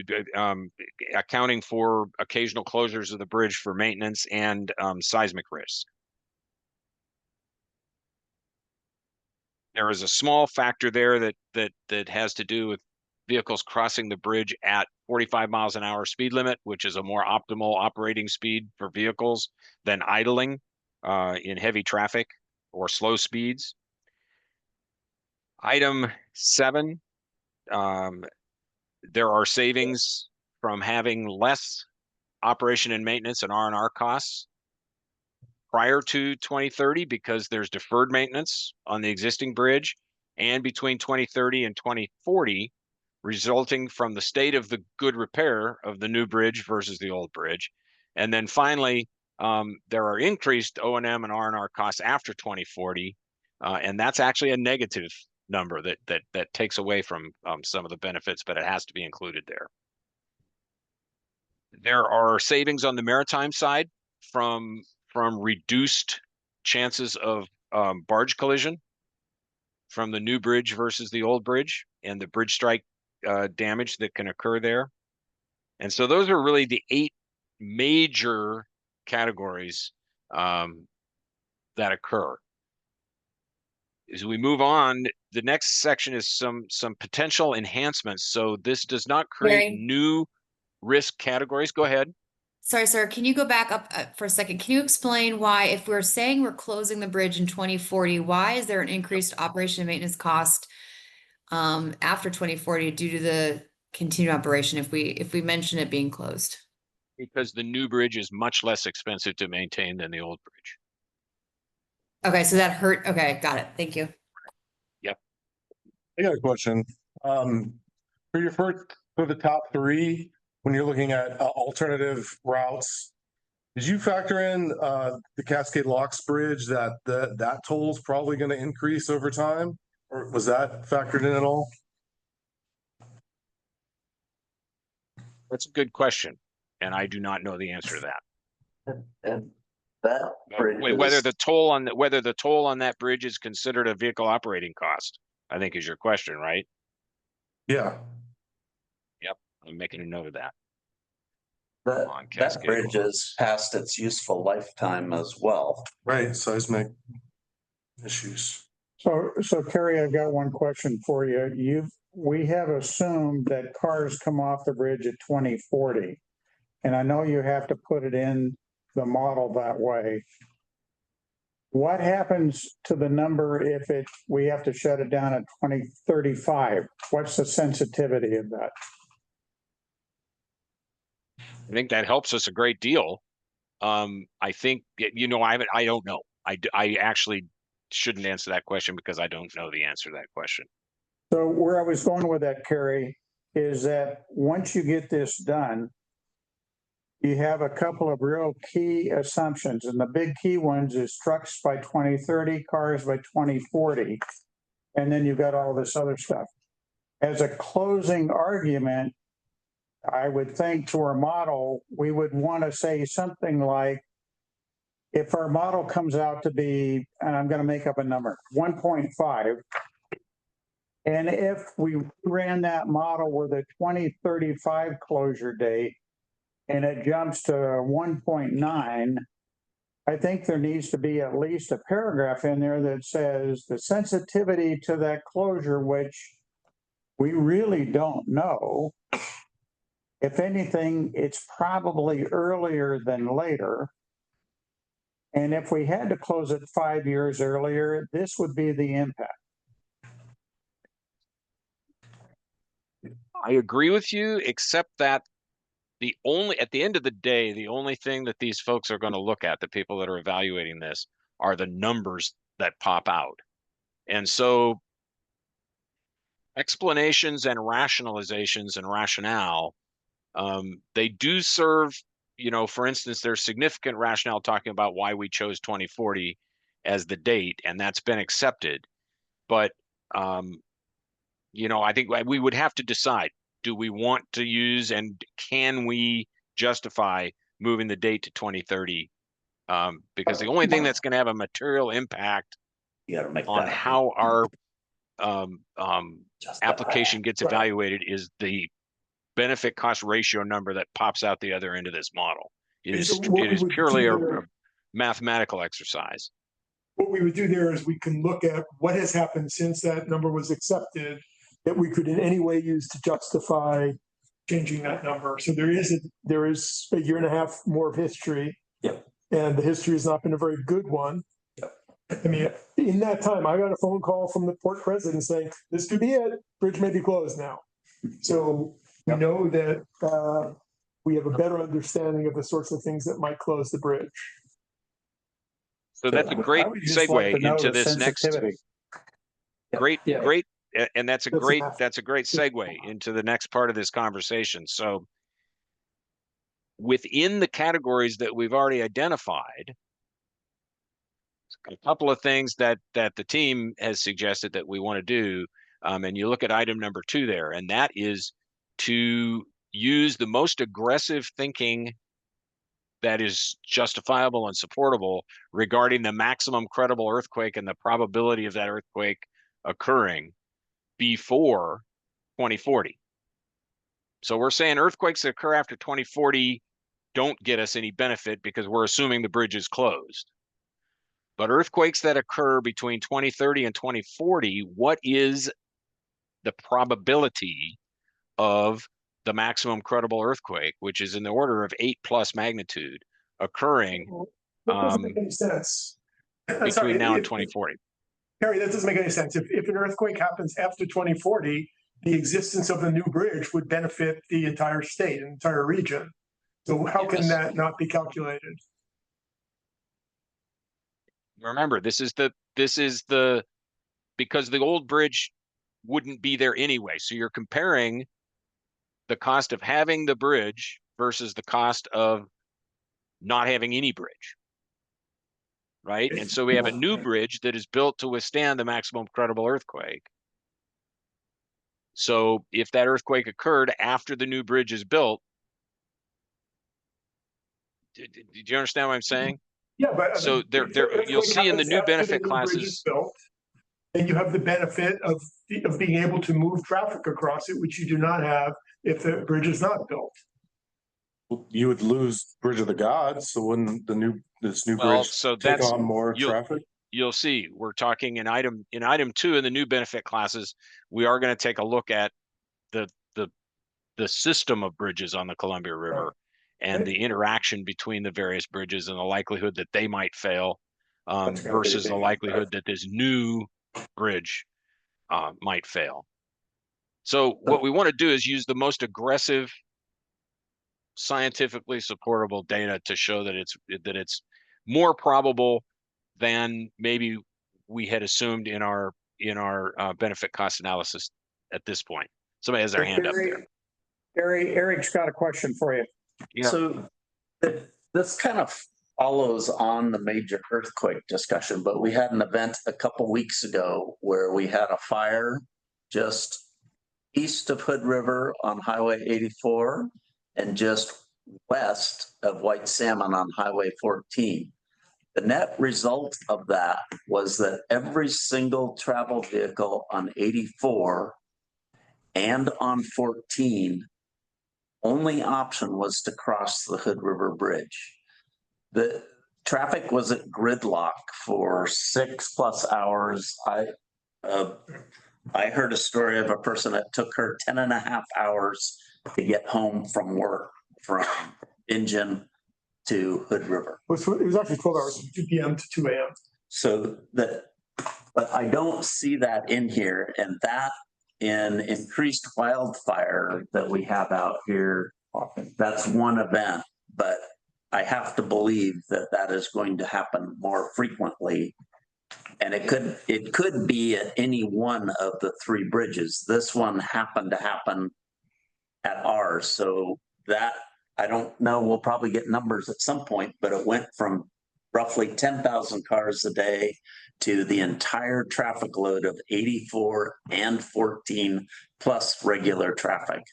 [SPEAKER 17] accounting for occasional closures of the bridge for maintenance and seismic risk. There is a small factor there that has to do with vehicles crossing the bridge at 45 miles an hour speed limit, which is a more optimal operating speed for vehicles than idling in heavy traffic or slow speeds. Item 7, there are savings from having less operation and maintenance and R&R costs prior to 2030 because there's deferred maintenance on the existing bridge, and between 2030 and 2040 resulting from the state of the good repair of the new bridge versus the old bridge. And then finally, there are increased O&M and R&R costs after 2040, and that's actually a negative number that takes away from some of the benefits, but it has to be included there. There are savings on the maritime side from reduced chances of barge collision from the new bridge versus the old bridge and the bridge strike damage that can occur there. And so those are really the 8 major categories that occur. As we move on, the next section is some potential enhancements. So this does not create new risk categories. Go ahead.
[SPEAKER 8] Sorry, sir, can you go back up for a second? Can you explain why, if we're saying we're closing the bridge in 2040, why is there an increased operation and maintenance cost after 2040 due to the continued operation if we mention it being closed?
[SPEAKER 17] Because the new bridge is much less expensive to maintain than the old bridge.
[SPEAKER 8] Okay, so that hurt. Okay, got it. Thank you.
[SPEAKER 17] Yep.
[SPEAKER 5] I got a question. For your first, for the top 3, when you're looking at alternative routes, did you factor in the Cascade Locks Bridge that toll is probably going to increase over time, or was that factored in at all?
[SPEAKER 17] That's a good question, and I do not know the answer to that.
[SPEAKER 3] And that bridge
[SPEAKER 17] whether the toll on that bridge is considered a vehicle operating cost, I think is your question, right?
[SPEAKER 5] Yeah.
[SPEAKER 17] Yep, I'm making a note of that.
[SPEAKER 3] That bridge is past its useful lifetime as well.
[SPEAKER 5] Right, seismic issues.
[SPEAKER 1] So Terry, I've got one question for you. We have assumed that cars come off the bridge at 2040. And I know you have to put it in the model that way. What happens to the number if we have to shut it down at 2035? What's the sensitivity of that?
[SPEAKER 17] I think that helps us a great deal. I think, I don't know. I actually shouldn't answer that question because I don't know the answer to that question.
[SPEAKER 1] So where I was going with that, Kerry, is that once you get this done, you have a couple of real key assumptions, and the big key ones is trucks by 2030, cars by 2040, and then you've got all this other stuff. As a closing argument, I would think to our model, we would want to say something like, if our model comes out to be, and I'm going to make up a number, 1.5, and if we ran that model with a 2035 closure date and it jumps to 1.9, I think there needs to be at least a paragraph in there that says the sensitivity to that closure, which we really don't know. If anything, it's probably earlier than later. And if we had to close it 5 years earlier, this would be the impact.
[SPEAKER 17] I agree with you, except that at the end of the day, the only thing that these folks are going to look at, the people that are evaluating this, are the numbers that pop out. And so explanations and rationalizations and rationale, they do serve, for instance, there's significant rationale talking about why we chose 2040 as the date, and that's been accepted. But, I think we would have to decide, do we want to use and can we justify moving the date to 2030? Because the only thing that's going to have a material impact on how our application gets evaluated is the benefit cost ratio number that pops out the other end of this model. It is,
[SPEAKER 2] So what
[SPEAKER 17] it
[SPEAKER 2] we
[SPEAKER 17] is
[SPEAKER 2] would
[SPEAKER 17] purely
[SPEAKER 2] do
[SPEAKER 17] a
[SPEAKER 2] there-
[SPEAKER 17] mathematical exercise.
[SPEAKER 2] What we would do there is we can look at what has happened since that number was accepted that we could in any way use to justify changing that number. So there is a year and a half more of history.
[SPEAKER 3] Yep.
[SPEAKER 2] And the history has not been a very good one.
[SPEAKER 3] Yep.
[SPEAKER 2] I mean, in that time, I got a phone call from the port president saying, this could be it, bridge may be closed now. So we know that we have a better understanding of the sorts of things that might close the bridge.
[SPEAKER 17] So that's a great
[SPEAKER 1] I would just like to
[SPEAKER 17] segue
[SPEAKER 1] know
[SPEAKER 17] into
[SPEAKER 1] the
[SPEAKER 17] this next,
[SPEAKER 1] sensitivity.
[SPEAKER 17] great, and that's a
[SPEAKER 2] That's
[SPEAKER 17] great,
[SPEAKER 2] enough.
[SPEAKER 17] that's a great segue into the next part of this conversation. So within the categories that we've already identified, a couple of things that the team has suggested that we want to do, and you look at item number 2 there, and that is to use the most aggressive thinking that is justifiable and supportable regarding the maximum credible earthquake and the probability of that earthquake occurring before 2040. So we're saying earthquakes that occur after 2040 don't get us any benefit because we're assuming the bridge is closed. But earthquakes that occur between 2030 and 2040, what is the probability of the maximum credible earthquake, which is in the order of 8+ magnitude, occurring
[SPEAKER 2] That doesn't make any sense.
[SPEAKER 17] between now and 2040?
[SPEAKER 2] Harry, that doesn't make any sense. If an earthquake happens after 2040, the existence of the new bridge would benefit the entire state, entire region. So how can that not be calculated?
[SPEAKER 17] Remember, this is the because the old bridge wouldn't be there anyway. So you're comparing the cost of having the bridge versus the cost of not having any bridge. Right? And so we have a new bridge that is built to withstand the maximum credible earthquake. So if that earthquake occurred after the new bridge is built, did you understand what I'm saying?
[SPEAKER 2] Yeah, but
[SPEAKER 17] so there you'll see in the new benefit classes,
[SPEAKER 2] and you have the benefit of being able to move traffic across it, which you do not have if the bridge is not built.
[SPEAKER 5] You would lose Bridge of the Gods, so wouldn't this new
[SPEAKER 17] well,
[SPEAKER 5] bridge
[SPEAKER 17] so
[SPEAKER 5] take
[SPEAKER 17] that's
[SPEAKER 5] on more traffic?
[SPEAKER 17] You'll see. We're talking in item 2 in the new benefit classes. We are going to take a look at the system of bridges on the Columbia River and the interaction between the various bridges and the likelihood that they might fail versus the likelihood that this new bridge might fail. So what we want to do is use the most aggressive, scientifically supportable data to show that it's more probable than maybe we had assumed in our benefit cost analysis at this point. Somebody has their hand up there.
[SPEAKER 1] Eric's got a question for you.
[SPEAKER 17] Yeah.
[SPEAKER 3] So this kind of follows on the major earthquake discussion, but we had an event a couple weeks ago where we had a fire just east of Hood River on Highway 84 and just west of White Salmon on Highway 14. The net result of that was that every single travel vehicle on 84 and on 14, only option was to cross the Hood River Bridge. The traffic was at gridlock for 6+ hours. I heard a story of a person that took her 10.5 hours to get home from work from Bingen to Hood River.
[SPEAKER 2] It was actually 12 hours, from 2 p.m. to 2 a.m.
[SPEAKER 3] So but I don't see that in here, and that in increased wildfire that we have out here, that's one event, but I have to believe that that is going to happen more frequently. And it could be at any one of the 3 bridges. This one happened to happen at ours. So that, I don't know, we'll probably get numbers at some point, but it went from roughly 10,000 cars a day to the entire traffic load of 84 and 14 plus regular traffic.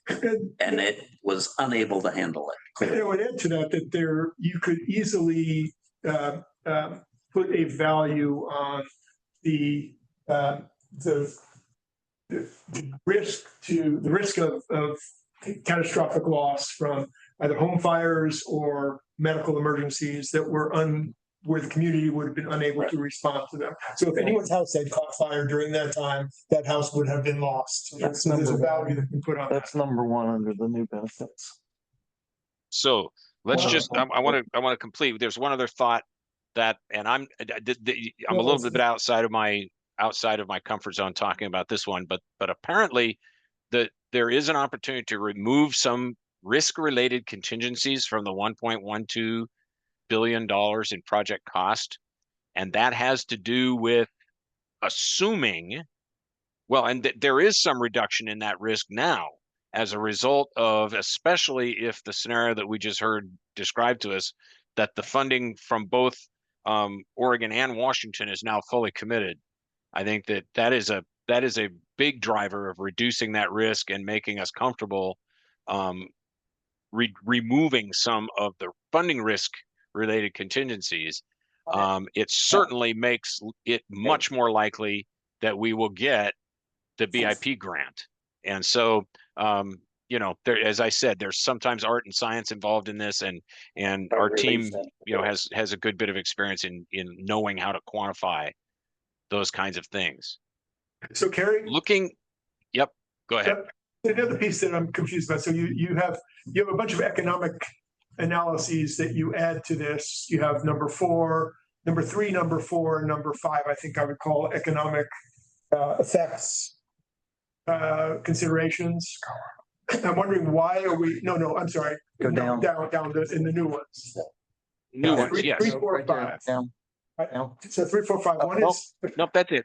[SPEAKER 3] And it was unable to handle it.
[SPEAKER 2] And I would add to that you could easily put a value on the risk of catastrophic loss from either home fires or medical emergencies that were where the community would have been unable to respond to them. So if anyone's house had caught fire during that time, that house would have been lost. So there's a value that can put on that.
[SPEAKER 4] That's number one under the new benefits.
[SPEAKER 17] So let's just, I want to complete. There's one other thought that, and I'm a little bit outside of my comfort zone talking about this one, but apparently there is an opportunity to remove some risk-related contingencies from the $1.12 billion in project cost. And that has to do with assuming, well, and there is some reduction in that risk now as a result of, especially if the scenario that we just heard described to us, that the funding from both Oregon and Washington is now fully committed. I think that is a big driver of reducing that risk and making us comfortable removing some of the funding risk related contingencies. It certainly makes it much more likely that we will get the BIP grant. And so, you know, there, as I said, there's sometimes art and science involved in this, and our team, you know, has a good bit of experience in knowing how to quantify those kinds of things.
[SPEAKER 2] So Carrie,
[SPEAKER 17] yep, go ahead.
[SPEAKER 2] The other piece that I'm confused about. So you have a bunch of economic analyses that you add to this. You have number 4, number 3, number 4, and number 5. I think I would call economic effects considerations. I'm wondering why are we? No, I'm sorry.
[SPEAKER 4] Go down
[SPEAKER 2] in the new ones.
[SPEAKER 17] New ones, yes.
[SPEAKER 2] 3, 4, 5.
[SPEAKER 4] Down.
[SPEAKER 2] So 3, 4, 5. One is.
[SPEAKER 17] Nope, that's it.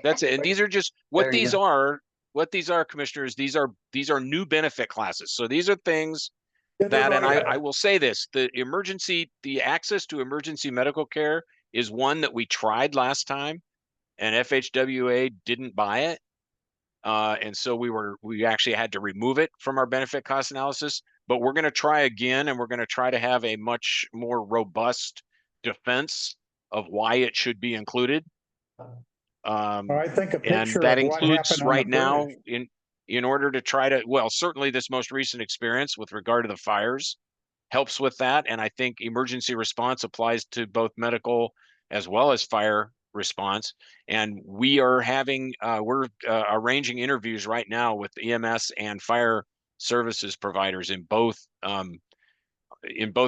[SPEAKER 17] That's it. And these are just what these are. What these are, commissioners, these are new benefit classes. So these are things that, and I will say this, the access to emergency medical care is one that we tried last time, and FHWA didn't buy it. And so we actually had to remove it from our benefit cost analysis, but we're going to try again, and we're going to try to have a much more robust defense of why it should be included.
[SPEAKER 1] I think a picture
[SPEAKER 17] and that
[SPEAKER 1] of what
[SPEAKER 17] includes
[SPEAKER 1] happened on
[SPEAKER 17] right
[SPEAKER 1] the
[SPEAKER 17] now
[SPEAKER 1] bridge.
[SPEAKER 17] in order to try to, well, certainly this most recent experience with regard to the fires helps with that. And I think emergency response applies to both medical as well as fire response. And we are having, we're arranging interviews right now with EMS and fire services providers in both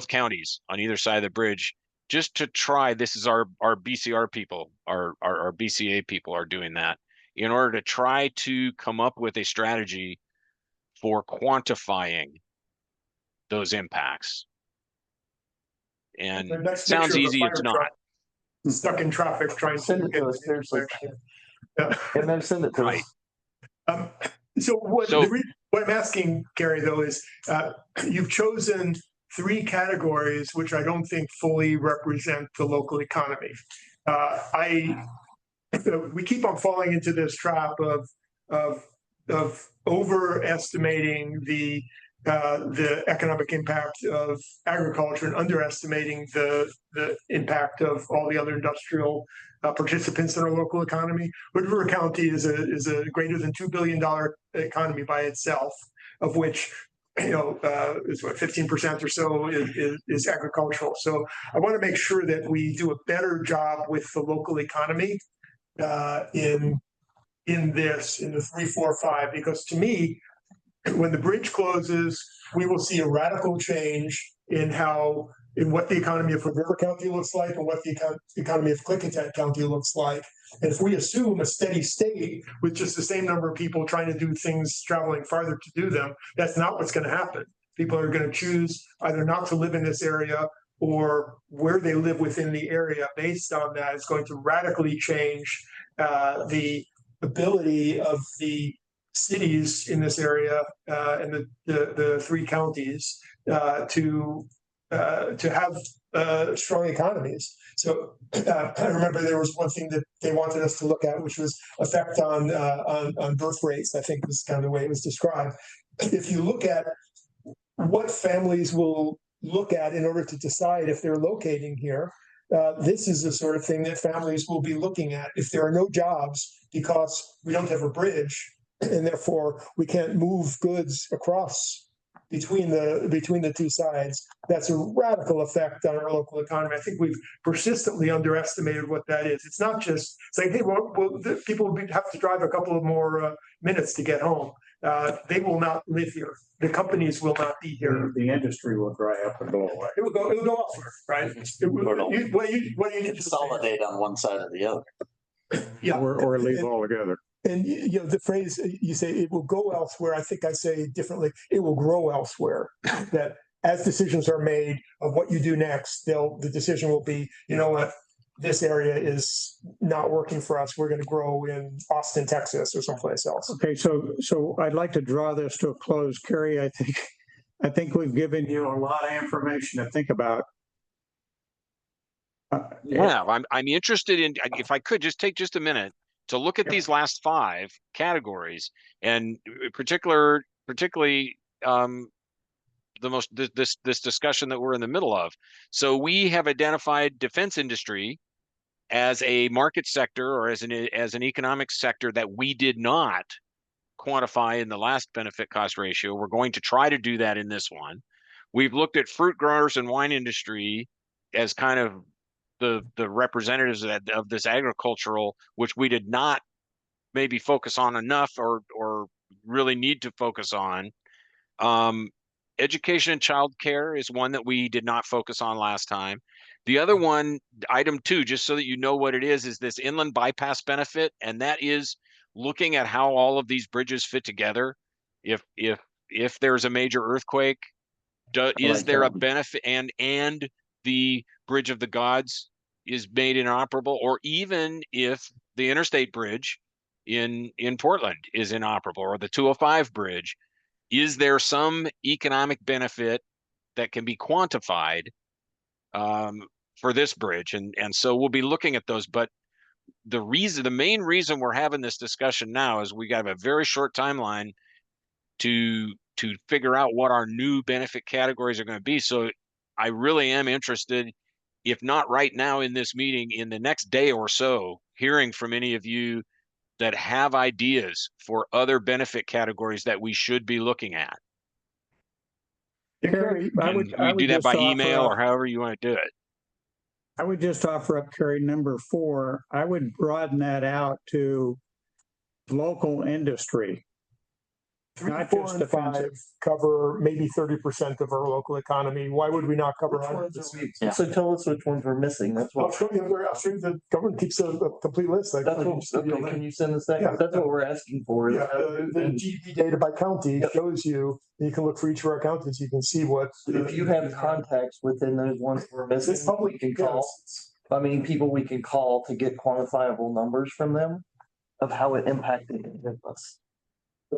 [SPEAKER 17] counties on either side of the bridge, just to try, this is our BCR people, our BCA people are doing that in order to try to come up with a strategy for quantifying those impacts. And it sounds easy, it's not.
[SPEAKER 2] Stuck in traffic trying
[SPEAKER 4] send it to us, seriously. And then send it to us.
[SPEAKER 2] So what I'm asking, Gary, though, is you've chosen 3 categories which I don't think fully represent the local economy. We keep on falling into this trap of overestimating the economic impact of agriculture and underestimating the impact of all the other industrial participants in our local economy. Wood River County is a greater than $2 billion economy by itself, of which is what 15% or so is agricultural. So I want to make sure that we do a better job with the local economy in the 3, 4, 5, because to me, when the bridge closes, we will see a radical change in what the economy of Hood River County looks like and what the economy of Klickitat County looks like. And if we assume a steady state with just the same number of people trying to do things, traveling farther to do them, that's not what's going to happen. People are going to choose either not to live in this area, or where they live within the area based on that is going to radically change the ability of the cities in this area and the 3 counties to have strong economies. So I remember there was one thing that they wanted us to look at, which was effect on birth rates. I think was kind of the way it was described. If you look at what families will look at in order to decide if they're locating here, this is the sort of thing that families will be looking at. If there are no jobs because we don't have a bridge, and therefore we can't move goods across between the two sides. That's a radical effect on our local economy. I think we've persistently underestimated what that is. It's not just saying, hey, the people will have to drive a couple of more minutes to get home. They will not live here. The companies will not be here.
[SPEAKER 1] The industry will dry up and go away.
[SPEAKER 2] It will go elsewhere, right? What you need to
[SPEAKER 3] Consolidate on one side or the other.
[SPEAKER 2] Yeah.
[SPEAKER 1] Or leave altogether.
[SPEAKER 2] And the phrase you say it will go elsewhere, I think I say differently, it will grow elsewhere. That as decisions are made of what you do next, the decision will be, you know what, this area is not working for us. We're going to grow in Austin, Texas, or someplace else.
[SPEAKER 1] Okay, so I'd like to draw this to a close. Kerry, I think we've given you a lot of information to think about.
[SPEAKER 17] Yeah, I'm interested in, if I could just take just a minute to look at these last 5 categories, and particularly this discussion that we're in the middle of. So we have identified defense industry as a market sector, or as an economic sector that we did not quantify in the last benefit cost ratio. We're going to try to do that in this one. We've looked at fruit growers and wine industry as kind of the representatives of this agricultural, which we did not maybe focus on enough, or really need to focus on. Education and childcare is one that we did not focus on last time. The other one, item 2, just so that you know what it is this inland bypass benefit, and that is looking at how all of these bridges fit together. If there's a major earthquake, is there a benefit, and the Bridge of the Gods is made inoperable, or even if the interstate bridge in Portland is inoperable, or the 205 bridge, is there some economic benefit that can be quantified for this bridge? And so we'll be looking at those. But the main reason we're having this discussion now is we got a very short timeline to figure out what our new benefit categories are going to be. So I really am interested, if not right now in this meeting, in the next day or so, hearing from any of you that have ideas for other benefit categories that we should be looking at.
[SPEAKER 1] Kerry,
[SPEAKER 17] we do that by email or however you want to do it.
[SPEAKER 1] I would just offer up, Kerry, number 4. I would broaden that out to local industry.
[SPEAKER 2] 3, 4, and 5 cover maybe 30% of our local economy. Why would we not cover 100%?
[SPEAKER 4] So tell us which ones we're missing. That's what.
[SPEAKER 2] I'll show you the government keeps a complete list.
[SPEAKER 4] That's what, okay, can you send us that?
[SPEAKER 2] Yeah.
[SPEAKER 4] That's what we're asking for.
[SPEAKER 2] Yeah, the GDP data by county shows you. You can look for each of our counties. You can see what.
[SPEAKER 4] If you have contacts within those ones we're missing, we can call. I mean, people we can call to get quantifiable numbers from them of how it impacted us.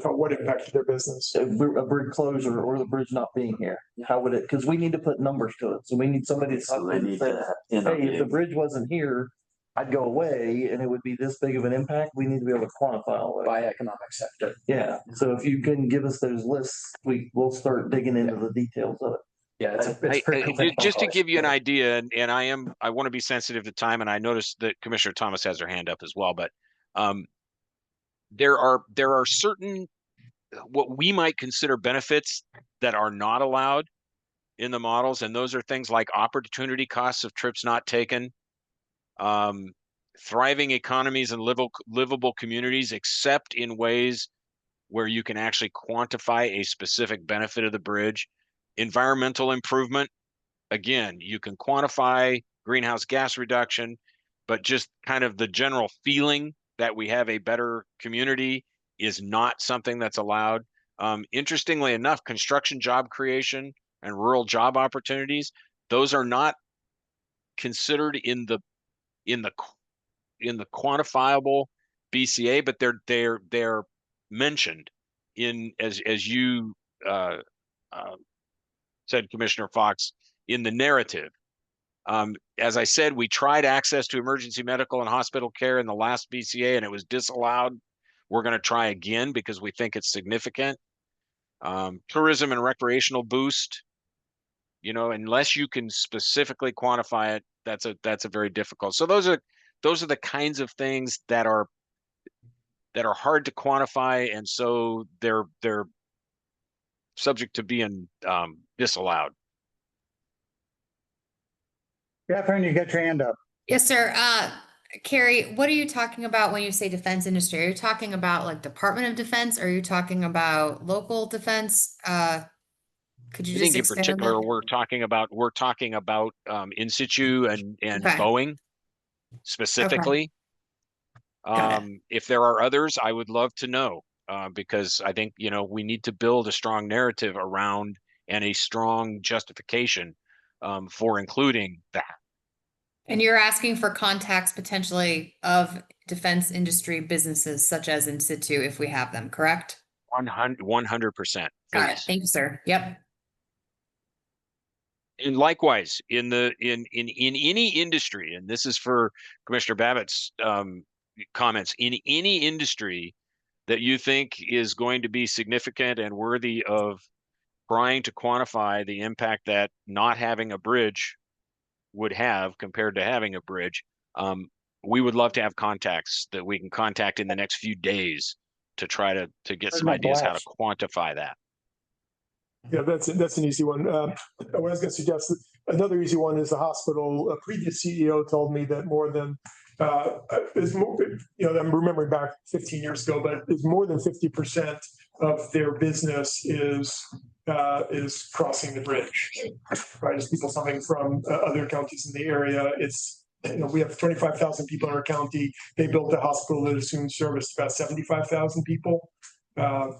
[SPEAKER 2] What impacted their business?
[SPEAKER 4] A bridge closure or the bridge not being here. How would it? Because we need to put numbers to it. So we need somebody to talk to and say, hey, if the bridge wasn't here, I'd go away and it would be this big of an impact. We need to be able to quantify all that.
[SPEAKER 12] By economic sector.
[SPEAKER 4] Yeah. So if you can give us those lists, we'll start digging into the details of it.
[SPEAKER 12] Yeah, it's
[SPEAKER 17] just to give you an idea, and I want to be sensitive to time, and I noticed that Commissioner Thomas has her hand up as well, but there are certain what we might consider benefits that are not allowed in the models, and those are things like opportunity costs of trips not taken, thriving economies and livable communities, except in ways where you can actually quantify a specific benefit of the bridge. Environmental improvement, again, you can quantify greenhouse gas reduction, but just kind of the general feeling that we have a better community is not something that's allowed. Interestingly enough, construction job creation and rural job opportunities, those are not considered in the quantifiable BCA, but they're mentioned in, as you said, Commissioner Fox, in the narrative. As I said, we tried access to emergency medical and hospital care in the last BCA and it was disallowed. We're going to try again because we think it's significant. Tourism and recreational boost, unless you can specifically quantify it, that's a very difficult. So those are the kinds of things that are that are hard to quantify, and so they're subject to being disallowed.
[SPEAKER 1] Catherine, you got your hand up.
[SPEAKER 8] Yes, sir. Carrie, what are you talking about when you say defense industry? Are you talking about like Department of Defense? Or are you talking about local defense? Could you
[SPEAKER 17] I
[SPEAKER 8] just
[SPEAKER 17] think in
[SPEAKER 8] expand on
[SPEAKER 17] particular,
[SPEAKER 8] that?
[SPEAKER 17] we're talking about in situ and
[SPEAKER 8] Okay.
[SPEAKER 17] Boeing specifically.
[SPEAKER 8] Got it.
[SPEAKER 17] If there are others, I would love to know, because I think, you know, we need to build a strong narrative around and a strong justification for including that.
[SPEAKER 8] And you're asking for contacts potentially of defense industry businesses such as in situ if we have them, correct?
[SPEAKER 17] 100%,
[SPEAKER 8] Got it.
[SPEAKER 17] please.
[SPEAKER 8] Thank you, sir. Yep.
[SPEAKER 17] And likewise, in any industry, and this is for Commissioner Babbitt's comments, in any industry that you think is going to be significant and worthy of trying to quantify the impact that not having a bridge would have compared to having a bridge, we would love to have contacts that we can contact in the next few days to try to get some ideas how to quantify that.
[SPEAKER 2] Yeah, that's an easy one. What I was going to suggest, another easy one is the hospital. A previous CEO told me that more than is more, you know, I'm remembering back 15 years ago, but it's more than 50% of their business is crossing the bridge. Right, it's people coming from other counties in the area. It's, you know, we have 25,000 people in our county. They built a hospital that assumed service to about 75,000 people.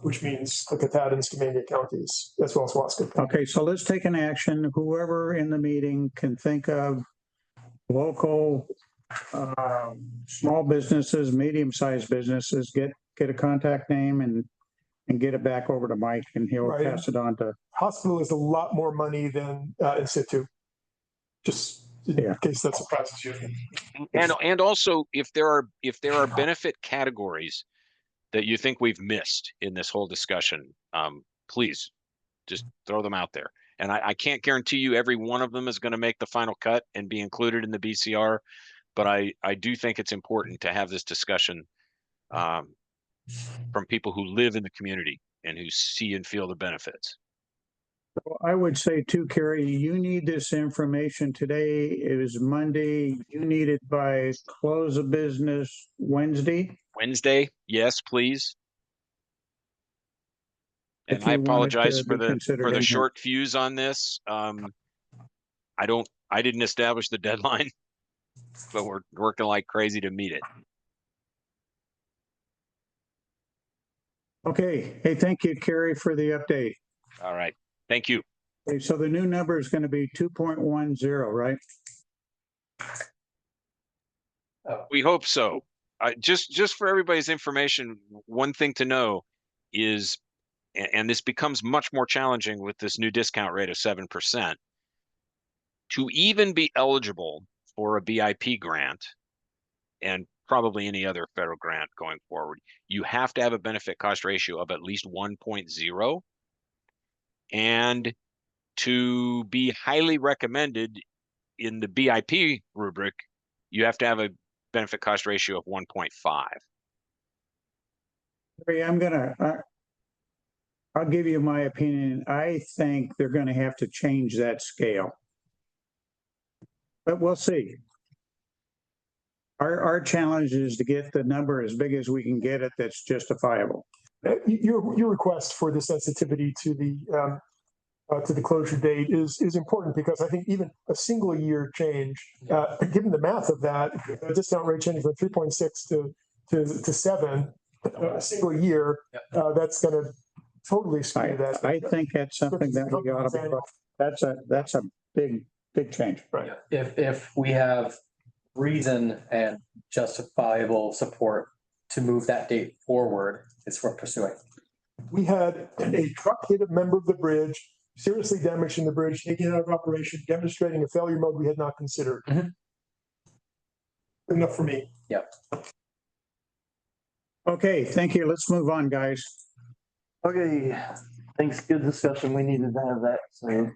[SPEAKER 2] Which means look at that in Skamania counties as well as Wasco.
[SPEAKER 1] Okay, so let's take an action. Whoever in the meeting can think of local small businesses, medium-sized businesses, get a contact name and get it back over to Mike and he'll pass it on to.
[SPEAKER 2] Hospital is a lot more money than in situ. Just in case that surprises you.
[SPEAKER 17] And also, if there are benefit categories that you think we've missed in this whole discussion, please just throw them out there. And I can't guarantee you every one of them is going to make the final cut and be included in the BCR, but I do think it's important to have this discussion from people who live in the community and who see and feel the benefits.
[SPEAKER 1] I would say too, Carrie, you need this information today. It is Monday. You need it by close of business Wednesday.
[SPEAKER 17] Wednesday, yes, please. And
[SPEAKER 1] If
[SPEAKER 17] I
[SPEAKER 1] you want it
[SPEAKER 17] apologize
[SPEAKER 1] to
[SPEAKER 17] for
[SPEAKER 1] be considered
[SPEAKER 17] the
[SPEAKER 1] in here.
[SPEAKER 17] short fuse on this. I didn't establish the deadline, but we're working like crazy to meet it.
[SPEAKER 1] Okay. Hey, thank you, Carrie, for the update.
[SPEAKER 17] All right. Thank you.
[SPEAKER 1] Okay, so the new number is going to be 2.10, right?
[SPEAKER 17] We hope so. Just for everybody's information, one thing to know is, and this becomes much more challenging with this new discount rate of 7%, to even be eligible for a BIP grant and probably any other federal grant going forward, you have to have a benefit cost ratio of at least 1.0. And to be highly recommended in the BIP rubric, you have to have a benefit cost ratio of 1.5.
[SPEAKER 1] I'll give you my opinion. I think they're going to have to change that scale. But we'll see. Our challenge is to get the number as big as we can get it that's justifiable.
[SPEAKER 2] Your request for the sensitivity to the closure date is important because I think even a single year change, given the math of that, a discount rate changing from 3.6 to 7, a single year, that's going to totally skew that.
[SPEAKER 1] I think that's something that we ought to be. That's a big change.
[SPEAKER 2] Right.
[SPEAKER 12] If we have reason and justifiable support to move that date forward, it's worth pursuing.
[SPEAKER 2] We had a truck hit a member of the bridge, seriously damaging the bridge, taking it out of operation, demonstrating a failure mode we had not considered.
[SPEAKER 12] Mm-hmm.
[SPEAKER 2] Enough for me.
[SPEAKER 12] Yep.
[SPEAKER 1] Okay, thank you. Let's move on, guys.
[SPEAKER 4] Okay, Thanks, good discussion. We needed to have that, so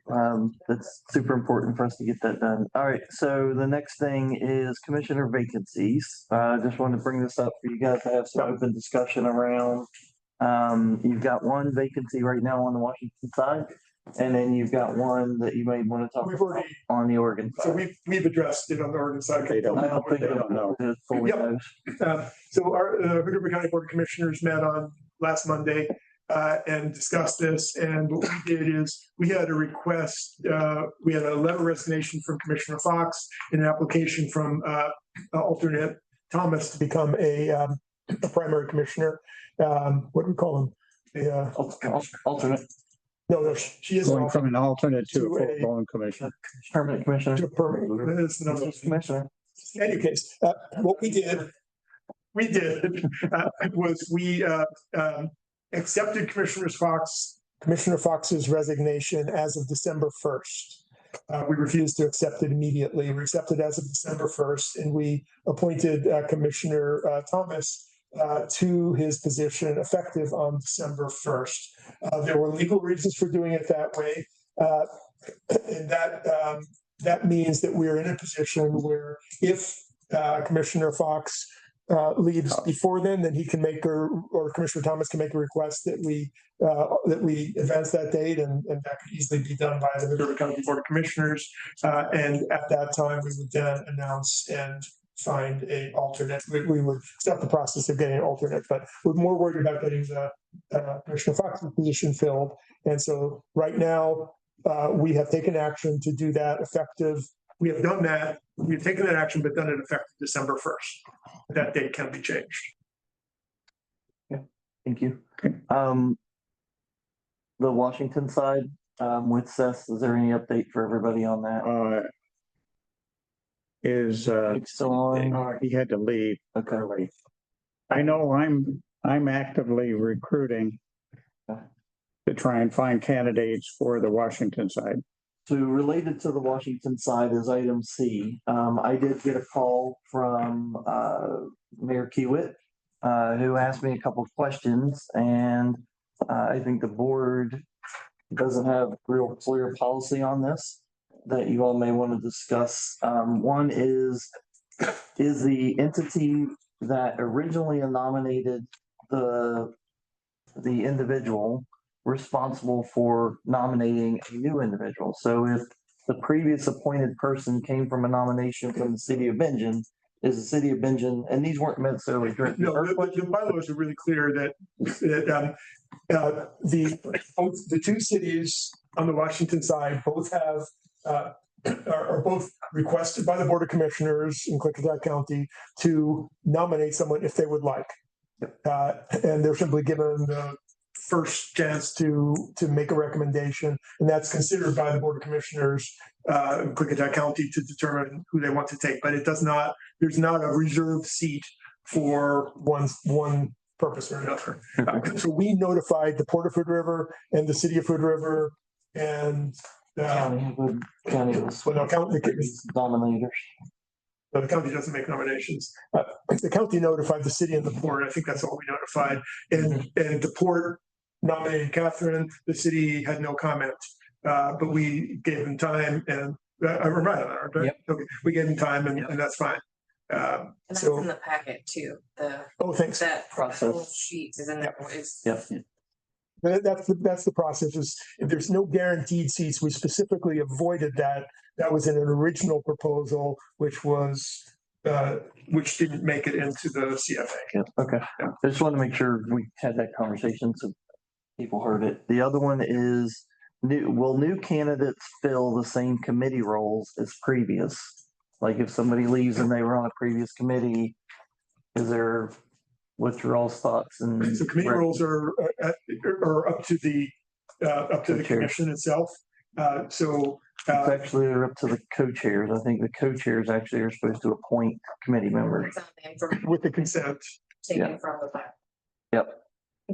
[SPEAKER 4] that's super important for us to get that done. All right, so the next thing is commissioner vacancies. Just wanted to bring this up for you guys to have some open discussion around. You've got one vacancy right now on the Washington side, and then you've got one that you may want to talk about on the Oregon
[SPEAKER 2] So
[SPEAKER 4] side.
[SPEAKER 2] we've addressed it on the Oregon side.
[SPEAKER 1] They don't,
[SPEAKER 4] I don't think
[SPEAKER 1] they don't know.
[SPEAKER 4] it fully
[SPEAKER 2] Yep.
[SPEAKER 4] knows.
[SPEAKER 2] So our Hood River County Board of Commissioners met on last Monday and discussed this. And what we did is we had a request, we had a letter of resignation from Commissioner Fox and an application from alternate Thomas to become a primary commissioner. What do we call him?
[SPEAKER 4] Alternate.
[SPEAKER 2] No, she is
[SPEAKER 1] Going from an alternate to a
[SPEAKER 2] to a-
[SPEAKER 1] full-blown commissioner.
[SPEAKER 4] Permanent commissioner.
[SPEAKER 2] to a permanent. It's the number.
[SPEAKER 4] Commissioner.
[SPEAKER 2] In any case, what we did was we accepted Commissioner Fox's resignation as of December 1st. We refused to accept it immediately. We accepted as of December 1st, and we appointed Commissioner Thomas to his position effective on December 1st. There were legal reasons for doing it that way. And that means that we're in a position where if Commissioner Fox leaves before then he can make or Commissioner Thomas can make a request that we advance that date, and that could easily be done by the Hood River County Board of Commissioners. And at that time, we would then announce and find a alternate. We would start the process of getting an alternate, but we're more worried about getting the Commissioner Fox's position filled. And so right now, we have taken action to do that effective. We have done that. We've taken that action, but done it effective December 1st. That date can be changed.
[SPEAKER 4] Yeah, thank you.
[SPEAKER 1] Okay.
[SPEAKER 4] The Washington side, with Seth, is there any update for everybody on that?
[SPEAKER 1] Still on? He had to leave early. I know I'm actively recruiting to try and find candidates for the Washington side.
[SPEAKER 4] So related to the Washington side is item C. I did get a call from Mayor Kiewit, who asked me a couple of questions, and I think the board doesn't have real clear policy on this that you all may want to discuss. One is the entity that originally nominated the individual responsible for nominating a new individual. So if the previous appointed person came from a nomination from the city of Bingen, is the city of Bingen, and these weren't necessarily direct.
[SPEAKER 2] No, the bylaws are really clear that the two cities on the Washington side both have are both requested by the Board of Commissioners in Clickitat County to nominate someone if they would like. And they're simply given the first chance to make a recommendation, and that's considered by the Board of Commissioners in Clickitat County to determine who they want to take. But there's not a reserved seat for one purpose or another. So we notified the Port of Hood River and the City of Hood River and
[SPEAKER 4] County was
[SPEAKER 2] nominators. No, the county doesn't make nominations. The county notified the city and the port. I think that's all we notified. And the port nominated Catherine. The city had no comment, but we gave them time, and I'm right on that, right? Yep. Okay, we gave them time, and that's fine.
[SPEAKER 16] And that's in the packet too.
[SPEAKER 2] Thanks.
[SPEAKER 16] That
[SPEAKER 4] process
[SPEAKER 16] whole sheet is in there.
[SPEAKER 2] That's the process. Is if there's no guaranteed seats, we specifically avoided that. That was in an original proposal, which didn't make it into the CFA.
[SPEAKER 4] Yeah. Okay. Yeah. I just wanted to make sure we had that conversation so people heard it. The other one is will new candidates fill the same committee roles as previous? Like if somebody leaves and they were on a previous committee, what's your all's thoughts? And
[SPEAKER 2] so committee roles are up to the commission itself.
[SPEAKER 4] It's actually they're up to the co-chairs. I think the co-chairs actually are supposed to appoint committee members
[SPEAKER 2] with the consent.
[SPEAKER 16] Taken from the file.
[SPEAKER 4] Yep.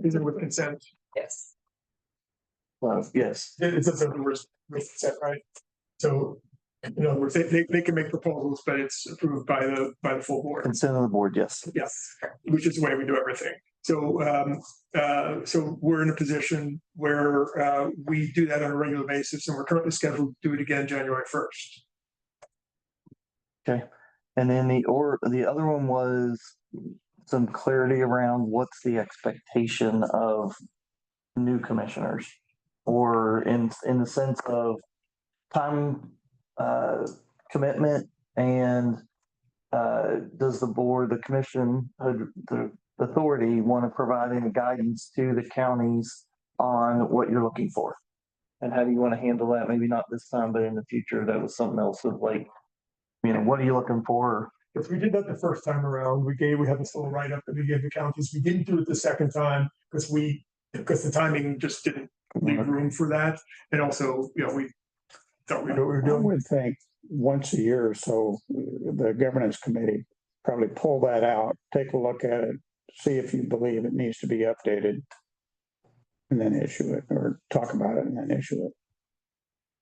[SPEAKER 2] Is it with consent?
[SPEAKER 16] Yes.
[SPEAKER 4] Yes.
[SPEAKER 2] It's a with consent, right? So In other words, they can make proposals, but it's approved by the full board.
[SPEAKER 4] Consent of the board, yes.
[SPEAKER 2] Yes, which is the way we do everything. So, so we're in a position where we do that on a regular basis, and we're currently scheduled to do it again January 1st.
[SPEAKER 4] Okay. And then the other one was some clarity around what's the expectation of new commissioners, or in the sense of time commitment, and does the commission, the authority want to provide any guidance to the counties on what you're looking for? And how do you want to handle that? Maybe not this time, but in the future, that was something else of like, what are you looking for?
[SPEAKER 2] If we did that the first time around, we had this little write-up that we gave the counties. We didn't do it the second time because the timing just didn't leave room for that. And also, we thought we knew what we were
[SPEAKER 1] I
[SPEAKER 2] doing.
[SPEAKER 1] would think once a year or so, the governance committee probably pull that out, take a look at it, see if you believe it needs to be updated, and then issue it, or talk about it and then issue it.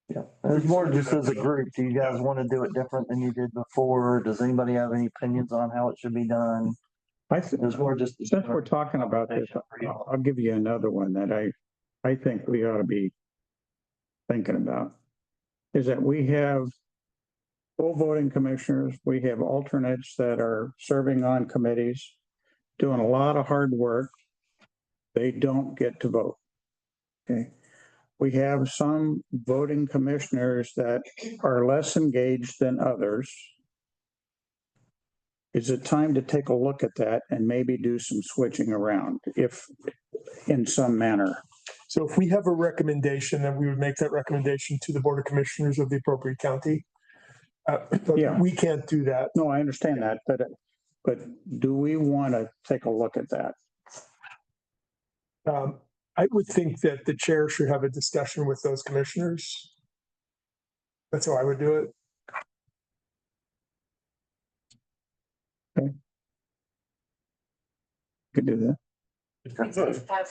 [SPEAKER 4] Yeah, it's more just as a group. Do you guys want to do it different than you did before? Does anybody have any opinions on how it should be done? It's more just
[SPEAKER 1] Since we're talking about this, I'll give you another one that I think we ought to be thinking about. Is that we have full voting commissioners, we have alternates that are serving on committees, doing a lot of hard work. They don't get to vote. Okay. We have some voting commissioners that are less engaged than others. Is it time to take a look at that and maybe do some switching around, if in some manner?
[SPEAKER 2] So if we have a recommendation, then we would make that recommendation to the Board of Commissioners of the appropriate county.
[SPEAKER 1] Yeah.
[SPEAKER 2] We can't do that.
[SPEAKER 1] No, I understand that, but do we want to take a look at that?
[SPEAKER 2] I would think that the chair should have a discussion with those commissioners. That's how I would do it.
[SPEAKER 1] Okay. Could do that.
[SPEAKER 16] Have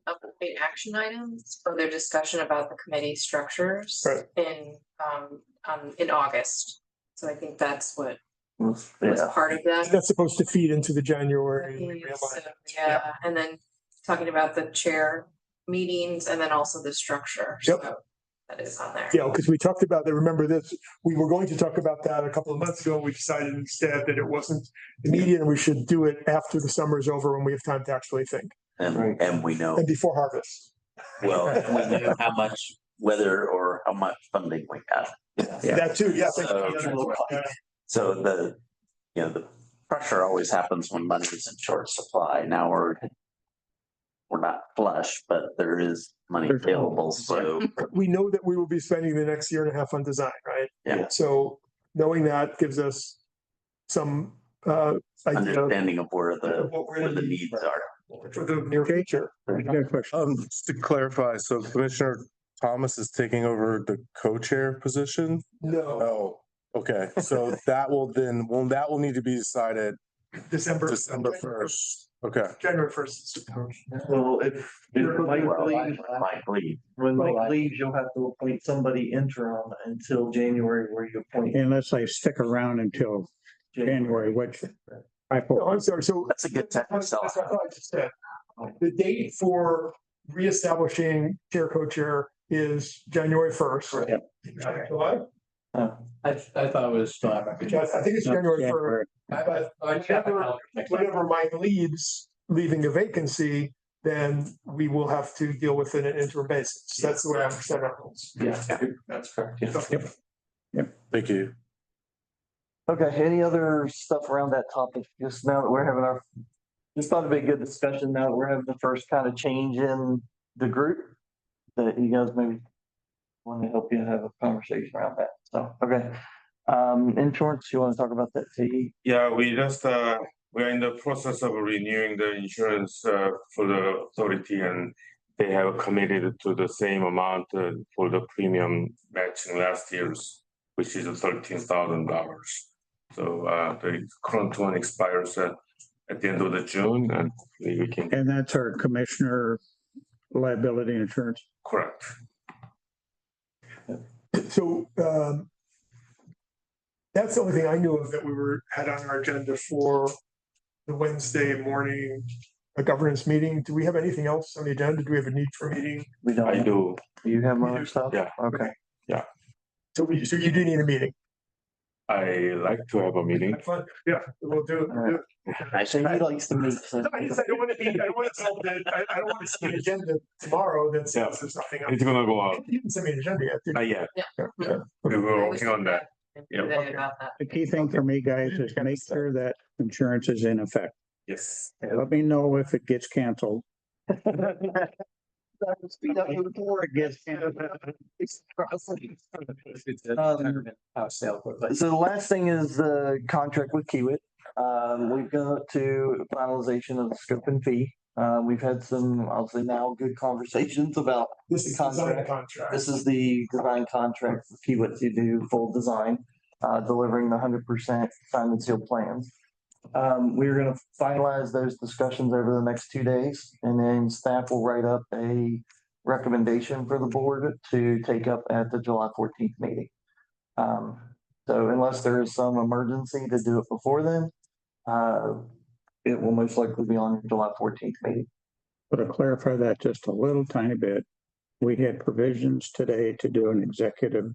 [SPEAKER 16] update action items for their discussion about the committee structures in August. So I think that's what was part of that.
[SPEAKER 2] That's supposed to feed into the January.
[SPEAKER 16] Yeah, and then talking about the chair meetings and then also the structure.
[SPEAKER 2] Yep.
[SPEAKER 16] So that is on there.
[SPEAKER 2] Yeah, because we talked about that. Remember this, we were going to talk about that a couple of months ago. We decided instead that it wasn't immediate and we should do it after the summer is over when we have time to actually think.
[SPEAKER 3] And we know,
[SPEAKER 2] And before harvest.
[SPEAKER 3] well, we know how much weather or how much funding we have.
[SPEAKER 2] Yeah. That too, yeah.
[SPEAKER 3] So the pressure always happens when money is in short supply. Now we're not flush, but there is money available. So
[SPEAKER 2] we know that we will be spending the next year and a half on design, right?
[SPEAKER 3] Yeah.
[SPEAKER 2] So knowing that gives us some
[SPEAKER 3] understanding of where the needs are
[SPEAKER 2] for the near future.
[SPEAKER 5] Just to clarify, so Commissioner Thomas is taking over the co-chair position?
[SPEAKER 2] No.
[SPEAKER 5] Oh, okay. So that will need to be decided
[SPEAKER 2] December
[SPEAKER 5] 1st. Okay.
[SPEAKER 2] January 1st.
[SPEAKER 4] So if Mike leaves, when Mike
[SPEAKER 1] Well,
[SPEAKER 4] leaves, you'll have to appoint somebody interim until January, where you appoint.
[SPEAKER 1] Unless I stick around until January, which I
[SPEAKER 2] No,
[SPEAKER 1] hope.
[SPEAKER 2] I'm sorry. So
[SPEAKER 3] that's a good time to sell.
[SPEAKER 2] That's what I just said. The date for reestablishing chair co-chair is January 1st.
[SPEAKER 1] Yep.
[SPEAKER 2] July?
[SPEAKER 12] I thought it was.
[SPEAKER 2] I think it's January 1st. But whenever Mike leaving a vacancy, then we will have to deal with it on an interim basis. That's the way I understand our rules.
[SPEAKER 12] Yeah, that's correct. Yeah.
[SPEAKER 1] Yep.
[SPEAKER 5] Thank you.
[SPEAKER 4] Okay, any other stuff around that topic? Just now that we're having just thought it'd be a good discussion now that we're having the first kind of change in the group, that you guys maybe want to help you have a conversation around that. So, okay. Insurance, you want to talk about that, T?
[SPEAKER 14] Yeah, we just we're in the process of renewing the insurance for the authority, and they have committed to the same amount for the premium matching last year's, which is $13,000. So the current one expires at the end of the June, and we can.
[SPEAKER 1] And that's our commissioner liability insurance.
[SPEAKER 14] Correct.
[SPEAKER 2] So That's the only thing I knew of that had on our agenda for the Wednesday morning governance meeting. Do we have anything else on the agenda? Do we have a need for a meeting?
[SPEAKER 4] We don't.
[SPEAKER 14] I do.
[SPEAKER 4] You have other stuff?
[SPEAKER 14] Yeah.
[SPEAKER 4] Okay.
[SPEAKER 2] So you do need a meeting.
[SPEAKER 14] I like to have a meeting.
[SPEAKER 2] Fine. Yeah, we'll do it.
[SPEAKER 4] I say he likes to meet. So.
[SPEAKER 2] I don't want to I don't want to see an agenda tomorrow that says there's nothing.
[SPEAKER 14] It's gonna go out.
[SPEAKER 2] You can send me an agenda yet.
[SPEAKER 14] Yeah. We were working on that. Yeah.
[SPEAKER 16] About that.
[SPEAKER 1] The key thing for me, guys, is make sure that insurance is in effect.
[SPEAKER 14] Yes.
[SPEAKER 1] Let me know if it gets canceled.
[SPEAKER 4] Speed up your report.
[SPEAKER 1] It gets canceled.
[SPEAKER 4] So the last thing is the contract with Kiewit. We've got to finalization of the scope and fee. We've had some, I'll say now, good conversations about
[SPEAKER 2] This is the design contract.
[SPEAKER 4] This is the design contract for Kiewit to do full design, delivering the 100% signed and sealed plans. We're going to finalize those discussions over the next 2 days, and then staff will write up a recommendation for the board to take up at the July 14th meeting. So unless there is some emergency to do it before then, it will most likely be on July 14th meeting.
[SPEAKER 1] But to clarify that just a little tiny bit, we had provisions today to do an executive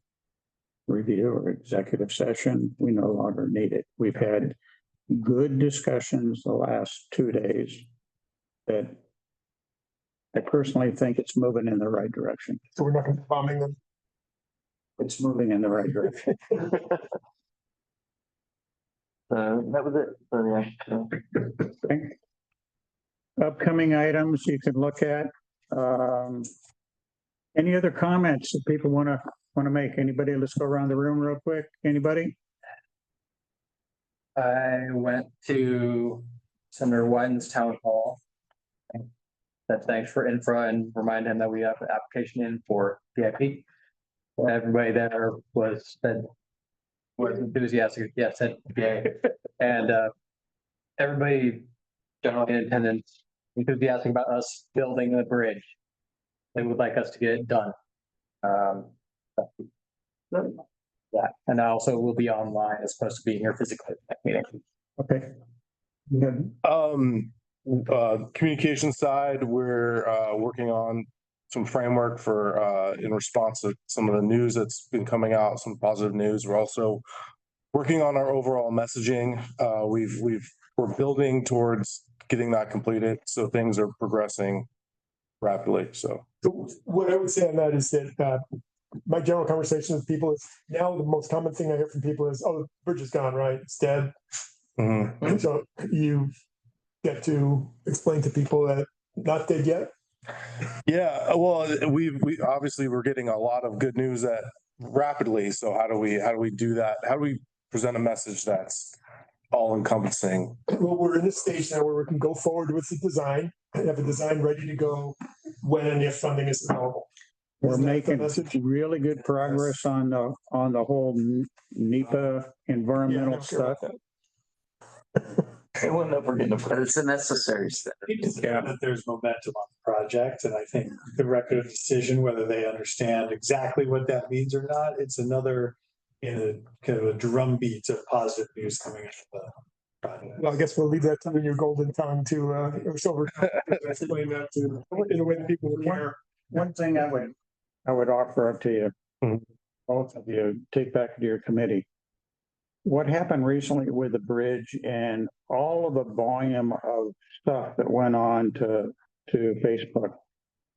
[SPEAKER 1] review or executive session. We no longer need it. We've had good discussions the last 2 days that I personally think it's moving in the right direction.
[SPEAKER 2] So we're not going to be bombing them.
[SPEAKER 1] It's moving in the right direction.
[SPEAKER 4] That was it. So, yeah.
[SPEAKER 1] Okay. Upcoming items you can look at. Any other comments that people want to make? Anybody? Let's go around the room real quick. Anybody?
[SPEAKER 12] I went to Senator Wyden's town hall. That thanks for infra and remind him that we have an application in for VIP. Everybody there was enthusiastic. Yeah, said yay. And everybody generally in attendance enthusiastic about us building the bridge. They would like us to get it done. That, and I also will be online as opposed to being here physically at that meeting.
[SPEAKER 1] Okay.
[SPEAKER 5] Communication side, we're working on some framework for in response to some of the news that's been coming out, some positive news. We're also working on our overall messaging. We're building towards getting that completed, so things are progressing rapidly. So
[SPEAKER 2] what I would say on that is that my general conversation with people is now the most common thing I hear from people is, "Oh, the bridge is gone, right? It's dead."
[SPEAKER 5] Mm-hmm.
[SPEAKER 2] And so you get to explain to people that not dead yet.
[SPEAKER 5] Yeah, well, we obviously we're getting a lot of good news that rapidly. So how do we do that? How do we present a message that's all encompassing?
[SPEAKER 2] Well, we're in this stage now where we can go forward with the design and have a design ready to go when and if funding is available.
[SPEAKER 1] We're making really good progress on the whole NEPA environmental stuff.
[SPEAKER 4] I wouldn't ever get
[SPEAKER 12] But it's a necessary step.
[SPEAKER 9] Yeah, that there's momentum on the project, and I think the record of decision, whether they understand exactly what that means or not, it's another in a kind of a drumbeat of positive news coming out of the project.
[SPEAKER 2] Well, I guess we'll leave that to your golden tongue to or silver tongue to explain that to in a way that people will care.
[SPEAKER 1] One thing I would offer up to you, both of you, take back to your committee. What happened recently with the bridge and all of the volume of stuff that went on to Facebook.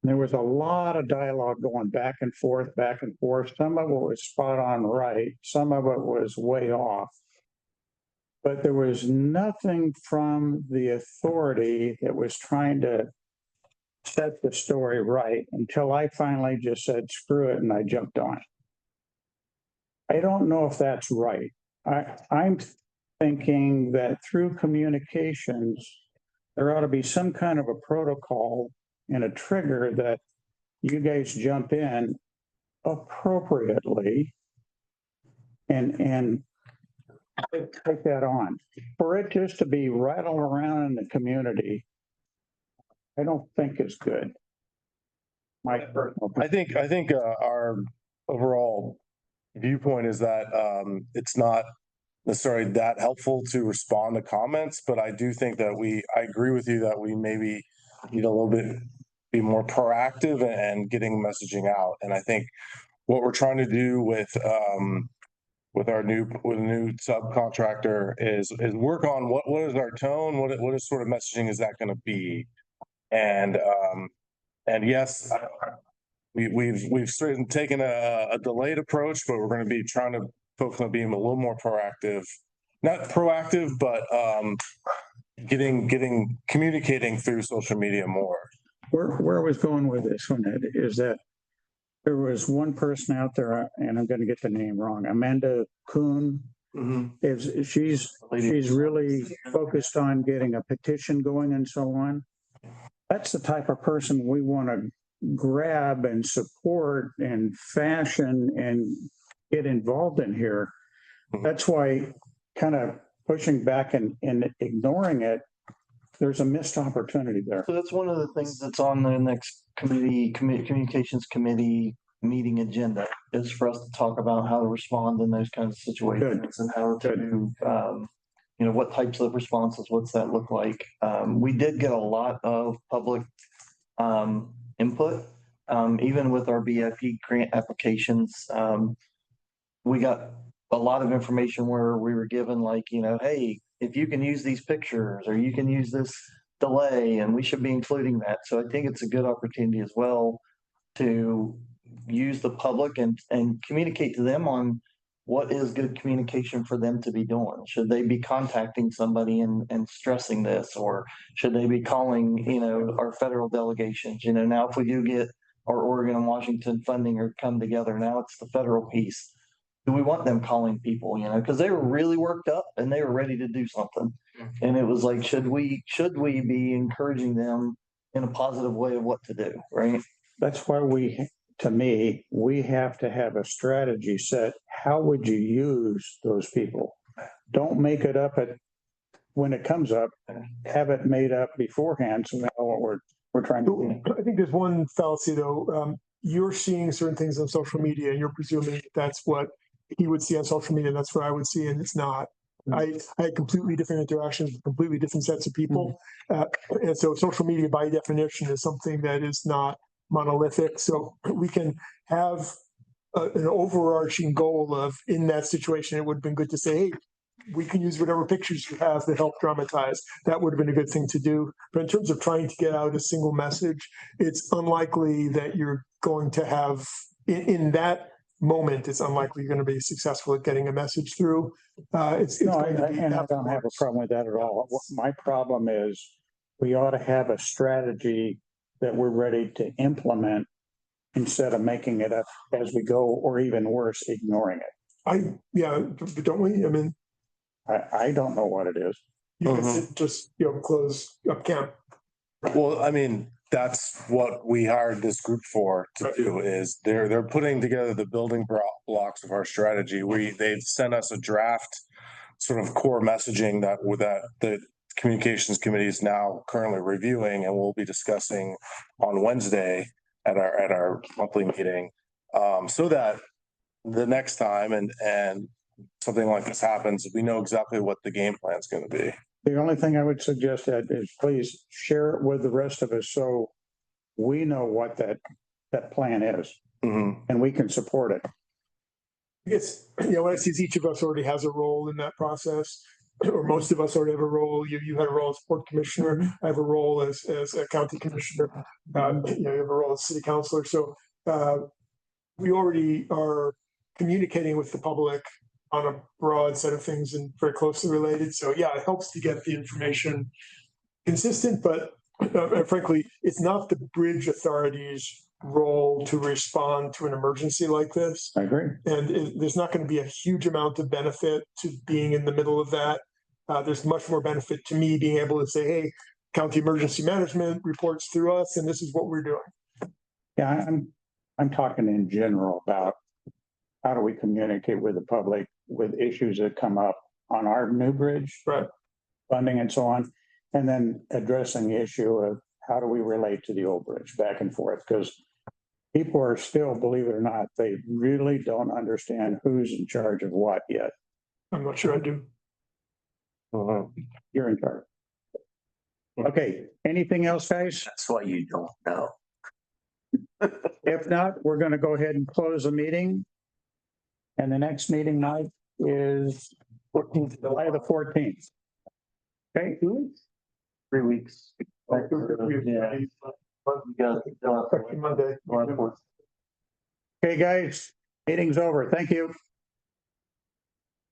[SPEAKER 1] There was a lot of dialogue going back and forth. Some of it was spot on right. Some of it was way off. But there was nothing from the authority that was trying to set the story right until I finally just said, screw it, and I jumped on it. I don't know if that's right. I'm thinking that through communications, there ought to be some kind of a protocol and a trigger that you guys jump in appropriately and take that on. For it just to be rattled around in the community, I don't think is good. My personal opinion.
[SPEAKER 5] I think our overall viewpoint is that it's not necessarily that helpful to respond to comments, but I do think that I agree with you that we maybe need a little bit, be more proactive and getting messaging out. And I think what we're trying to do with a new subcontractor is work on what is our tone, what is sort of messaging is that going to be, and yes, we've certainly taken a delayed approach, but we're going to be trying to focus on being a little more proactive, not proactive, but communicating through social media more.
[SPEAKER 1] Where I was going with this one is that there was one person out there, and I'm going to get the name wrong, Amanda Kuhn. She's really focused on getting a petition going and so on. That's the type of person we want to grab and support and fashion and get involved in here. That's why kind of pushing back and ignoring it, there's a missed opportunity there.
[SPEAKER 4] So that's one of the things that's on the next communications committee meeting agenda, is for us to talk about how to respond in those kinds of situations and how to do, what types of responses, what's that look like? We did get a lot of public input, even with our BIP grant applications. We got a lot of information where we were given hey, if you can use these pictures or you can use this delay, and we should be including that. So I think it's a good opportunity as well to use the public and communicate to them on what is good communication for them to be doing. Should they be contacting somebody and stressing this, or should they be calling, our federal delegations? Now if we do get our Oregon and Washington funding or come together, now it's the federal piece. Do we want them calling people, because they were really worked up and they were ready to do something. And it was like, should we be encouraging them in a positive way of what to do, right?
[SPEAKER 1] That's why we have to have a strategy set. How would you use those people? Don't make it up when it comes up, have it made up beforehand so we know what we're trying to do.
[SPEAKER 2] I think there's one fallacy though. You're seeing certain things on social media and you're presuming that's what he would see on social media. That's what I would see, and it's not. I had completely different interactions with completely different sets of people. And so social media by definition is something that is not monolithic. So we can have an overarching goal of, in that situation, it would have been good to say, hey, we can use whatever pictures you have to help dramatize. That would have been a good thing to do. But in terms of trying to get out a single message, it's unlikely that you're going to have, in that moment, it's unlikely you're going to be successful at getting a message through.
[SPEAKER 1] I don't have a problem with that at all. My problem is we ought to have a strategy that we're ready to implement instead of making it up as we go, or even worse, ignoring it.
[SPEAKER 2] Don't we? I mean,
[SPEAKER 1] I don't know what it is.
[SPEAKER 2] You can just close up camp.
[SPEAKER 5] Well, I mean, that's what we hired this group for to do, is they're putting together the building blocks of our strategy. They've sent us a draft sort of core messaging that the communications committee is now currently reviewing, and we'll be discussing on Wednesday at our monthly meeting, so that the next time and something like this happens, we know exactly what the game plan is going to be.
[SPEAKER 1] The only thing I would suggest is please share it with the rest of us so we know what that plan is, and we can support it.
[SPEAKER 2] It's, what I see is each of us already has a role in that process, or most of us already have a role. You had a role as port commissioner. I have a role as a county commissioner. You have a role as city councilor. So we already are communicating with the public on a broad set of things and very closely related. So yeah, it helps to get the information consistent, but frankly, it's not the bridge authority's role to respond to an emergency like this.
[SPEAKER 1] I agree.
[SPEAKER 2] And there's not going to be a huge amount of benefit to being in the middle of that. There's much more benefit to me being able to say, hey, county emergency management reports through us, and this is what we're doing.
[SPEAKER 1] Yeah, I'm talking in general about how do we communicate with the public with issues that come up on our new bridge, funding and so on, and then addressing the issue of how do we relate to the old bridge back and forth, because people are still, believe it or not, they really don't understand who's in charge of what yet.
[SPEAKER 2] I'm not sure I do.
[SPEAKER 1] You're in charge. Okay, anything else, guys?
[SPEAKER 3] That's why you don't know.
[SPEAKER 1] If not, we're going to go ahead and close the meeting. And the next meeting night is 14th, July the 14th. Okay.
[SPEAKER 4] 3 weeks. Yeah.
[SPEAKER 2] Monday.
[SPEAKER 1] Okay, guys, meeting's over. Thank you.